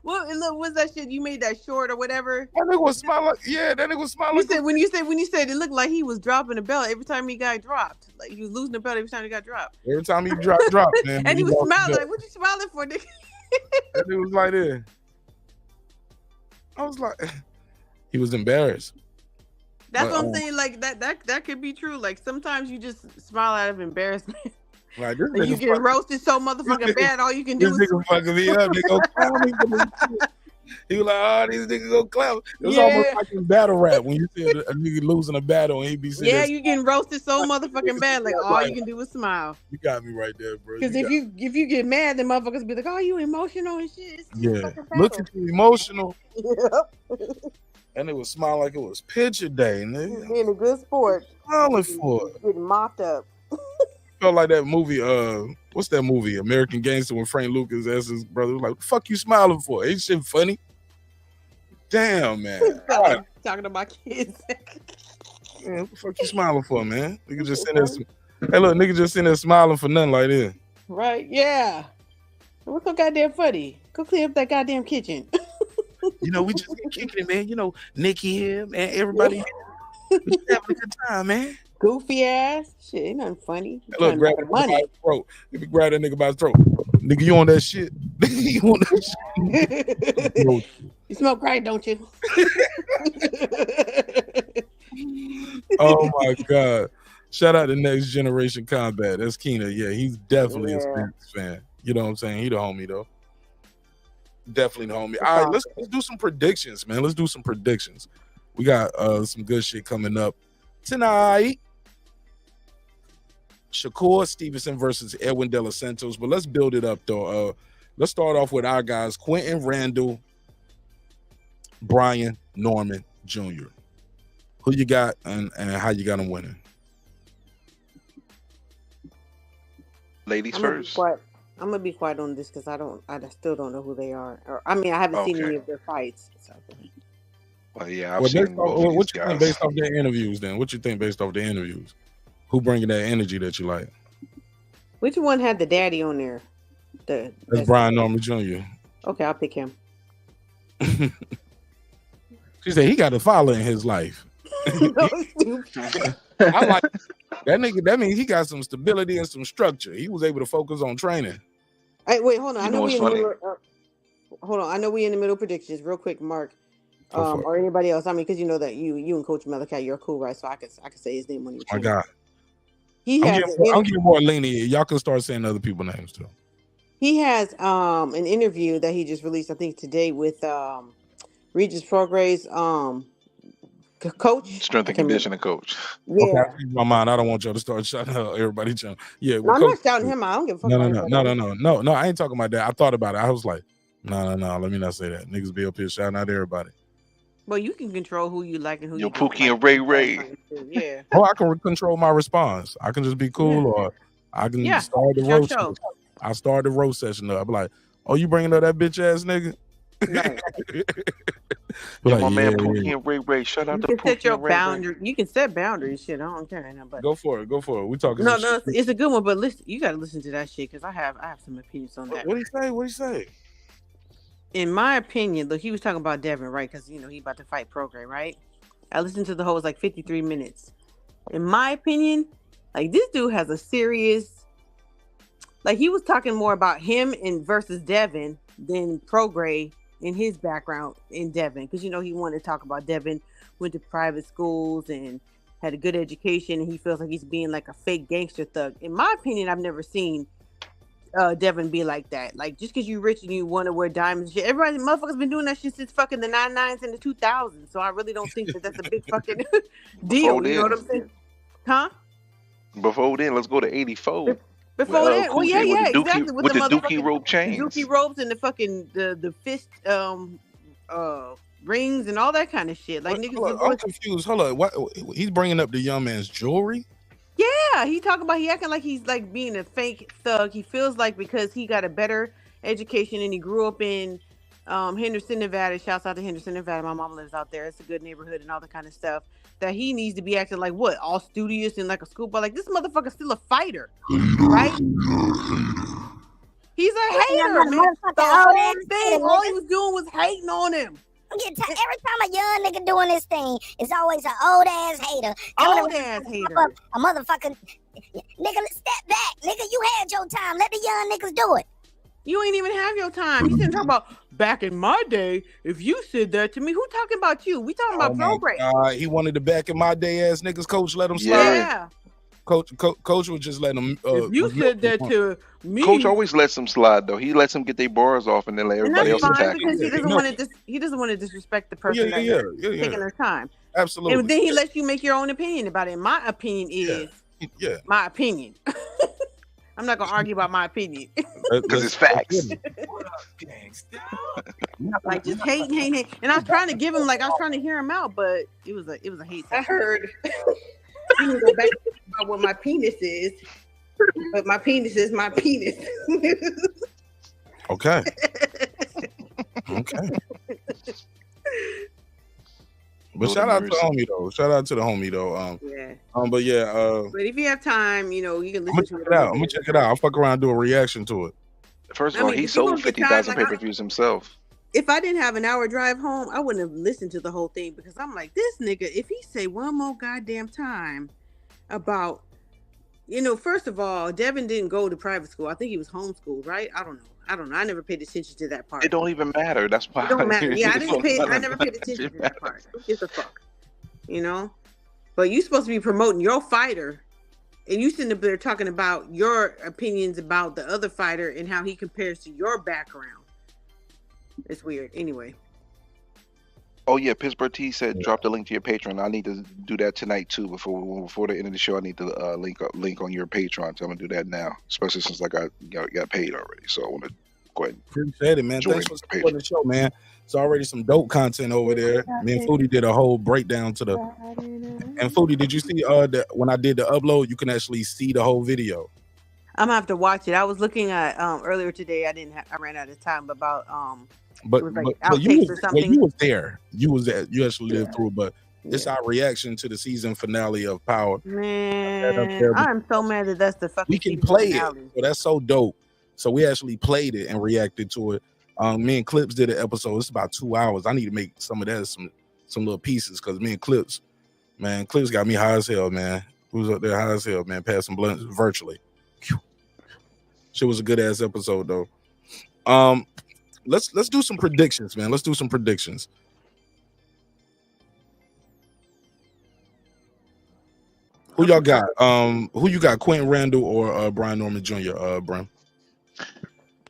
Well, look, what's that shit? You made that short or whatever. That nigga was smiling. Yeah, that nigga was smiling. When you said it looked like he was dropping the belt every time he got dropped. Like he was losing the belt every time he got dropped. Every time he dropped, man. And he was smiling like, "What you smiling for, nigga?" That nigga was like this. I was like, he was embarrassed. That's what I'm saying. Like that could be true. Like sometimes you just smile out of embarrassment. Like this you get roasted so motherfucking bad. All you can do is fucking me up. They go clown me for this shit. He was like, "Oh, these niggas go clown." It was almost like in battle rap when you see a nigga losing a battle and he be saying, "Yeah, you getting roasted so motherfucking bad." Like all you can do is smile. You got me right there, bro. Because if you get mad, then motherfuckers be like, "Oh, you emotional and shit." Yeah, look at you emotional. Yep. And it was smiling like it was picture day, nigga. Being a good sport. Smiling for it. Getting mopped up. Felt like that movie, what's that movie? American Gangster, when Frank Lucas asked his brother, was like, "What the fuck you smiling for? Ain't shit funny?" Damn, man. Talking to my kids. Man, what the fuck you smiling for, man? Nigga just sitting there. Hey, look, nigga just sitting there smiling for nothing like this. Right? Yeah. What's so goddamn funny? Go clean up that goddamn kitchen. You know, we just kicking it, man. You know, Nikki here, man. Everybody we just having a good time, man. Goofy ass shit. Ain't nothing funny. Hey, look, grab that nigga by his throat. If you grab that nigga by his throat, nigga, you on that shit? You on that shit? You smoke crack, don't you? Oh my god! Shout out to Next Generation Combat. That's Keena. Yeah, he's definitely a Spence fan. You know what I'm saying? He the homie though. Definitely the homie. All right, let's do some predictions, man. Let's do some predictions. We got some good shit coming up tonight. Shakur Stevenson versus Edwin De Los Santos. But let's build it up though. Let's start off with our guys, Quentin Randall, Brian Norman Jr. Who you got and how you got them winning? Ladies first. I'm I'm gonna be quiet on this because I still don't know who they are. Or I mean, I haven't seen any of their fights. So. Well, yeah, I've Well, seen based both off, of what these you think guys. based off their interviews? Then what you think based off the interviews? Who bringing that energy that you like? Which one had the daddy on there? That's Brian Norman Jr. Okay, I'll pick him. She said he got a father in his life. I like that nigga. That means he got some stability and some structure. He was able to focus on training. Hey, wait, hold on. You I know know what's we in the funny? middle. Hold on. I know we in the middle of predictions. Real quick, Mark, Go for it. or anybody else. I mean, because you know that you and Coach Malachi, you're cool, right? So I could say his name on your My channel. God, He I'm has getting more lenient. Y'all can start saying other people's names too. he has an interview that he just released, I think today, with Regis Progray's coach. Strength and conditioning coach. Yeah. Okay, I changed my mind. I don't want y'all to start shouting out everybody. Yeah, No, I'm not shouting him out. I don't give a fuck No, about no, everybody no, else. no. I ain't talking about that. I thought about it. I was like, no. Let me not say that. Niggas be up here shouting out everybody. Well, you can control who you like and who Yo, you don't Pookie like. and Ray. Yeah. Oh, I can control my response. I can just be cool, or I can start the it's your roast. show. I start the roast session up. I'm like, oh, you bringing up that bitch ass nigga? Right. Yo, Like, my man yeah. Pookie and Ray. Shout out You to can set Pookie your and Ray. boundary. You can set boundaries. Shit, I don't care. No, but Go for it. We talking. no, some shit. it's a good one. But listen, you got to listen to that shit because I have some opinions on that. What he say? In my opinion, look, he was talking about Devin, right? Because he about to fight Progray, right? I listened to the whole. It's like 53 minutes. In my opinion, like this dude has a serious. Like he was talking more about him and versus Devin than Progray in his background in Devin, because he wanted to talk about Devin went to private schools and had a good education, and he feels like he's being like a fake gangster thug. In my opinion, I've never seen Devin be like that. Like just because you rich and you want to wear diamonds, shit, everybody motherfuckers been doing that shit since fucking the 99s and the 2000s. So I really don't think that's a big fucking deal. You know what I'm saying? Huh? Before then, let's go to 84. Before that, well, yeah, with the Dookie, exactly. with the Dookie rope chains. The Dookie ropes and the fucking the fist rings and all that kind of shit. Like niggas. I'm confused. Hold on. What? He's bringing up the young man's jewelry? Yeah, he talking about he acting like he's like being a fake thug. He feels like because he got a better education and he grew up in Henderson, Nevada. Shouts out to Henderson, Nevada. My mom lives out there. It's a good neighborhood and all that kind of stuff. That he needs to be acting like what? All studious and like a schoolboy. Like this motherfucker's still a fighter, right? He's a hater, man. The whole thing, all he was doing was hating on him. Every time a young nigga doing this thing, it's always an old ass hater. Old ass hater. A motherfucking nigga, step back, nigga. You had your time. Let the young niggas do it. You ain't even have your time. You didn't talk about back in my day. If you said that to me, who talking about you? We talking about Progray. He wanted the back in my day ass niggas. Coach let him slide. Yeah. Coach was just letting him. If you said that to me, Coach always lets them slide though. He lets them get their bars off and then let everybody else attack. Because he doesn't want to disrespect the person that's taking their time. Absolutely. And then he lets you make your own opinion about it. My opinion is my opinion. I'm not gonna argue about my opinion. Because it's facts. Like just hating. And I was trying to give him I was trying to hear him out, but it was a hate. I heard you can go back about what my penis is, but my penis is my penis. Okay. Okay. But shout out to the homie though. Shout out to the homie though. Yeah. But yeah. But if you have time, you can listen to it. I'm gonna check it out. I'll fuck around and do a reaction to it. First of all, he sold 50,000 pay-per-views himself. If I didn't have an hour drive home, I wouldn't have listened to the whole thing because I'm like, this nigga, if he say one more goddamn time about, first of all, Devin didn't go to private school. I think he was homeschooled, right? I don't know. I never paid attention to that part. It don't even matter. That's why. It don't matter. Yeah, I never paid attention to that part. Who gives a fuck? But you supposed to be promoting your fighter, and you sitting up there talking about your opinions about the other fighter and how he compares to your background. It's weird. Anyway. Oh yeah, Pittsburgh T said drop the link to your Patreon. I need to do that tonight too. Before the end of the show, I need to link on your Patreon. So I'm gonna do that now, especially since I got paid already. So I want to go ahead. Appreciate it, man. Thanks for supporting the show, man. It's already some dope content over there. Me and Foodie did a whole breakdown to the. And Foodie, did you see when I did the upload? You can actually see the whole video. I'm gonna have to watch it. I was looking at earlier today. I ran out of time about But it was like but you outtakes was or something. you was there. You actually lived through it. But it's our reaction to the season finale of Power. Man, I'm so mad that that's the fucking We can season play it. finale. So that's so dope. So we actually played it and reacted to it. Me and Clips did an episode. It's about 2 hours. I need to make some of that some little pieces because me and Clips got me high as hell, man. We was up there high as hell, man, passing blunts virtually. Shit was a good ass episode though. Let's do some predictions, man. Let's do some predictions. Who y'all got? Who you got? Quentin Randall or Brian Norman Jr. Bram?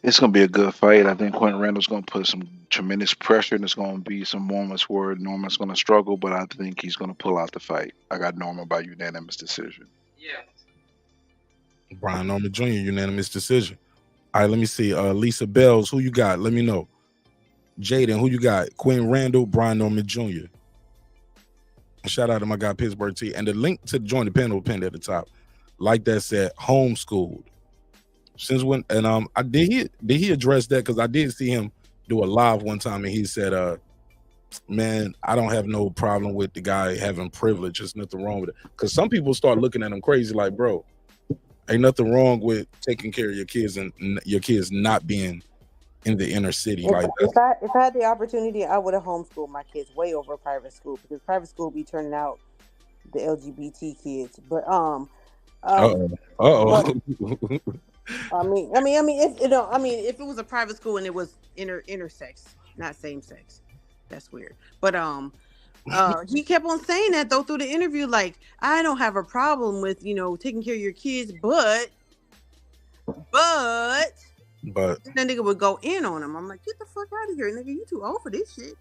It's gonna be a good fight. I think Quentin Randall's gonna put some tremendous pressure, and there's gonna be some moments where Norman's gonna struggle, but I think he's gonna pull out the fight. I got Norman by unanimous decision. Brian Norman Jr. unanimous decision. All right, let me see. Lisa Bells, who you got? Let me know. Jaden, who you got? Quentin Randall, Brian Norman Jr. Shout out to my guy Pittsburgh T. And the link to join the panel pinned at the top. Like that said, homeschooled. Since when? And did he address that? Because I did see him do a live one time, and he said, "Man, I don't have no problem with the guy having privilege. There's nothing wrong with it." Because some people start looking at him crazy, like, bro, ain't nothing wrong with taking care of your kids and your kids not being in the inner city like that. If I had the opportunity, I would have homeschooled my kids way over private school because private school be turning out the LGBT kids. But I mean, if it was a private school and it was intersex, not same sex, that's weird. But he kept on saying that though through the interview, like, I don't have a problem with taking care of your kids, but that nigga would go in on him. I'm like, get the fuck out of here, nigga! You too old for this shit.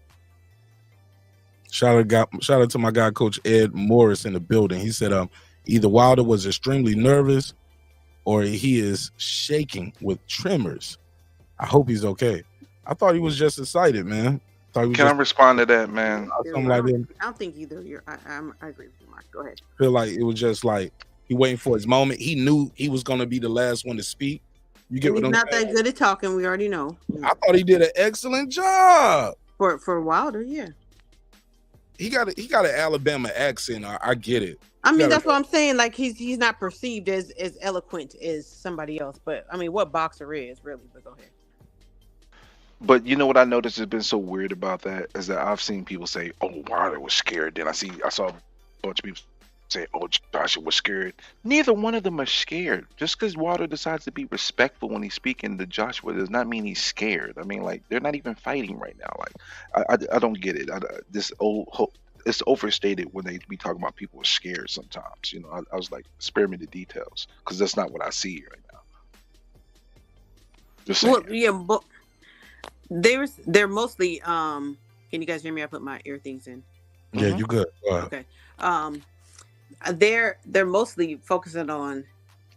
Shout out to my guy Coach Ed Morris in the building. He said either Wilder was extremely nervous or he is shaking with tremors. I hope he's okay. I thought he was just excited, man. I respond to that, man? Something like that. I don't think either. I agree with you, Mark. Go ahead. I feel like it was just like he waiting for his moment. He knew he was gonna be the last one to speak. You get what I'm saying? He's not that good at talking. We already know. I thought he did an excellent job For Wilder, yeah. He got an Alabama accent. I get it. I mean, that's what I'm saying. Like he's not perceived as eloquent as somebody else. But I mean, what boxer is really? But go ahead. But you know what I noticed has been so weird about that is that I've seen people say, "Oh, Wilder was scared." Then I saw a bunch of people say, "Oh, Joshua was scared." Neither one of them are scared. Just because Wilder decides to be respectful when he's speaking to Joshua does not mean he's scared. I mean, like, they're not even fighting right now. Like, I don't get it. It's overstated when they be talking about people are scared sometimes. I was like, spare me the details because that's not what I see right now. Just saying. Well, yeah, but they're mostly. Can you guys hear me? I put my ear things in. Yeah, you good. Okay. They're mostly focusing on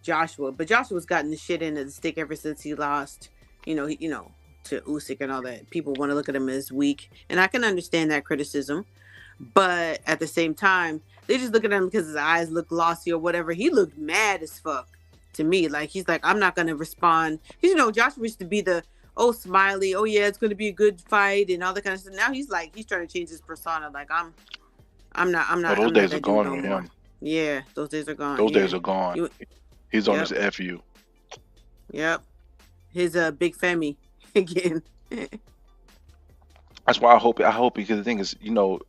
Joshua, but Joshua's gotten the shit into the stick ever since he lost, to Usyk and all that. People want to look at him as weak, and I can understand that criticism, but at the same time, they just look at him because his eyes look glossy or whatever. He looked mad as fuck to me. Like, he's like, I'm not gonna respond. Joshua used to be the smiley, yeah, it's gonna be a good fight and all that kind of stuff. Now he's trying to change his persona. Like, I'm not. Those days are gone for him. Yeah, those days are gone. Those days are gone. He's on his FU. Yep. His big Femi again. That's why I hope because the thing is,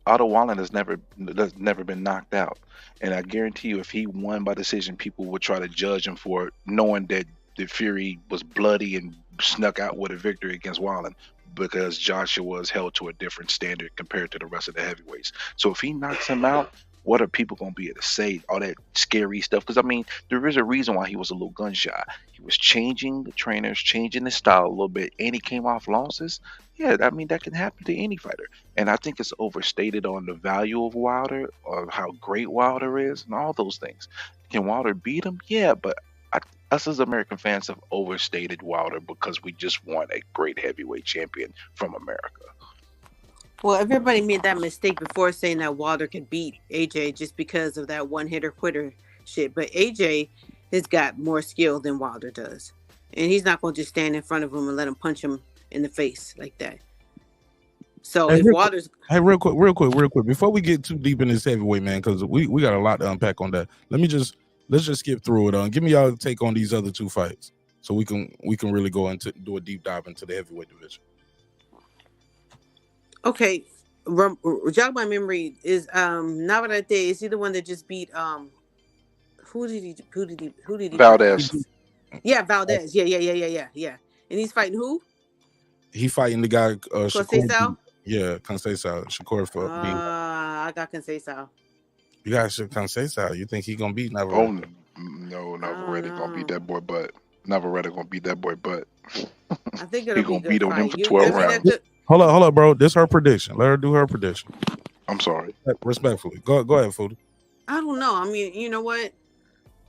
Otto Wallen has never been knocked out. And I guarantee you if he won by decision, people would try to judge him for it, knowing that the Fury was bloody and snuck out with a victory against Wallen because Joshua was held to a different standard compared to the rest of the heavyweights. So if he knocks him out, what are people going to be able to say? All that scary stuff. Because, I mean, there is a reason why he was a little gun shy. He was changing the trainers, changing his style a little bit, and he came off losses. Yeah, I mean, that can happen to any fighter. And I think it's overstated on the value of Wilder, or how great Wilder is, and all those things. Can Wilder beat him? Yeah, but us as American fans have overstated Wilder because we just want a great heavyweight champion from America. Well, everybody made that mistake before saying that Wilder could beat AJ just because of that one hitter quitter shit. But AJ has got more skill than Wilder does. And he's not going to just stand in front of him and let him punch him in the face like that. So Hey, if Wilder's... real quick, before we get too deep in this heavyweight, man, because we got a lot to unpack on that. Let's just skip through it. Give me y'all take on these other two fights, so we can really go into do a deep dive into the heavyweight division. Okay, jog my memory. Is Navarrete, is he the one that just beat who did he Valdez. Yeah, Valdez. Yeah. And he's fighting who? He fighting the guy Shakur. Yeah, Conceição. Shakur for I got Conceição. You got Conceição. You think he gonna beat Navarrete? Oh no, Navarrete gonna beat that boy butt. Navarrete gonna beat that boy butt. I think he it'll gonna be beat on him for 12 rounds. Hold up, bro. This her prediction. Let her do her prediction. I'm sorry. Respectfully. Go ahead, Foodie. I don't know. I mean, you know what?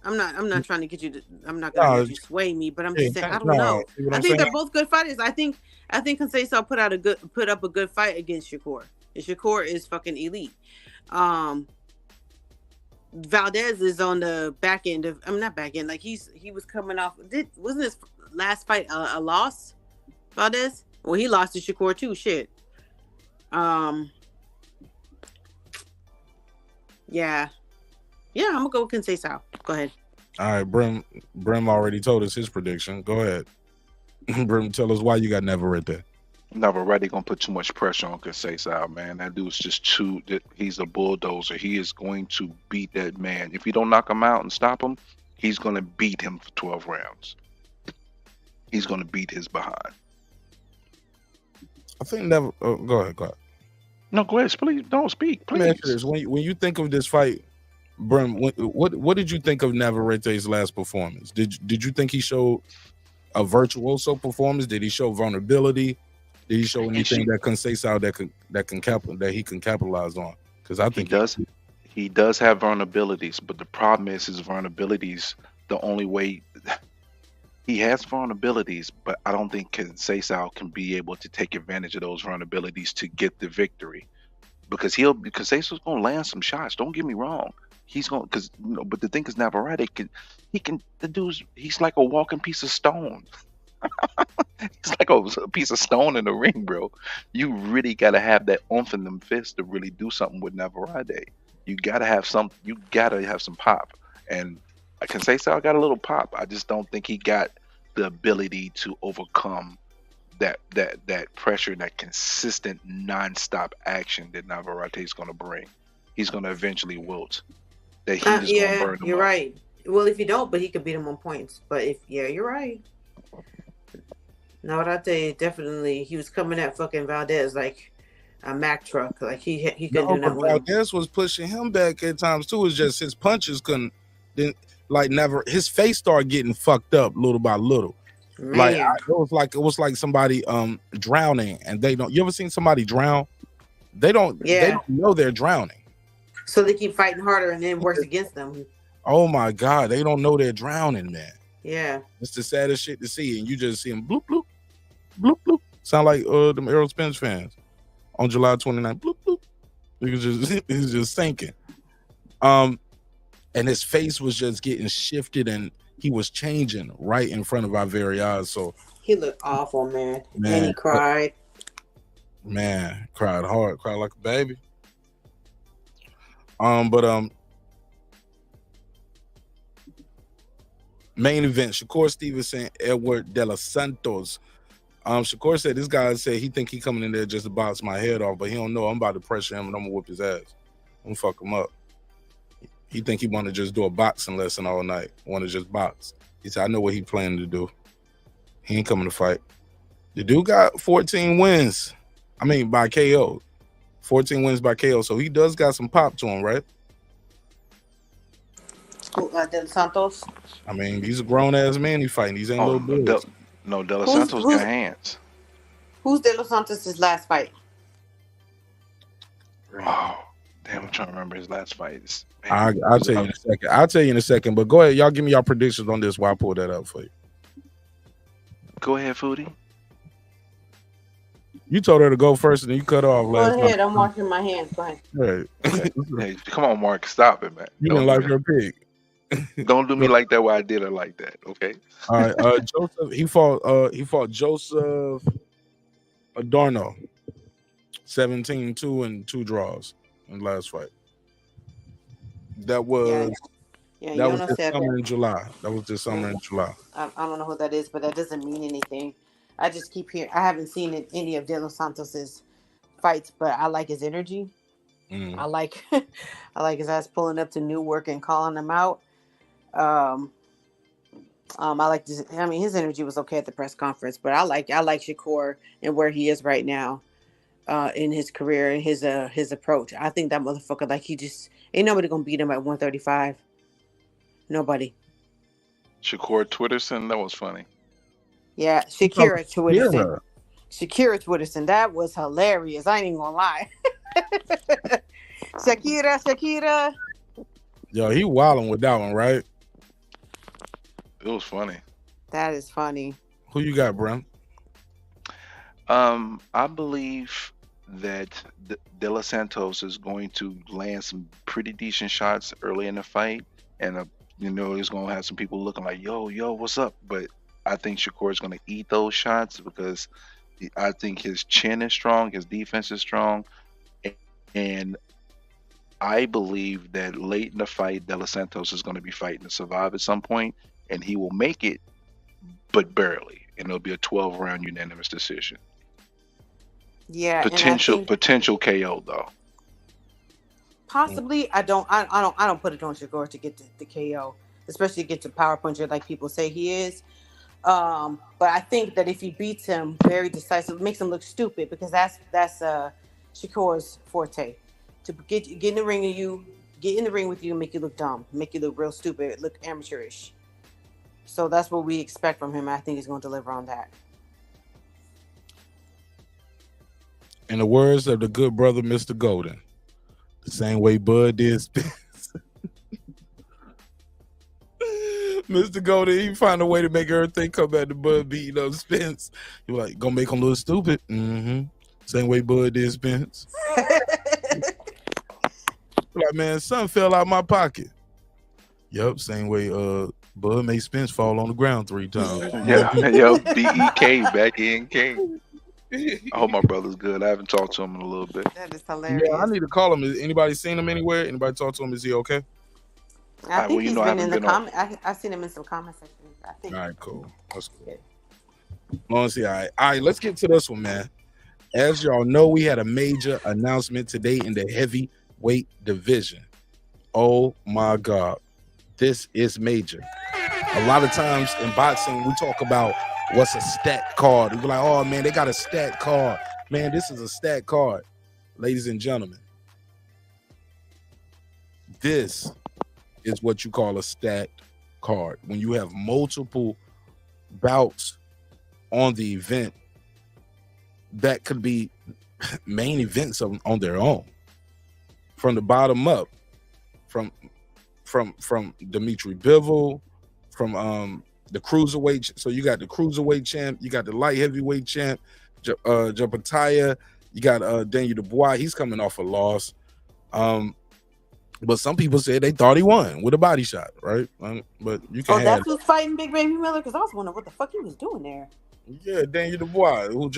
I'm not trying to get you to. I'm not gonna let you sway me, but I'm just saying. I don't know. I think they're both good fighters. I think Conceição put up a good fight against Shakur. And Shakur is fucking elite. Valdez is on the back end of. I'm not back end. Like he was coming off. Wasn't his last fight a loss? Valdez. Well, he lost to Shakur too. Shit. Yeah. I'm gonna go with Conceição. Go ahead. All right, Brim already told us his prediction. Go ahead. Brim, tell us why you got Navarrete there. Navarrete gonna put too much pressure on Conceição, man. That dude's just he's a bulldozer. He is going to beat that man. If you don't knock him out and stop him, he's gonna beat him for 12 rounds. He's gonna beat his behind. I think never. Go ahead. No, go ahead. Please don't speak. Please. When you think of this fight, Brim, what did you think of Navarrete's last performance? Did you think he showed a virtuoso performance? Did he show vulnerability? Did he show anything that Conceição that he can capitalize on? Because I think he does have vulnerabilities, but the problem is his vulnerabilities. The only way he has vulnerabilities, but I don't think Conceição can be able to take advantage of those vulnerabilities to get the victory. Because Conceição's gonna land some shots. Don't get me wrong. He's gonna but the thing is Navarrete he's like a walking piece of stone. It's like a piece of stone in the ring, bro. You really gotta have that oomph in them fists to really do something with Navarrete. You gotta have some pop. And Conceição got a little pop. I just don't think he got the ability to overcome that pressure, that consistent nonstop action that Navarrete is gonna bring. He's gonna eventually wilt. That he's gonna burn him you're up. right. Well, if you don't, but he could beat him on points. But you're right. Navarrete definitely, he was coming at fucking Valdez like a Mack truck. Like he couldn't do nothing with him. Valdez was pushing him back at times too. It's just his punches couldn't. Then his face started getting fucked up little by little. Man. It was like somebody drowning, and they don't. You ever seen somebody drown? They don't know they're drowning. So they keep fighting harder, and then it works against them. Oh my God, they don't know they're drowning, man. Yeah, it's the saddest shit to see, and you just see them bloop bloop, bloop bloop. Sound like them Errol Spence fans on July 29th. Bloop bloop. He's just sinking. And his face was just getting shifted, and he was changing right in front of our very eyes. So he looked awful, man. And he cried. Man, cried hard, cried like a baby. Main event: Shakur Stevenson, Edward De Los Santos. Shakur said this guy said he think he coming in there just to box my head off, but he don't know I'm about to pressure him and I'm gonna whoop his ass. I'm gonna fuck him up. He think he want to just do a boxing lesson all night. Want to just box. He said I know what he planning to do. He ain't coming to fight. The dude got 14 wins. I mean by KO. 14 wins by KO. So he does got some pop to him, right? De Los Santos. I mean, he's a grown ass man. He fighting. These ain't little boys. De Los Santos got hands. Who's De Los Santos' last fight? Oh, damn! I'm trying to remember his last fight. I'll tell you in a second. I'll tell you in a second. But go ahead, y'all. Give me y'all predictions on this while I pull that up for you. Go ahead, Foodie. You told her to go first, and then you cut off. Go ahead. I'm washing my hands. Go ahead. Right. Hey, come on, Mark. Stop it, man. You didn't like her pig. Don't do me like that where I did it like that, okay? All right, Joseph. He fought Joseph Adorno, 17-2 and 2 draws in the last fight. That was Yeah, that was Yono this said summer that. in July. That was this summer in July. I don't know who that is, but that doesn't mean anything. I just keep hearing. I haven't seen any of De Los Santos's fights, but I like his energy. I like I like his ass pulling up to Newark and calling them out. I like this. I mean, his energy was okay at the press conference, but I like Shakur and where he is right now, in his career and his approach. I think that motherfucker, like, he just ain't nobody gonna beat him at 135. Nobody. Shakur Twitterson, that was funny. Yeah, Shakira Twitterson. Shakira Twitterson. That was hilarious. I ain't even gonna lie. Shakira. Yo, he wilding with that one, right? It was funny. That is funny. Who you got, Bram? I believe that De Los Santos is going to land some pretty decent shots early in the fight, and he's going to have some people looking like, yo, what's up? But I think Shakur is going to eat those shots because I think his chin is strong, his defense is strong, and I believe that late in the fight, De Los Santos is going to be fighting to survive at some point, and he will make it, but barely, and it'll be a 12-round unanimous decision. Yeah, potential KO though. Possibly. I don't put it on Shakur to get the KO, especially to get to power puncher like people say he is. But I think that if he beats him very decisive, makes him look stupid, because that's Shakur's forte. To get in the ring with you, make you look dumb, make you look real stupid, look amateurish. So that's what we expect from him. I think he's going to deliver on that. In the words of the good brother, Mr. Golden, the same way Bud did Spence. Mr. Golden, he find a way to make everything come back to Bud beating up Spence. He was like, gonna make him look stupid. Same way Bud did Spence. Like, man, something fell out my pocket. Yup, same way Bud made Spence fall on the ground 3 times. BEK, back in King. I hope my brother's good. I haven't talked to him in a little bit. That is hilarious. Yeah, I need to call him. Has anybody seen him anywhere? Anybody talk to him? Is he okay? I think he's been in the comment. I've seen him in some comment sections. I think. All right, cool. That's cool. Honestly, all right. Let's get to this one, man. As y'all know, we had a major announcement today in the heavyweight division. Oh my God, this is major. A lot of times in boxing, we talk about what's a stat card. We're like, oh man, they got a stat card. Man, this is a stat card. Ladies and gentlemen, this is what you call a stat card. When you have multiple bouts on the event that could be main events on their own. From the bottom up, from Dimitri Bivol, from the cruiserweight. So you got the cruiserweight champ, you got the light heavyweight champ, Japataya, you got Daniel Dubois. He's coming off a loss. But some people said they thought he won with a body shot, right? But you can. Oh, that's who's fighting Big Baby Miller, because I was wondering what the fuck he was doing there. Yeah, Daniel Dubois, who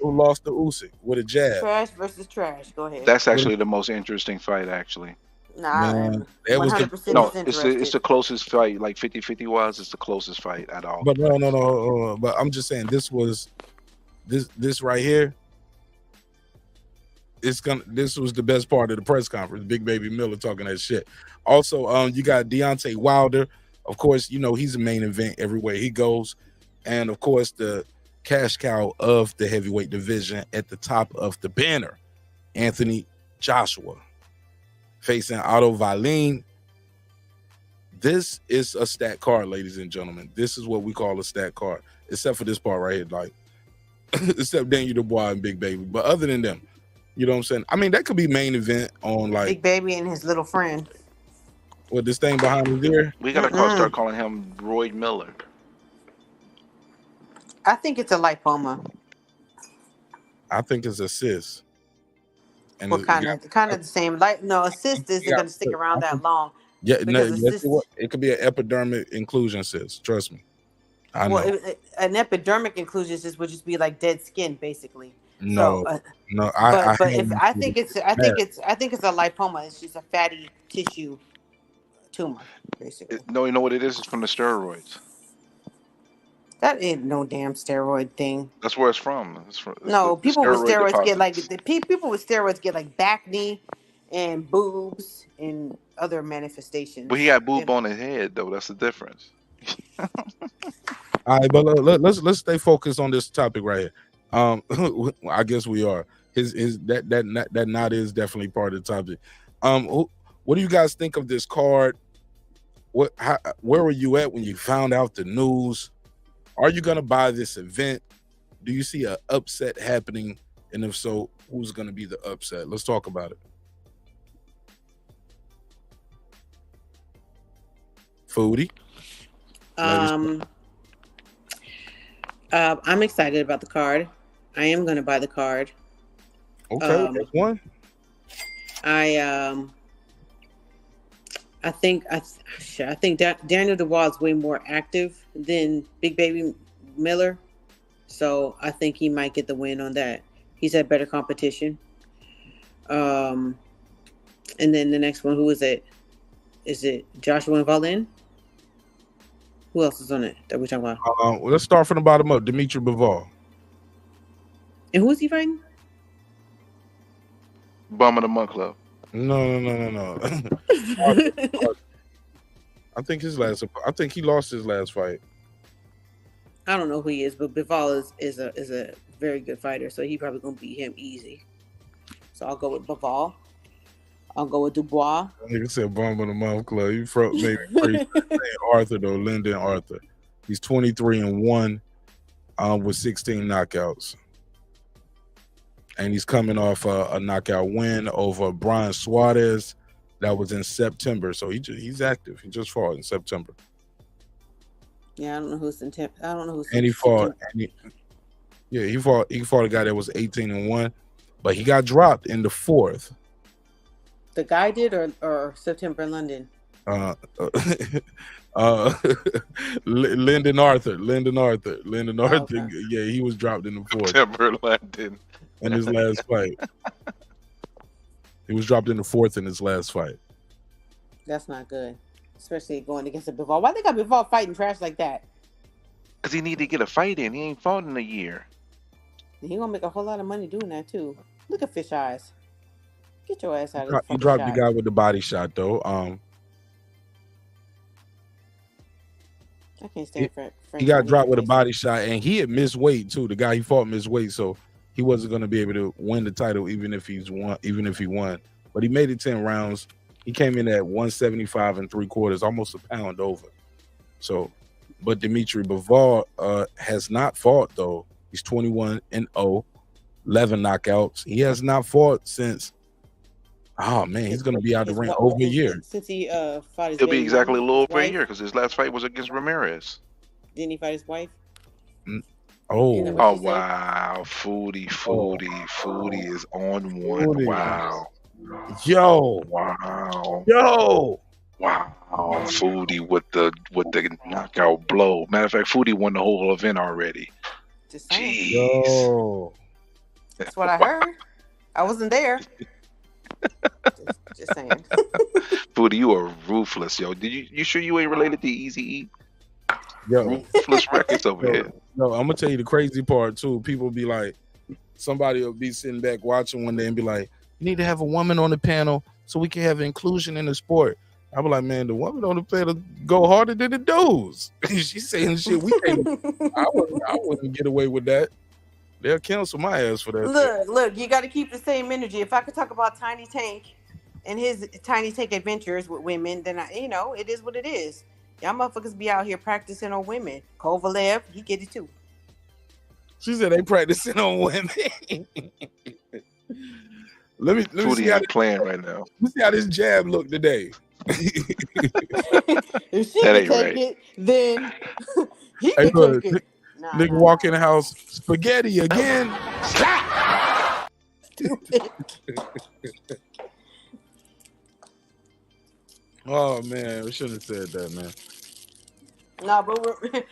lost to Usyk with a jab. Trash versus trash. Go ahead. That's actually the most interesting fight, actually. Nah, Man, it's the closest fight, like 50-50 wise. It's the closest fight at all. But no. But I'm just saying this right here. This was the best part of the press conference. Big Baby Miller talking that shit. Also, you got Deontay Wilder. Of course, he's a main event everywhere he goes. And of course, the cash cow of the heavyweight division at the top of the banner, Anthony Joshua, facing Otto Wallin. This is a stat card, ladies and gentlemen. This is what we call a stat card, except for this part right here, like, except Daniel Dubois and Big Baby. But other than them, you know what I'm saying? I mean, that could be main event on, like, Big Baby and his little friend. What, this thing behind his ear? We gotta start calling him Roy Miller. I think it's a lipoma. I think it's a cyst. And What kind of the same? A cyst isn't going to stick around that long. Yeah, no, Because yes, it could be an epidermic inclusion cyst. Trust me, I know. an epidermic inclusion would just be like dead skin, basically. No, So, no, but if have I think it's a lipoma. It's just a fatty tissue tumor, basically. No, you know what it is? It's from the steroids. That ain't no damn steroid thing. That's where it's from. It's from No, the people with steroid steroids get like deposits. people with steroids get like back knee and boobs and other manifestations. But he had boob on his head, though. That's the difference. All right, but let's stay focused on this topic right here. I guess we are. That knot is definitely part of the topic. What do you guys think of this card? Where were you at when you found out the news? Are you gonna buy this event? Do you see an upset happening? And if so, who's gonna be the upset? Let's talk about it. Foodie. I'm excited about the card. I am going to buy the card. Okay, that's one. I think Daniel Dubois is way more active than Big Baby Miller, so I think he might get the win on that. He's had better competition. And then the next one, who is it? Is it Joshua and Valin? Who else is on it that we're talking about? Well, let's start from the bottom up. Dimitri Bivol. And who is he fighting? Bum of the Month Club. No. I think he lost his last fight. I don't know who he is, but Bivol is a very good fighter, so he probably gonna beat him easy. So I'll go with Bivol. I'll go with Dubois. Nigga said Bum of the Month Club. You maybe crazy. Arthur though, Lyndon Arthur. He's 23-1 with 16 knockouts. And he's coming off a knockout win over Brian Suarez. That was in September. So he's active. He just fought in September. Yeah, I don't know who's in temp. I don't know who's. And he fought. He fought a guy that was 18-1, but he got dropped in the fourth. The guy did, or September in London. Lyndon Arthur. Okay. Yeah, he was dropped in the fourth. September London. In his last fight. He was dropped in the fourth in his last fight. That's not good, especially going against a Bivol. Why they got Bivol fighting trash like that? Because he need to get a fight in. He ain't fought in a year. He gonna make a whole lot of money doing that too. Look at Fish Eyes. Get your ass out of here. He dropped the guy with the body shot though. I can't stand Frank. He got dropped with a body shot, and he had missed weight too. The guy he fought missed weight, so he wasn't going to be able to win the title even if he won. But he made it 10 rounds. He came in at 175 3/4, almost a pound over. So, but Dimitri Bivol has not fought though. He's 21-0, 11 knockouts. He has not fought since. Oh man, he's going to be out the ring over a year. Since he fought his. He'll be exactly a little over a wife? year because his last fight was against Ramirez. Didn't he fight his wife? Oh wow, Foodie is on one. Foodie. Wow. Yo. Wow, Foodie with the knockout blow. Matter of fact, Foodie won the whole event already. Jeez. Yo. That's what I heard. I wasn't there. just saying. Foodie, you are ruthless, yo. You sure you ain't related to Easy E? Yo, Ruthless Records over here. No, I'm gonna tell you the crazy part too. People be like, somebody will be sitting back watching one day and be like, "You need to have a woman on the panel so we can have inclusion in the sport." I be like, "Man, the woman on the panel go harder than the dudes." She's saying shit we can't. I wouldn't get away with that. They'll cancel my ass for that. Look, you got to keep the same energy. If I could talk about Tiny Tank and his Tiny Tank adventures with women, then it is what it is. Y'all motherfuckers be out here practicing on women. Kovalev, he get it too. She said they practicing on women. let me see how playing right now. Let me see how this jab look today. If she That can ain't take right. it, then he Hey, can look, take it. nigga walk in the house, spaghetti again. Oh man, we should have said that, man. No, but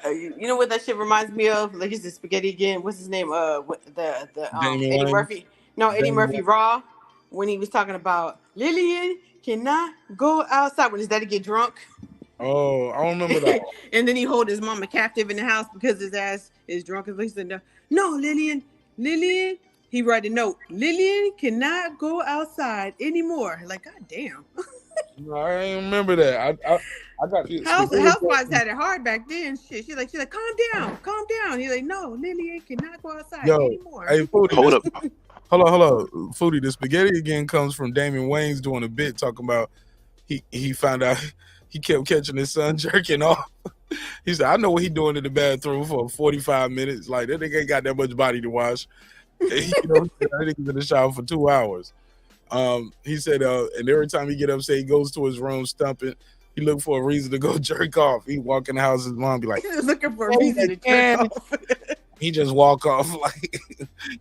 you know what that shit reminds me of? Like, it's the spaghetti again. What's his name? The Damon Eddie Wayans? Murphy. No, Eddie Damon Murphy Wayans? Raw, when he was talking about Lillian cannot go outside when his daddy get drunk. Oh, I don't remember that. And then he hold his mama captive in the house because his ass is drunk. And he said, no, Lillian, he write a note. Lillian cannot go outside anymore. Like, God damn. No, I ain't remember that. I got Housewives had it hard back then. Shit, she's like, calm down. He's like, no, Lillian cannot go outside anymore. Hey, Foodie, Hold up. Hold on. Foodie, the spaghetti again comes from Damon Wayans doing a bit talking about he found out he kept catching his son jerking off. He said, I know what he doing in the bathroom for 45 minutes. Like, that nigga ain't got that much body to wash. And, that nigga's in the shower for 2 hours. He said, and every time he get upset, he goes to his room stumping. He look for a reason to go jerk off. He walk in the house, his mom be like, he was looking for a reason to jerk off. He just walk off, like,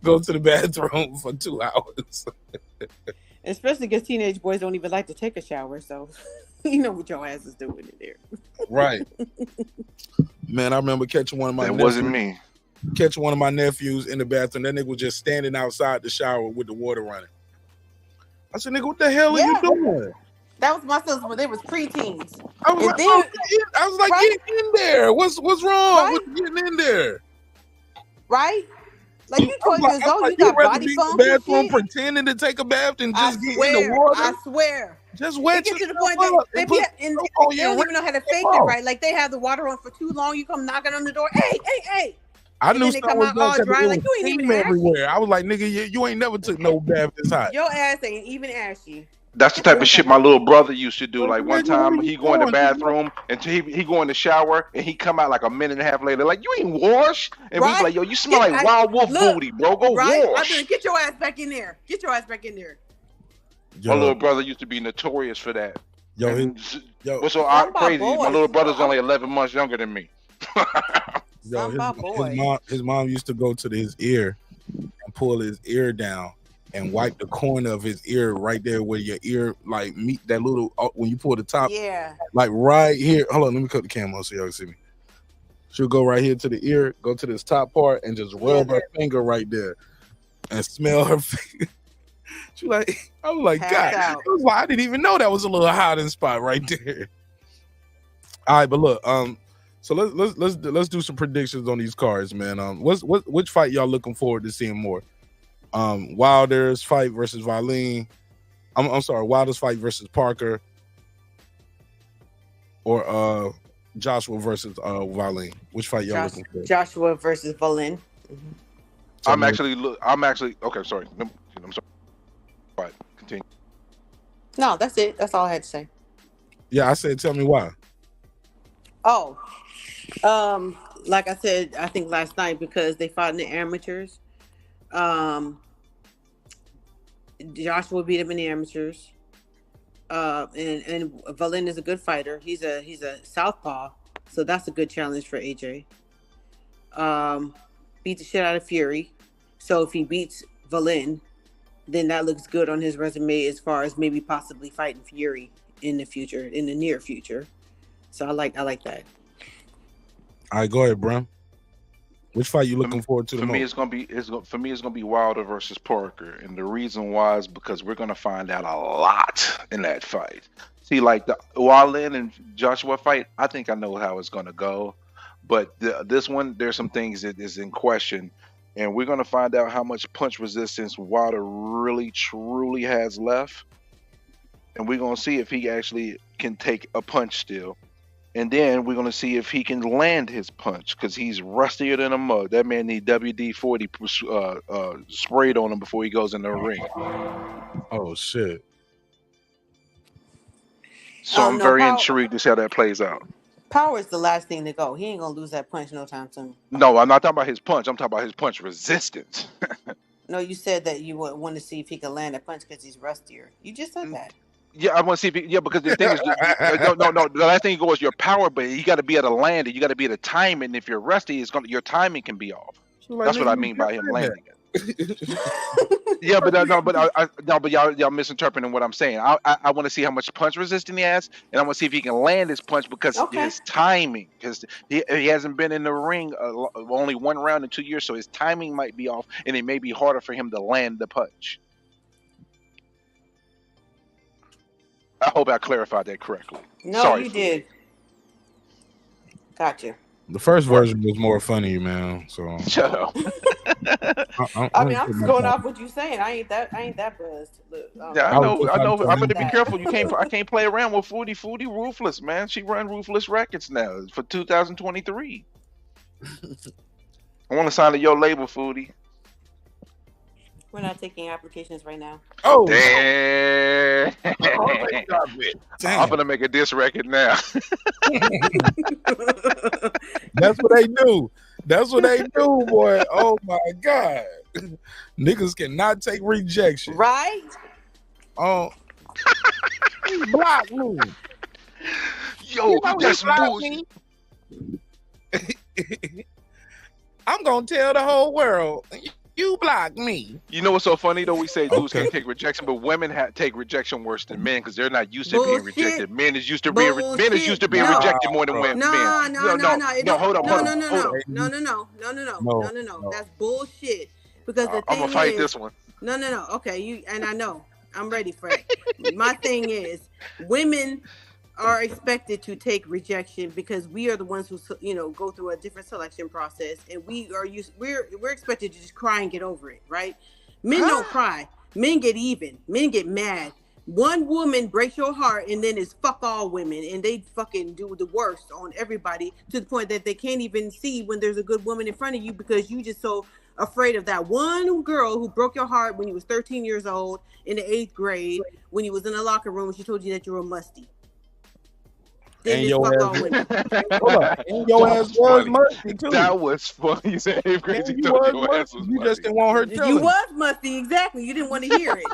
go to the bathroom for 2 hours. Especially because teenage boys don't even like to take a shower, so you know what your ass is doing in there. Right. Man, I remember catching one of my That wasn't me. Catching one of my nephews in the bathroom. That nigga was just standing outside the shower with the water running. I said, nigga, what the hell are you doing? That was my sons when they was preteens. I was like, get in there. What's wrong with getting in there? Right? Like, you 12 years old, you got body bumps and bathroom shit. pretending to take a bath and just get in the water. I swear. Just wet It gets to the yourself point up that and they put don't soap on your even know how to fake wrist. it, right? Like, they have the water on for too long. You come knocking on the door. Hey. I And knew then they come something was out wrong all 'cause dry. it Like, was you ain't steam even ashy. everywhere. I was like, nigga, you ain't never took no bath this hot. Your ass ain't even ashy. That's the type of shit my little brother used to do. Like one time he go in the bathroom and he go in the shower and he come out like a minute and a half later, like, you ain't washed. And we be like, yo, you smell like wild wolf booty, bro. Go Right? I wash. mean, get your ass back in there. My little brother used to be notorious for that. Yo, what's so Some crazy? boys, My little brother's only 11 months younger than me. Yo, his mom used to go to his ear and pull his ear down and wipe the corner of his ear right there where your ear like meet that little when you pull the top. Yeah. Like right here. Hold on, let me cut the camera on so y'all can see me. She'll go right here to the ear, go to this top part, and just rub her finger right there and smell her finger. She like, I was like, God, I didn't even know that was a little hiding spot right there. All right, but look, so let's do some predictions on these cards, man. Which fight y'all looking forward to seeing more? Wilder's fight versus Valine. I'm sorry, Wilder's fight versus Parker, or Joshua versus Valine. Which fight y'all looking for? Joshua versus Valine. I'm actually okay. Sorry, I'm sorry. All right, continue. No, that's it. That's all I had to say. Yeah, I said, tell me why. Oh, like I said, I think last night because they fought in the amateurs. Joshua beat him in the amateurs. And Valine is a good fighter. He's a southpaw, so that's a good challenge for AJ. Beat the shit out of Fury. So if he beats Valine, then that looks good on his resume as far as maybe possibly fighting Fury in the near future. So I like that. All right, go ahead, Bram. Which fight you looking forward to the most? For me, it's gonna be Wilder versus Parker, and the reason why is because we're gonna find out a lot in that fight. See, like the Wilder and Joshua fight, I think I know how it's gonna go, but this one, there's some things that is in question, and we're gonna find out how much punch resistance Wilder really truly has left, and we're gonna see if he actually can take a punch still. And then we're going to see if he can land his punch because he's rustier than a mug. That man need WD-40 sprayed on him before he goes in the ring. Oh, shit. So I'm very intrigued to see how that plays out. Power is the last thing to go. He ain't going to lose that punch no time soon. No, I'm not talking about his punch. I'm talking about his punch resistance. No, you said that you would want to see if he can land a punch because he's rustier. You just said that. Yeah, I want to see if because the thing is, no. The last thing you go is your power, but you got to be able to land it. You got to be able to time it. And if you're rusty, your timing can be off. That's what I mean by him landing it. Yeah, but but y'all misinterpreting what I'm saying. I want to see how much punch resistance he has, and I want to see if he can land his punch because his timing, because he hasn't been in the ring only one round in 2 years, so his timing might be off, and it may be harder for him to land the punch. I hope I clarified that correctly. No, Sorry, you Food. did. Gotcha. The first version was more funny, man. So shut up. I mean, I'm just going off what you saying. I ain't that buzzed. Look, Yeah, I know. I'm gonna be careful. I can't play around with Foodie. Foodie ruthless, man. She run Ruthless Records now for 2023. I want to sign to your label, Foodie. We're not taking applications right now. Oh, damn! I'm gonna make a diss record now. That's what they do. That's what they do, boy. Oh my God. Niggas cannot take rejection. Right? Oh. He blocked me. Yo, You know he that's blocked bullshit. me. I'm gonna tell the whole world. You blocked me. You know what's so funny though? We say dudes can't take rejection, but women take rejection worse than men because they're not used to being rejected. Men is used to being rejected more than women. No. Hold up. No. That's bullshit. Because the thing I'm gonna fight is, this one. No. Okay, and I know. I'm ready for it. My thing is, women are expected to take rejection because we are the ones who go through a different selection process, and we're expected to just cry and get over it, right? Men don't cry. Men get even. Men get mad. One woman breaks your heart, and then it's fuck all women, and they fucking do the worst on everybody to the point that they can't even see when there's a good woman in front of you because you just so afraid of that one girl who broke your heart when you was 13 years old in the 8th grade when you was in the locker room. She told you that you were musty. And your ass was musty too. That was funny. You said 8th grade. You just didn't want her to. You was musty, exactly. You didn't want to hear it.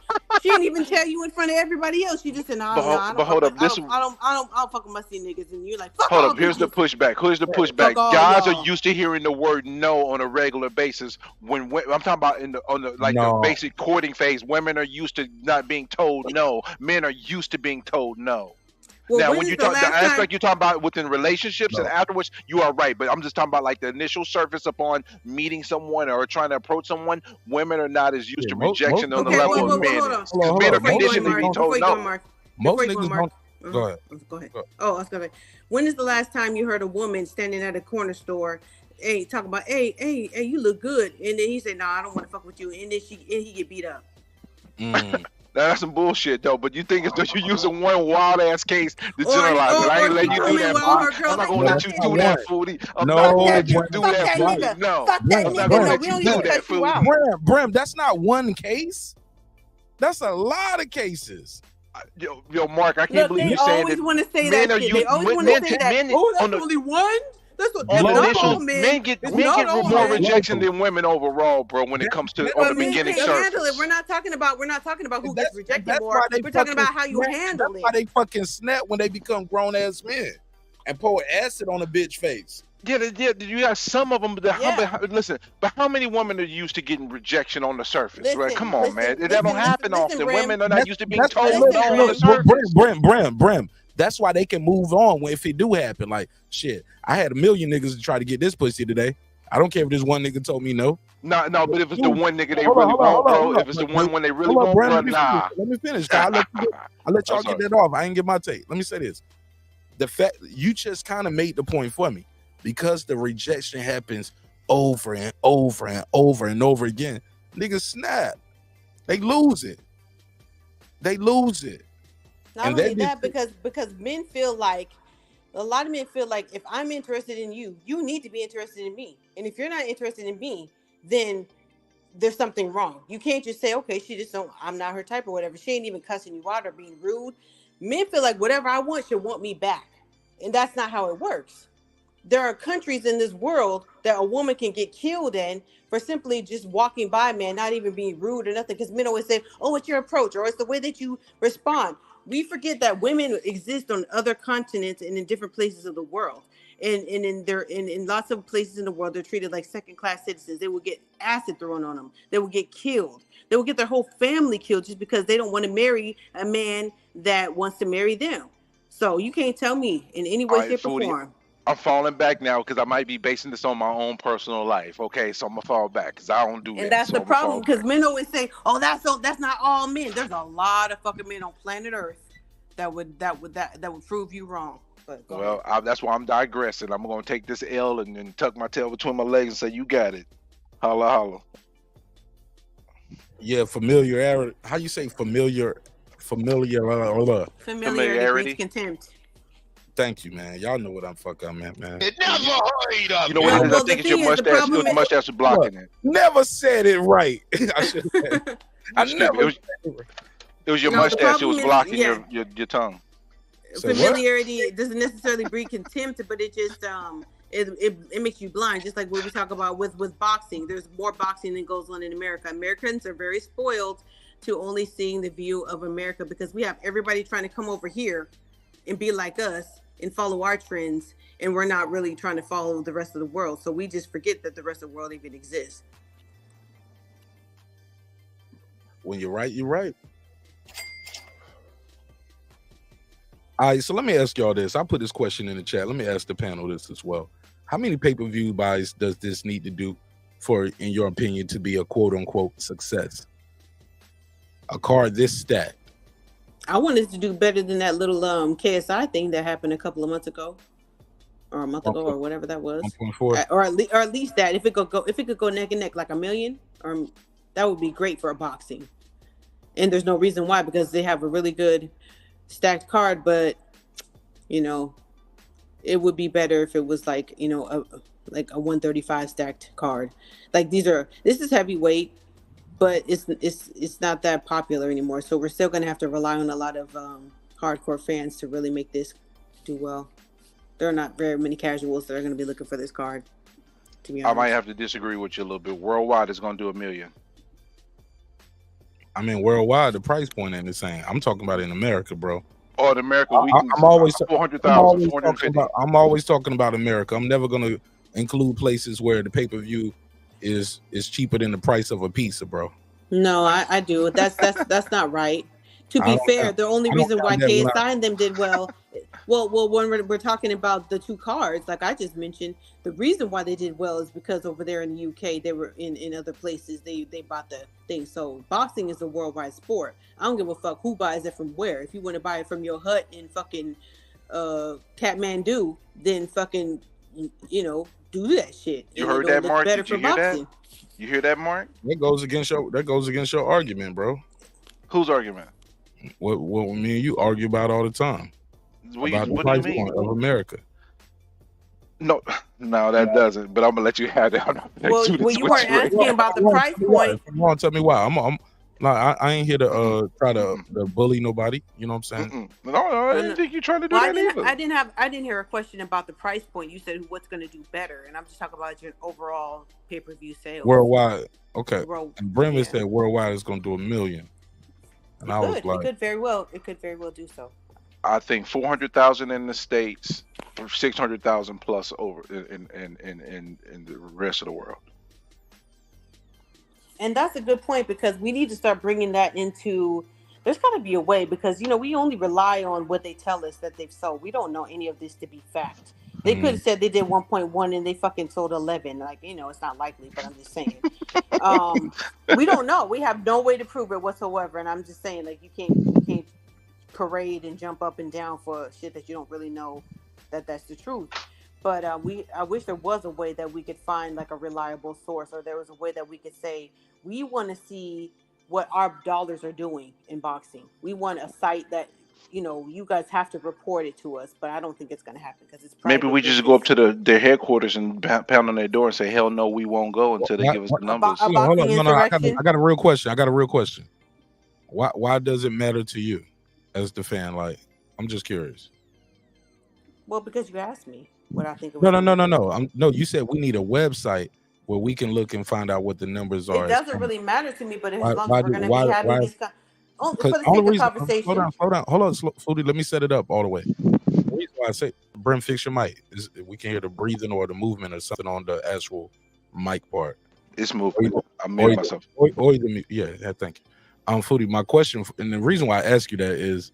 She didn't even tell you in front of everybody else. She just said, "No, I don't fuck with musty niggas." And you're like, "Fuck hold all up." Here's the pushback. all Guys y'all. are used to hearing the word no on a regular basis. When I'm talking about the basic courting phase, women are used to not being told no. Men are used to being told no. Well, now, when you talk the aspect you're talking about within relationships and afterwards, you are right. But I'm just talking about like the initial surface upon meeting someone or trying to approach someone. Women are not as used to rejection on the level of men. Because men are conditioned to be told no. Most niggas don't. Go ahead. Go ahead. Oh, I was gonna say, when is the last time you heard a woman standing at a corner store, talk about, hey, you look good, and then he said, "No, I don't want to fuck with you," and then he get beat up. That's some bullshit though. But you think it's that you're using one wild ass case to generalize it. I ain't letting you do that. I'm not gonna let you do that, Foodie. I'm not gonna let you do that, Foodie. No, I'm not gonna let you do that, Foodie. Brim, that's not one case. That's a lot of cases. Yo, Mark, I can't believe you saying that. They always want to say that. They always want to say that. Oh, that's only one. That's what men get more rejection than women overall, bro. When it comes to on the beginning surface, we're not talking about who gets rejected more. We're talking about how you handle it. That's why they fucking snap when they become grown ass men and pour acid on a bitch face. Yeah. You got some of them. Listen, but how many women are used to getting rejection on the surface? Right? Come on, man. That don't happen often. Women are not used to being told no on the surface. Brim. That's why they can move on if it do happen. Like, shit, I had 1 million niggas to try to get this pussy today. I don't care if this one nigga told me no. No, but if it's the one nigga they really want, bro. If it's the one they really want, bro, nah. Let me finish. I'll let y'all get that off. I ain't get my take. Let me say this. The fact you just kind of made the point for me. Because the rejection happens over and over and over and over again, niggas snap. They lose it. Not only that, because men feel like, a lot of men feel like if I'm interested in you, you need to be interested in me. And if you're not interested in me, then there's something wrong. You can't just say, okay, I'm not her type or whatever. She ain't even cussing you out or being rude. Men feel like whatever I want, she'll want me back. And that's not how it works. There are countries in this world that a woman can get killed in for simply just walking by, man, not even being rude or nothing. Because men always say, oh, it's your approach or it's the way that you respond. We forget that women exist on other continents and in different places of the world. And in lots of places in the world, they're treated like second-class citizens. They will get acid thrown on them. They will get killed. They will get their whole family killed just because they don't want to marry a man that wants to marry them. So you can't tell me in any way, shape, or form. I'm falling back now because I might be basing this on my own personal life. Okay, so I'm gonna fall back because I don't do that. And that's so the problem, because men always say, "Oh, that's not all men." There's a lot of fucking men on planet Earth that would prove you wrong. But that's why I'm digressing. I'm gonna take this L and tuck my tail between my legs and say, "You got it." Holla, holla. Yeah, familiarity. How you say familiarity Familiarity breeds contempt. Thank you, man. Y'all know what I'm meant, man. It never hurried up. You know what it is? I think it's your mustache. Your mustache is blocking it. Never said it right. I should have. It was your mustache. It was blocking your tongue. Familiarity doesn't necessarily breed contempt, but it just it makes you blind. Just like what we talk about with boxing. There's more boxing than goes on in America. Americans are very spoiled to only seeing the view of America because we have everybody trying to come over here and be like us and follow our trends, and we're not really trying to follow the rest of the world. So we just forget that the rest of the world even exists. When you're right, you're right. All right, so let me ask y'all this. I put this question in the chat. Let me ask the panel this as well. How many pay-per-view buys does this need to do for, in your opinion, to be a quote-unquote success? A card this stacked. I wanted to do better than that little KSI thing that happened a couple of months ago, or a month ago, or whatever that was, 1.4, or at least that if it could go neck and neck like $1 million, or that would be great for a boxing. And there's no reason why, because they have a really good stacked card, but it would be better if it was like a 135 stacked card. Like this is heavyweight, but it's not that popular anymore. So we're still gonna have to rely on a lot of hardcore fans to really make this do well. There are not very many casuals that are gonna be looking for this card, to be honest. I might have to disagree with you a little bit. Worldwide is gonna do $1 million. I mean, worldwide, the price point ain't the same. I'm talking about in America, bro. Oh, in America, I'm always 400,000, 450. I'm always talking about America. I'm never gonna include places where the pay-per-view is cheaper than the price of a pizza, bro. No, I do. That's not right. To be fair, the only reason why KSI and them did well, when we're talking about the two cards, like I just mentioned, the reason why they did well is because over there in the UK, they were in other places, they bought the thing. So boxing is a worldwide sport. I don't give a fuck who buys it from where. If you want to buy it from your hut in fucking Kathmandu, then fucking do that shit. You heard that, Mark? Did you hear that? You hear that, Mark? That goes against your argument, bro. Whose argument? What me and you argue about all the time. What about do the price you mean? point of America. No, that doesn't. But I'm gonna let you have that. Well, you weren't asking about the price point. Come on, tell me why. I ain't here to try to bully nobody. You know what I'm saying? No, I didn't think you're trying to do that either. I didn't hear a question about the price point. You said what's going to do better, and I'm just talking about your overall pay-per-view sales worldwide. Okay, and Bremen said worldwide is going to do $1 million, and I was like, it could very well do so. I think 400,000 in the States, 600,000 plus over in the rest of the world. And that's a good point, because we need to start bringing that into. There's got to be a way, because we only rely on what they tell us that they've sold. We don't know any of this to be fact. They could have said they did 1.1 and they fucking sold 11. Like, it's not likely, but I'm just saying. We don't know. We have no way to prove it whatsoever. And I'm just saying, like, you can't parade and jump up and down for shit that you don't really know that's the truth. But I wish there was a way that we could find like a reliable source, or there was a way that we could say, we want to see what our dollars are doing in boxing. We want a site that, you guys have to report it to us, but I don't think it's going to happen, because it's private. Maybe we just go up to their headquarters and pound on their door and say, hell no, we won't go until they give us the numbers. Hold on. No, I got a real question. Why does it matter to you as the fan? Like, I'm just curious. Well, because you asked me what I think. No. You said we need a website where we can look and find out what the numbers are. It doesn't really matter to me, but as long as we're going to be having these for the sake of conversation. Hold on, Flutie, let me set it up all the way. The reason why why I say, Brim, fix your mic. We can hear the breathing or the movement or something on the actual mic part. It's moving. I muted myself. Yeah, thank you. Foodie, my question, and the reason why I ask you that is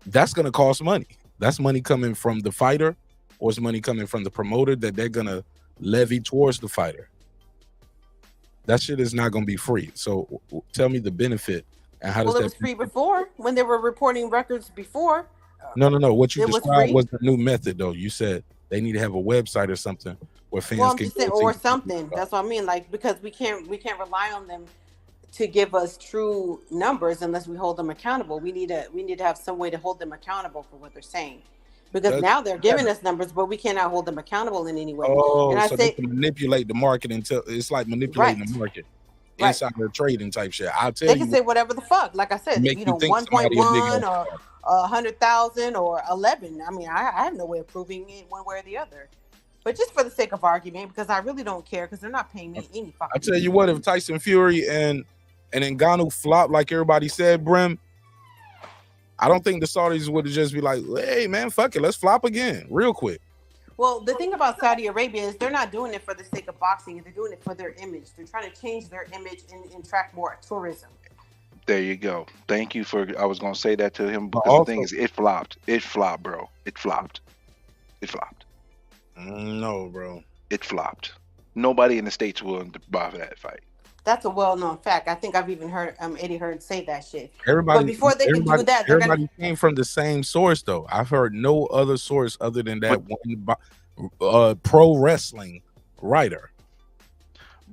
that's going to cost money. That's money coming from the fighter, or it's money coming from the promoter that they're going to levy towards the fighter. That shit is not going to be free. So tell me the benefit and how does that. It was free before when they were reporting records before. No. What you described was the new method, though. You said they need to have a website or something where fans can go or something. That's what I mean. Like, because we can't rely on them to give us true numbers unless we hold them accountable. We need to have some way to hold them accountable for what they're saying. Because now they're giving us numbers, but we cannot hold them accountable in any way. Oh, and so they can manipulate the market until it's like manipulating the market. Insider trading type shit. I'll tell you. They can say whatever the fuck. Like I said, 1.1 or 100,000 or 11. I mean, I have no way of proving it one way or the other. But just for the sake of argument, because I really don't care, because they're not paying me any fucking. I tell you what, if Tyson Fury and Ngannou flop like everybody said, Brim, I don't think the Saudis would have just be like, hey man, fuck it, let's flop again real quick. Well, the thing about Saudi Arabia is they're not doing it for the sake of boxing. They're doing it for their image. They're trying to change their image and attract more tourism. There you go. Thank you for. I was gonna say that to him because the thing is, it flopped. It flopped, bro. It flopped. No, bro. It flopped. Nobody in the States willing to buy that fight. That's a well-known fact. I think I've even heard Eddie Hearn say that shit. Everybody, but before they can do that, everybody came from the same source, though. I've heard no other source other than that one pro wrestling writer.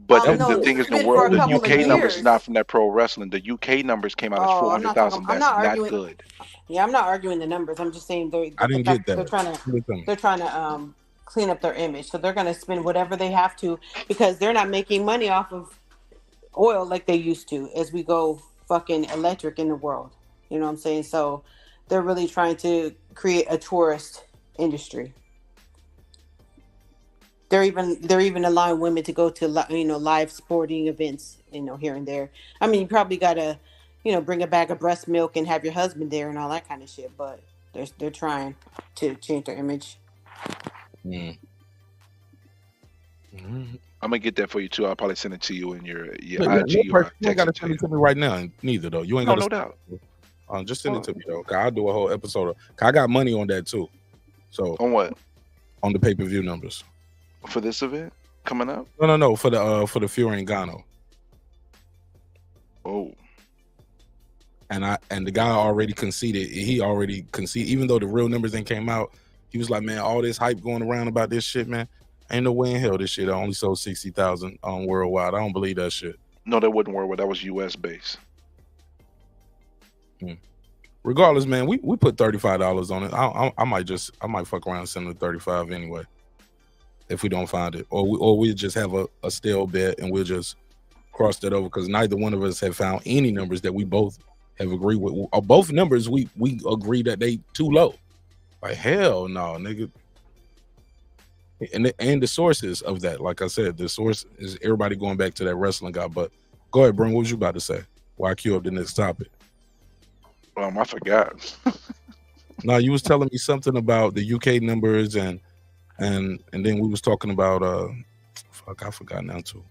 But the thing is, the UK numbers is not from that pro wrestling. The UK numbers came out as 400,000. That's not good. Yeah, I'm not arguing the numbers. I'm just saying I didn't get that. They're trying to clean up their image, so they're going to spend whatever they have to because they're not making money off of oil like they used to as we go fucking electric in the world. You know what I'm saying? So they're really trying to create a tourist industry. They're even allowing women to go to live sporting events, here and there. I mean, you probably gotta, bring a bag of breast milk and have your husband there and all that kind of shit. But they're trying to change their image. I'm gonna get that for you too. I'll probably send it to you in your IG. You ain't gotta send it to me right now, neither though. You ain't no doubt. Just send it to me though. I'll do a whole episode. I got money on that too. So on what? On the pay-per-view numbers. For this event coming up? No. For the Fury and Ngannou. Oh. And the guy already conceded. He already conceded, even though the real numbers ain't came out. He was like, man, all this hype going around about this shit, man. Ain't no way in hell this shit only sold 60,000 worldwide. I don't believe that shit. No, that wouldn't work. That was US based. Regardless, man, we put $35 on it. I might fuck around and send them 35 anyway. If we don't find it, or we'll just have a stale bet and we'll just cross that over because neither one of us have found any numbers that we both have agreed with. Both numbers we agree that they too low. Like hell no, nigga. And the sources of that, like I said, the source is everybody going back to that wrestling guy. But go ahead, Brent. What was you about to say? Why queue up the next topic? I forgot. No, you was telling me something about the UK numbers and then we was talking about I forgot now too.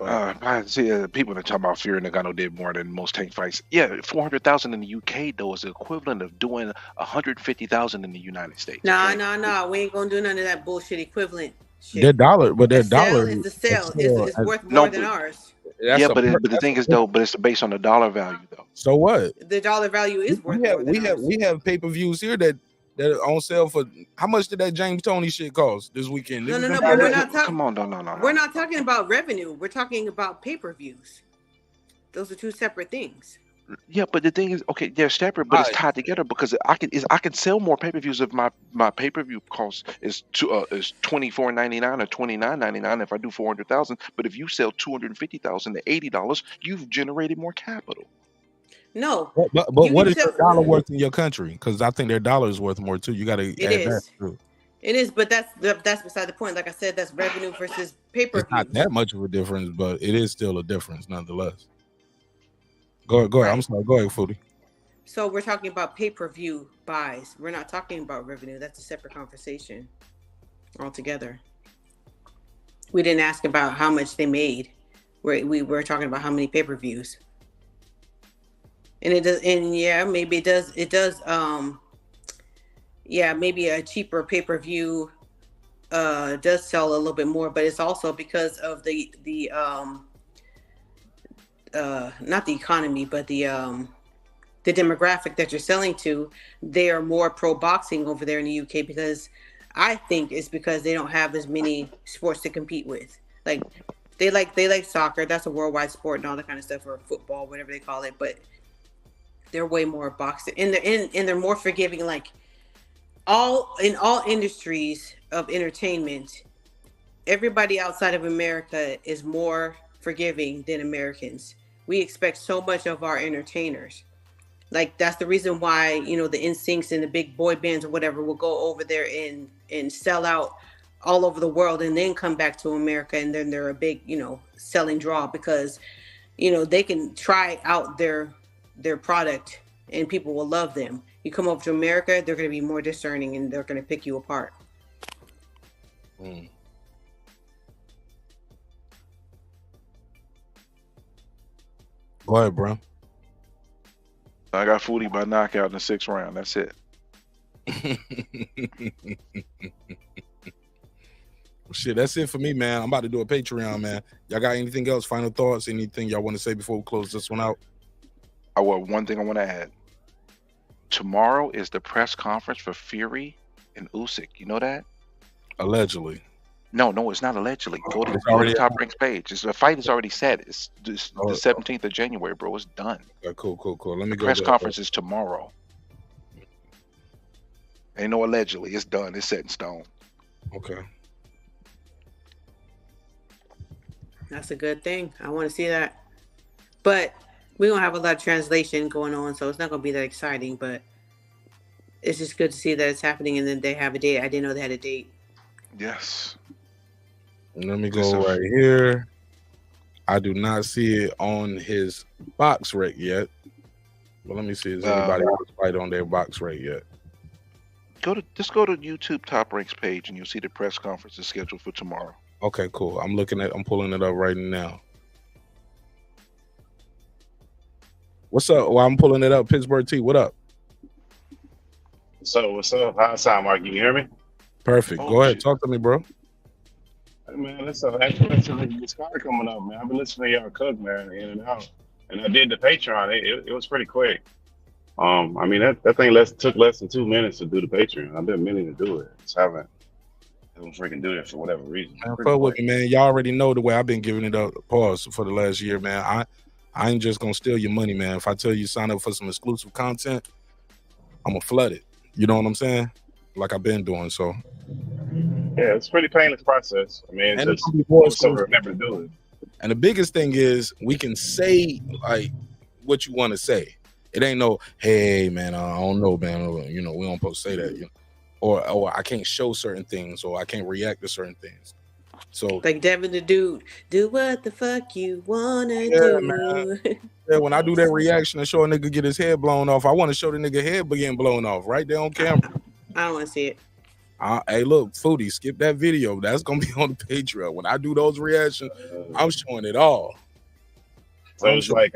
I see people that talk about Fury and Ngannou did more than most tank fights. Yeah, 400,000 in the UK though is the equivalent of doing 150,000 in the United States. Nah. We ain't gonna do none of that bullshit equivalent shit. Their dollar, but their dollar is the sale. It's worth more than ours. But the thing is though, but it's based on the dollar value though. So what? The dollar value is worth more than ours. We have pay-per-views here that are on sale for how much did that James Toney shit cost this weekend? No, but we're not talking. Come on, no. We're not talking about revenue. We're talking about pay-per-views. Those are two separate things. Yeah, but the thing is, okay, they're separate, but it's tied together because I can sell more pay-per-views if my pay-per-view cost is $24.99 or $29.99 if I do 400,000. But if you sell 250,000 to $80, you've generated more capital. No, but what is your dollar worth in your country? Because I think their dollar is worth more too. You got to add that too. It is, but that's beside the point. Like I said, that's revenue versus pay-per-view. It's not that much of a difference, but it is still a difference nonetheless. Go ahead. I'm sorry. Go ahead, Foodie. So we're talking about pay-per-view buys. We're not talking about revenue. That's a separate conversation altogether. We didn't ask about how much they made. We were talking about how many pay-per-views. And it does, and yeah, maybe it does. It does. Yeah, maybe a cheaper pay-per-view does sell a little bit more, but it's also because of the not the economy, but the demographic that you're selling to. They are more pro boxing over there in the UK, because I think it's because they don't have as many sports to compete with. Like they like soccer. That's a worldwide sport and all that kind of stuff, or football, whatever they call it. But they're way more boxing, and they're more forgiving. Like all industries of entertainment, everybody outside of America is more forgiving than Americans. We expect so much of our entertainers. Like that's the reason why, you know, the NSYNCs and the big boy bands or whatever will go over there and sell out all over the world, and then come back to America, and then they're a big, you know, selling draw, because, you know, they can try out their product and people will love them. You come over to America, they're going to be more discerning and they're going to pick you apart. Go ahead, bro. I got Foodie by knockout in the 6th round. That's it. Shit, that's it for me, man. I'm about to do a Patreon, man. Y'all got anything else? Final thoughts? Anything y'all want to say before we close this one out? One thing I want to add. Tomorrow is the press conference for Fury and Usyk. You know that? Allegedly. No, it's not allegedly. Go to the Top Ranks page. The fight is already set. It's the 17th of January, bro. It's done. Okay, cool. Let me The go. press conference is tomorrow. Ain't no allegedly. It's done. It's set in stone. Okay. That's a good thing. I want to see that. But we don't have a lot of translation going on, so it's not going to be that exciting. But it's just good to see that it's happening, and then they have a date. I didn't know they had a date. Yes. Let me go right here. I do not see it on his box rate yet. But let me see. Is anybody else fight on their box rate yet? Just go to YouTube Top Ranks page, and you'll see the press conference is scheduled for tomorrow. Okay, cool. I'm pulling it up right now. What's up? Well, I'm pulling it up. Pittsburgh T, what up? So what's up? How's it sound, Mark? You can hear me? Perfect. Go ahead. Talk to me, bro. Hey, man, listen, actually, this car coming up, man. I've been listening to y'all cook, man, in and out. And I did the Patreon. It was pretty quick. I mean, that thing took less than 2 minutes to do the Patreon. I've been meaning to do it. Just haven't freaking do it for whatever reason. Man, fuck with me, man. Y'all already know the way I've been giving it a pause for the last year, man. I ain't just gonna steal your money, man. If I tell you sign up for some exclusive content, I'm gonna flood it. You know what I'm saying? Like I've been doing. So yeah, it's a pretty painless process. I mean, it's just remember to do it. And the biggest thing is we can say like what you want to say. It ain't no, hey man, I don't know, man. You know, we don't supposed to say that. You know? Or I can't show certain things, or I can't react to certain things. So like Devin the Dude, do what the fuck you wanna do. Man. Yeah, when I do that reaction and show a nigga get his head blown off, I want to show the nigga head getting blown off right there on camera. I don't want to see it. Hey, look, Foodie, skip that video. That's gonna be on the Patreon. When I do those reactions, I'm showing it all. So it's like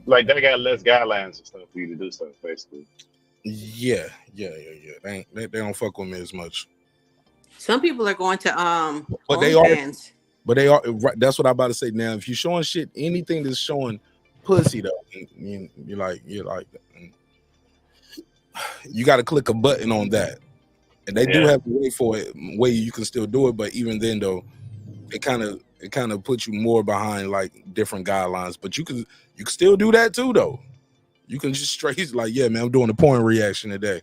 like they got less guidelines and stuff for you to do stuff, basically. Yeah. They don't fuck with me as much. Some people are going to But they are. That's what I'm about to say. Now, if you're showing shit, anything that's showing pussy though, you're like, you got to click a button on that, and they do have a way for it. Way you can still do it, but even then though, it kind of puts you more behind like different guidelines. But you can still do that too though. You can just straight like, yeah, man, I'm doing a porn reaction today.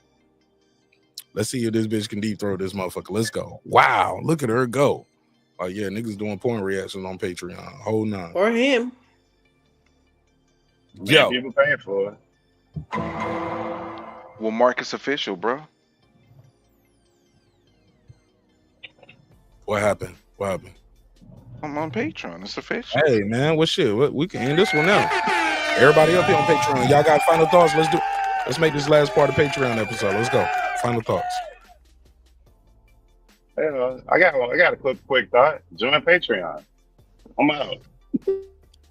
Let's see if this bitch can deep throw this motherfucker. Let's go. Wow, look at her go. Like, yeah, niggas doing porn reactions on Patreon. Hold on. Or him. Yo. People paying for it. Well, Marcus official, bro. What happened? I'm on Patreon. It's official. Hey, man, what shit? We can end this one now. Everybody up here on Patreon, y'all got final thoughts? Let's make this last part of Patreon episode. Let's go. Final thoughts. I got a quick thought. Join Patreon. I'm out.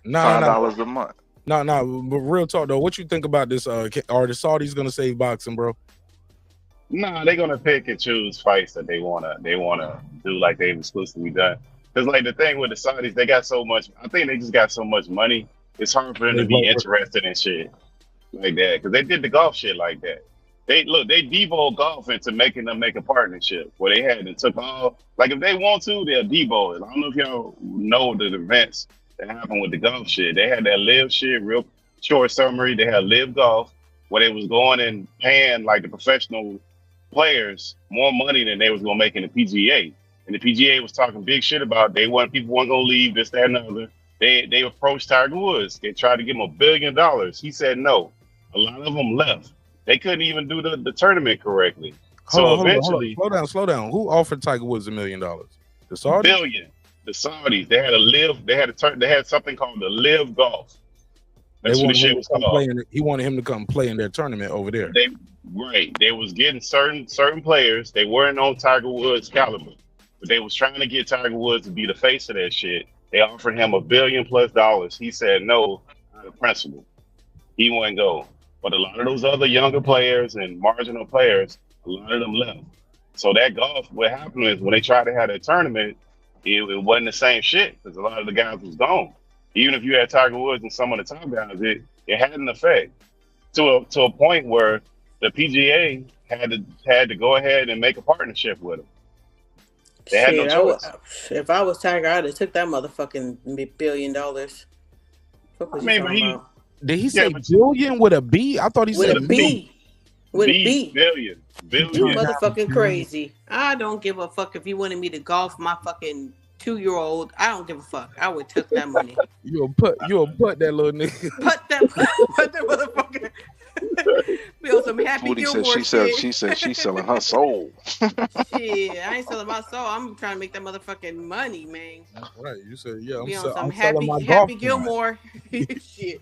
$5 a month. No, but real talk though, what you think about this? Are the Saudis gonna save boxing, bro? Nah, they're gonna pick and choose fights that they wanna do like they've exclusively done. Because like the thing with the Saudis, they got so much. I think they just got so much money. It's hard for them to be interested in shit like that. Because they did the golf shit like that. They devolved golf into making them make a partnership where they had and took all. Like if they want to, they'll devolve it. I don't know if y'all know the events that happened with the golf shit. They had that live shit, real short summary. They had live golf where they was going and paying like the professional players more money than they was gonna make in the PGA. And the PGA was talking big shit about people weren't gonna leave, this, that, and the other. They approached Tiger Woods. They tried to give him $1 billion. He said no. A lot of them left. They couldn't even do the tournament correctly. Hold on. Slow down. Who offered Tiger Woods $1 million? The Saudis? Billion. The Saudis. They had something called the live golf. That's what the shit was called. He wanted him to come play in their tournament over there. They was getting certain players. They weren't on Tiger Woods' caliber, but they was trying to get Tiger Woods to be the face of that shit. They offered him $1 billion+. He said no, out of principle. He wouldn't go. But a lot of those other younger players and marginal players, a lot of them left. So that golf, what happened is when they tried to have that tournament, it wasn't the same shit because a lot of the guys was gone. Even if you had Tiger Woods and some of the top guys, it had an effect to a point where the PGA had to go ahead and make a partnership with them. They had no choice. If I was Tiger, I'd have took that motherfucking $1 billion. Did he say billion with a B? I thought he said a B. With a B. Billion. You motherfucking crazy. I don't give a fuck if you wanted me to golf my fucking 2-year-old. I don't give a fuck. I would took that money. You'll put that little nigga. Put that motherfucker. Build some Happy Gilmore shit. She said she's selling her soul. Shit, I ain't selling my soul. I'm trying to make that motherfucking money, man. That's right. You said, yeah, I'm selling my Happy Gilmore shit.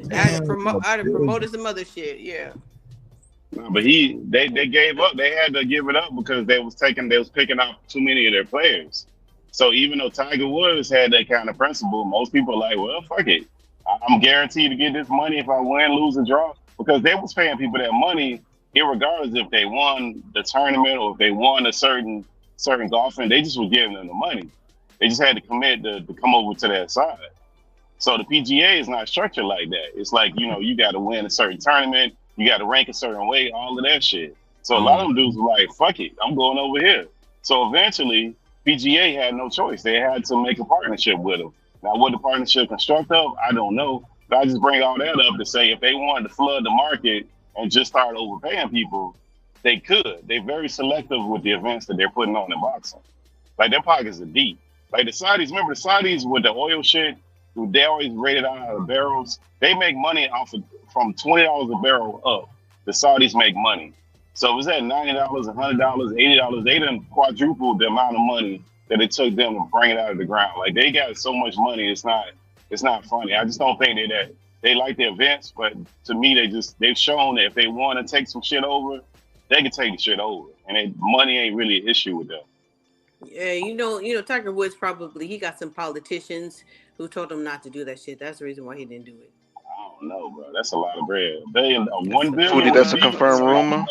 I'd have promoted some other shit, yeah. No, but they gave up. They had to give it up because they was picking up too many of their players. So even though Tiger Woods had that kind of principle, most people are like, well, fuck it. I'm guaranteed to get this money if I win, lose, or draw. Because they was paying people that money, irregardless if they won the tournament or if they won a certain golfing, they just was giving them the money. They just had to commit to come over to that side. So the PGA is not structured like that. It's like, you got to win a certain tournament, you got to rank a certain way, all of that shit. So a lot of them dudes were like, fuck it, I'm going over here. So eventually, PGA had no choice. They had to make a partnership with them. Now, what the partnership construct of, I don't know. But I just bring all that up to say if they wanted to flood the market and just start overpaying people, they could. They're very selective with the events that they're putting on in boxing. Like, their pockets are deep. Like the Saudis, remember the Saudis with the oil shit? They always rated out of barrels. They make money from $20 a barrel up. The Saudis make money. So it was at $90, $100, $80. They done quadrupled the amount of money that it took them to bring it out of the ground. Like, they got so much money, it's not funny. I just don't think they like the events, but to me, they've shown that if they want to take some shit over, they can take the shit over, and money ain't really an issue with them. Yeah, Tiger Woods he got some politicians who told him not to do that shit. That's the reason why he didn't do it. I don't know, bro. That's a lot of bread. $1 billion. Foodie, that's a confirmed rumor.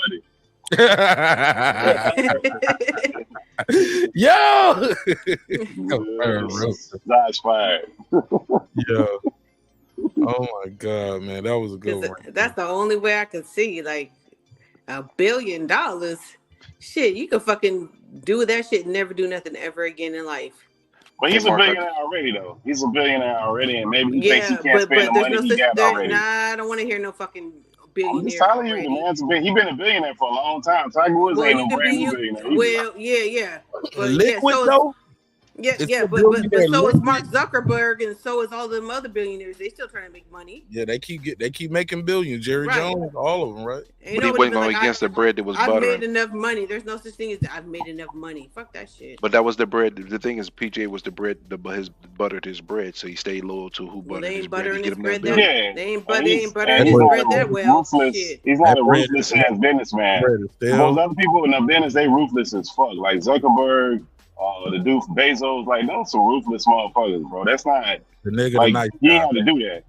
Yo! That's fired. Yo. Oh my God, man. That was a good one. That's the only way I could see, like, $1 billion. Shit, you could fucking do that shit and never do nothing ever again in life. But he's a billionaire already, though. He's a billionaire already, and maybe he thinks he can't spend the money he got already. Nah, I don't want to hear no fucking billionaire. I'm just telling you, the man's he's been a billionaire for a long time. Tiger Woods ain't no brand new billionaire. Well, yeah. But liquid, though? Yeah, It's yeah, a but billionaire so is limit. Mark Zuckerberg, and so is all them other billionaires. They still trying to make money. Yeah, they keep making billions. Jerry Right. Jones, all of them, right? Ain't But he nobody wasn't been going like, against the bread that was I've buttering. made enough money. There's no such thing as I've made enough money. Fuck that shit. But that was the bread. The thing is, PJ was the bread. His buttered his bread, so he stayed loyal to who Well, buttered they his ain't bread. buttering He his get him that bread that. billion. They ain't And buttering he's his not bread a that well. ruthless. Shit. He's not That a bread ruthless is ass businessman. bread is Those stale. other people in the business, they ruthless as fuck. Like Zuckerberg, the dude Bezos, like those some ruthless motherfuckers, bro. That's not The nigga, the like nice you guy. ain't have to do that.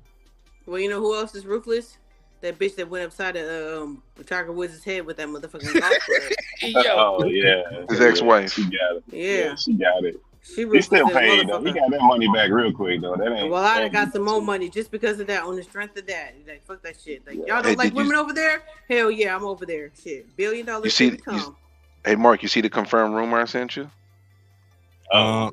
Well, you know who else is ruthless? That bitch that went upside of Tiger Woods' head with that motherfucking golf club. Oh yeah, His ex-wife. She got it. Yeah. She got it. She He ruthless still as a paid though. He motherfucker. got that money back real quick though. That ain't. Well, I'd have got some more money just because of that. On the strength of that, like fuck that shit. Like y'all don't Hey, like did you- women over there? Hell yeah, I'm over there. Shit, $1 billion You see? income. Hey, Mark, you see the confirmed rumor I sent you? No,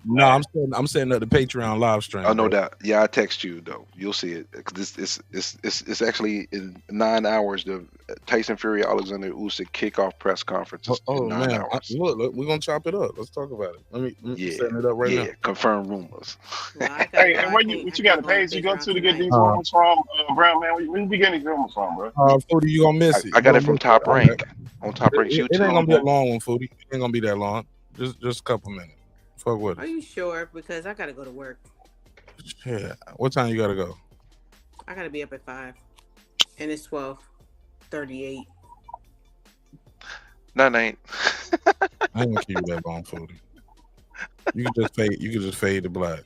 I'm setting up the Patreon live stream. Oh, no bro. doubt. Yeah, I text you though. You'll see it. 'Cause it's actually in 9 hours. The Tyson Fury Alexander Usyk kickoff press conference is Oh in 9 man, hours. look, we're gonna chop it up. Let's talk about it. Let me Yeah, setting it up right yeah. now. Confirmed rumors. Hey, and what you got a page you go to get these rumors from, Brown man? Where you be getting these rumors from, bro? Foodie, you gonna miss it. I got You it from gonna miss Top Rank Okay. on Top Rank's It YouTube. ain't gonna be a long one, Foodie. It ain't gonna be that long. Just a couple minutes. Fuck with Are it. you sure? Because I gotta go to work. Yeah. What time you gotta go? I gotta be up at 5, and it's 12:38. No, it ain't. I ain't gonna keep you that long, Foodie. You can just fade. You can just fade to black.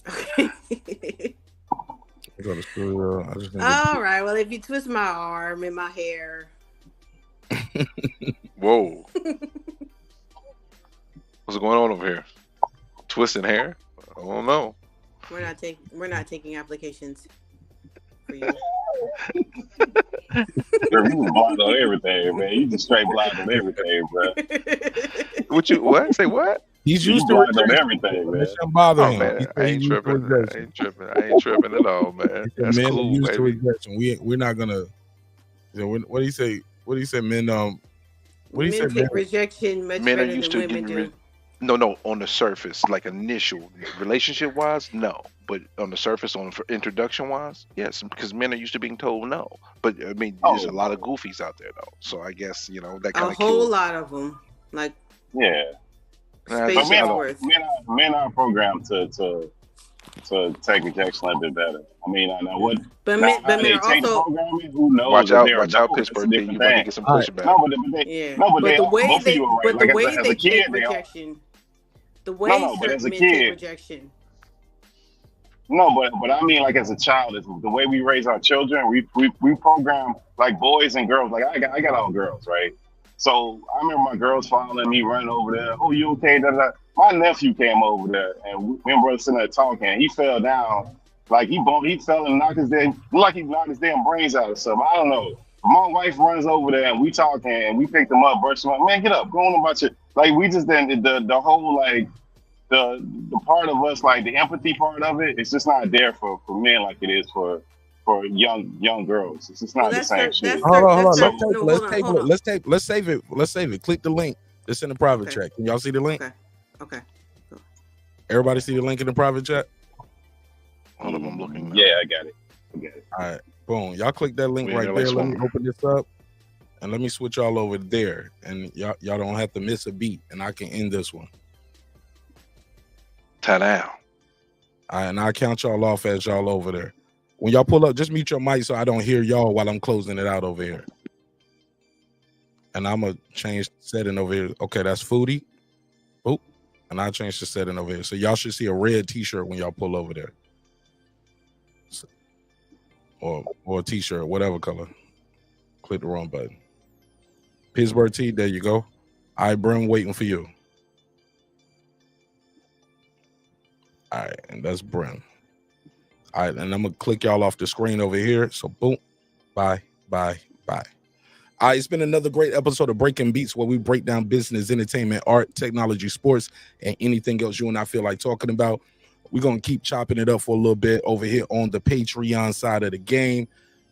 I go to school. I just need to- All right. Well, if you twist my arm and my hair, Whoa. What's going on over here? Twisting hair? I don't know. we're not taking applications for you. Girl, you was blind on everything, man. You just straight blind on everything, bro. What? Say what? He's You used to blind on rejection. everything, man. That shouldn't bother Oh him. man, He I said he ain't used to tripping. rejection. I ain't tripping at all, man. He said That's men are cool, used to baby. rejection. We're not gonna. What do you say? What do you say? Men What do you Men say? take rejection much Men are better used than to women getting do. no, on the surface, like initial relationship wise, no. But on the surface, for introduction wise, yes, because men are used to being told no. But I mean, there's a lot of goofies out there though. So I guess that A kind of whole kills. lot of them, like Yeah. Nah, space Men worth. are programmed to take rejection a bit better. I mean, I know what. But Now, men how they are take the also programming, who knows Watch if out, they're watch out, adult, that's a Pittsburgh. You different about to thing. get some All right. pushback. No, but but the way both of they you are right. but the Like way as they a kid, take they are. rejection, the way No, but certain as a men take kid, rejection. no, but I mean, like as a child, is the way we raise our children. We program like boys and girls. Like I got all girls, right? So I remember my girls following me, running over there. Oh, you okay? Da, da, da. My nephew came over there, and me and brother sitting there talking. He fell down, like he fell and knocked his he knocked his damn brains out or something. I don't know. My wife runs over there, and we talking, and we picked him up, burst him up. Man, get up, go on about your like. We just then the whole like. The part of us, like the empathy part of it, it's just not there for men like it is for young girls. It's just not the same shit. Hold on. So, Let's save it. Let's save it. Click the link. It's in the private chat. Can y'all see the link? Okay. Everybody see the link in the private chat? Hold up, I'm looking. Yeah, I got it. All right. Boom. Y'all click that link We in right there there. like Let me swimming. open this up. And let me switch y'all over there. And y'all don't have to miss a beat. And I can end this one. Ta-down. All right, and I'll count y'all off as y'all over there. When y'all pull up, just mute your mic so I don't hear y'all while I'm closing it out over here. And I'm going to change the setting over here. Okay, that's Foodie. Boop. And I'll change the setting over here. So y'all should see a red t-shirt when y'all pull over there. Or a t-shirt, whatever color. Click the wrong button. Pittsburgh T, there you go. All right, Brim, waiting for you. All right, and that's Brim. All right, and I'm gonna click y'all off the screen over here. So boom, bye. All right, it's been another great episode of Breaking Beats, where we break down business, entertainment, art, technology, sports, and anything else you and I feel like talking about. We're gonna keep chopping it up for a little bit over here on the Patreon side of the game.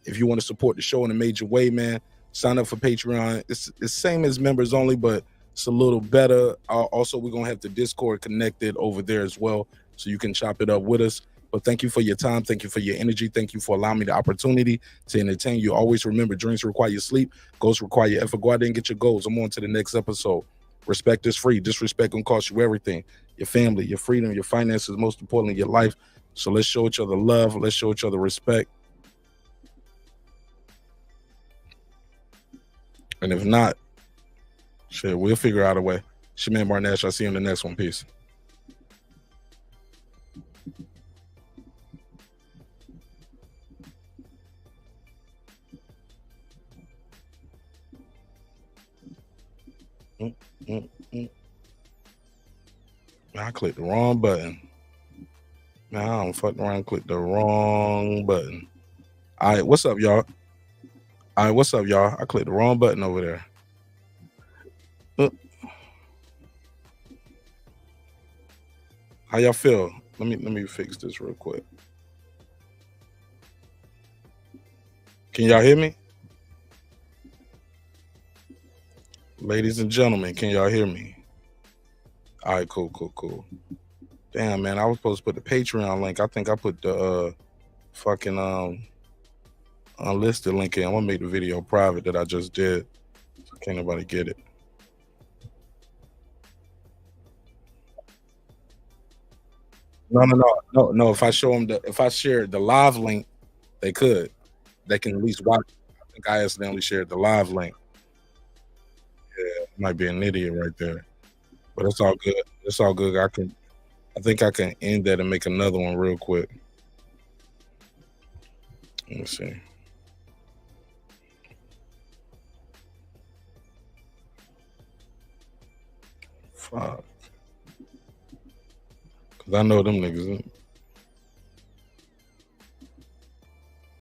If you want to support the show in a major way, man, sign up for Patreon. It's the same as members only, but it's a little better. Also, we're gonna have the Discord connected over there as well, so you can chop it up with us. But thank you for your time. Thank you for your energy. Thank you for allowing me the opportunity to entertain you. Always remember, dreams require sleep. Goals require your effort. Go out there and get your goals. I'm on to the next episode. Respect is free. Disrespect gonna cost you everything. Your family, your freedom, your finances, most importantly, your life. So let's show each other love. Let's show each other respect. And if not, shit, we'll figure out a way. It's your man Barnash. I'll see you in the next one. Peace. I clicked the wrong button. Man, I don't fuck around and click the wrong button. All right, what's up, y'all? All right, what's up, y'all? I clicked the wrong button over there. How y'all feel? Let me fix this real quick. Can y'all hear me? Ladies and gentlemen, can y'all hear me? All right, cool. Damn, man, I was supposed to put the Patreon link. I think I put the fucking unlisted link in. I'm gonna make the video private that I just did, so can't nobody get it. No. If I show them if I shared the live link, they could. They can at least watch. I think I accidentally shared the live link. Yeah, I might be an idiot right there, but it's all good. It's all good. I think I can end that and make another one real quick. Let me see. Fuck. Cause I know them niggas.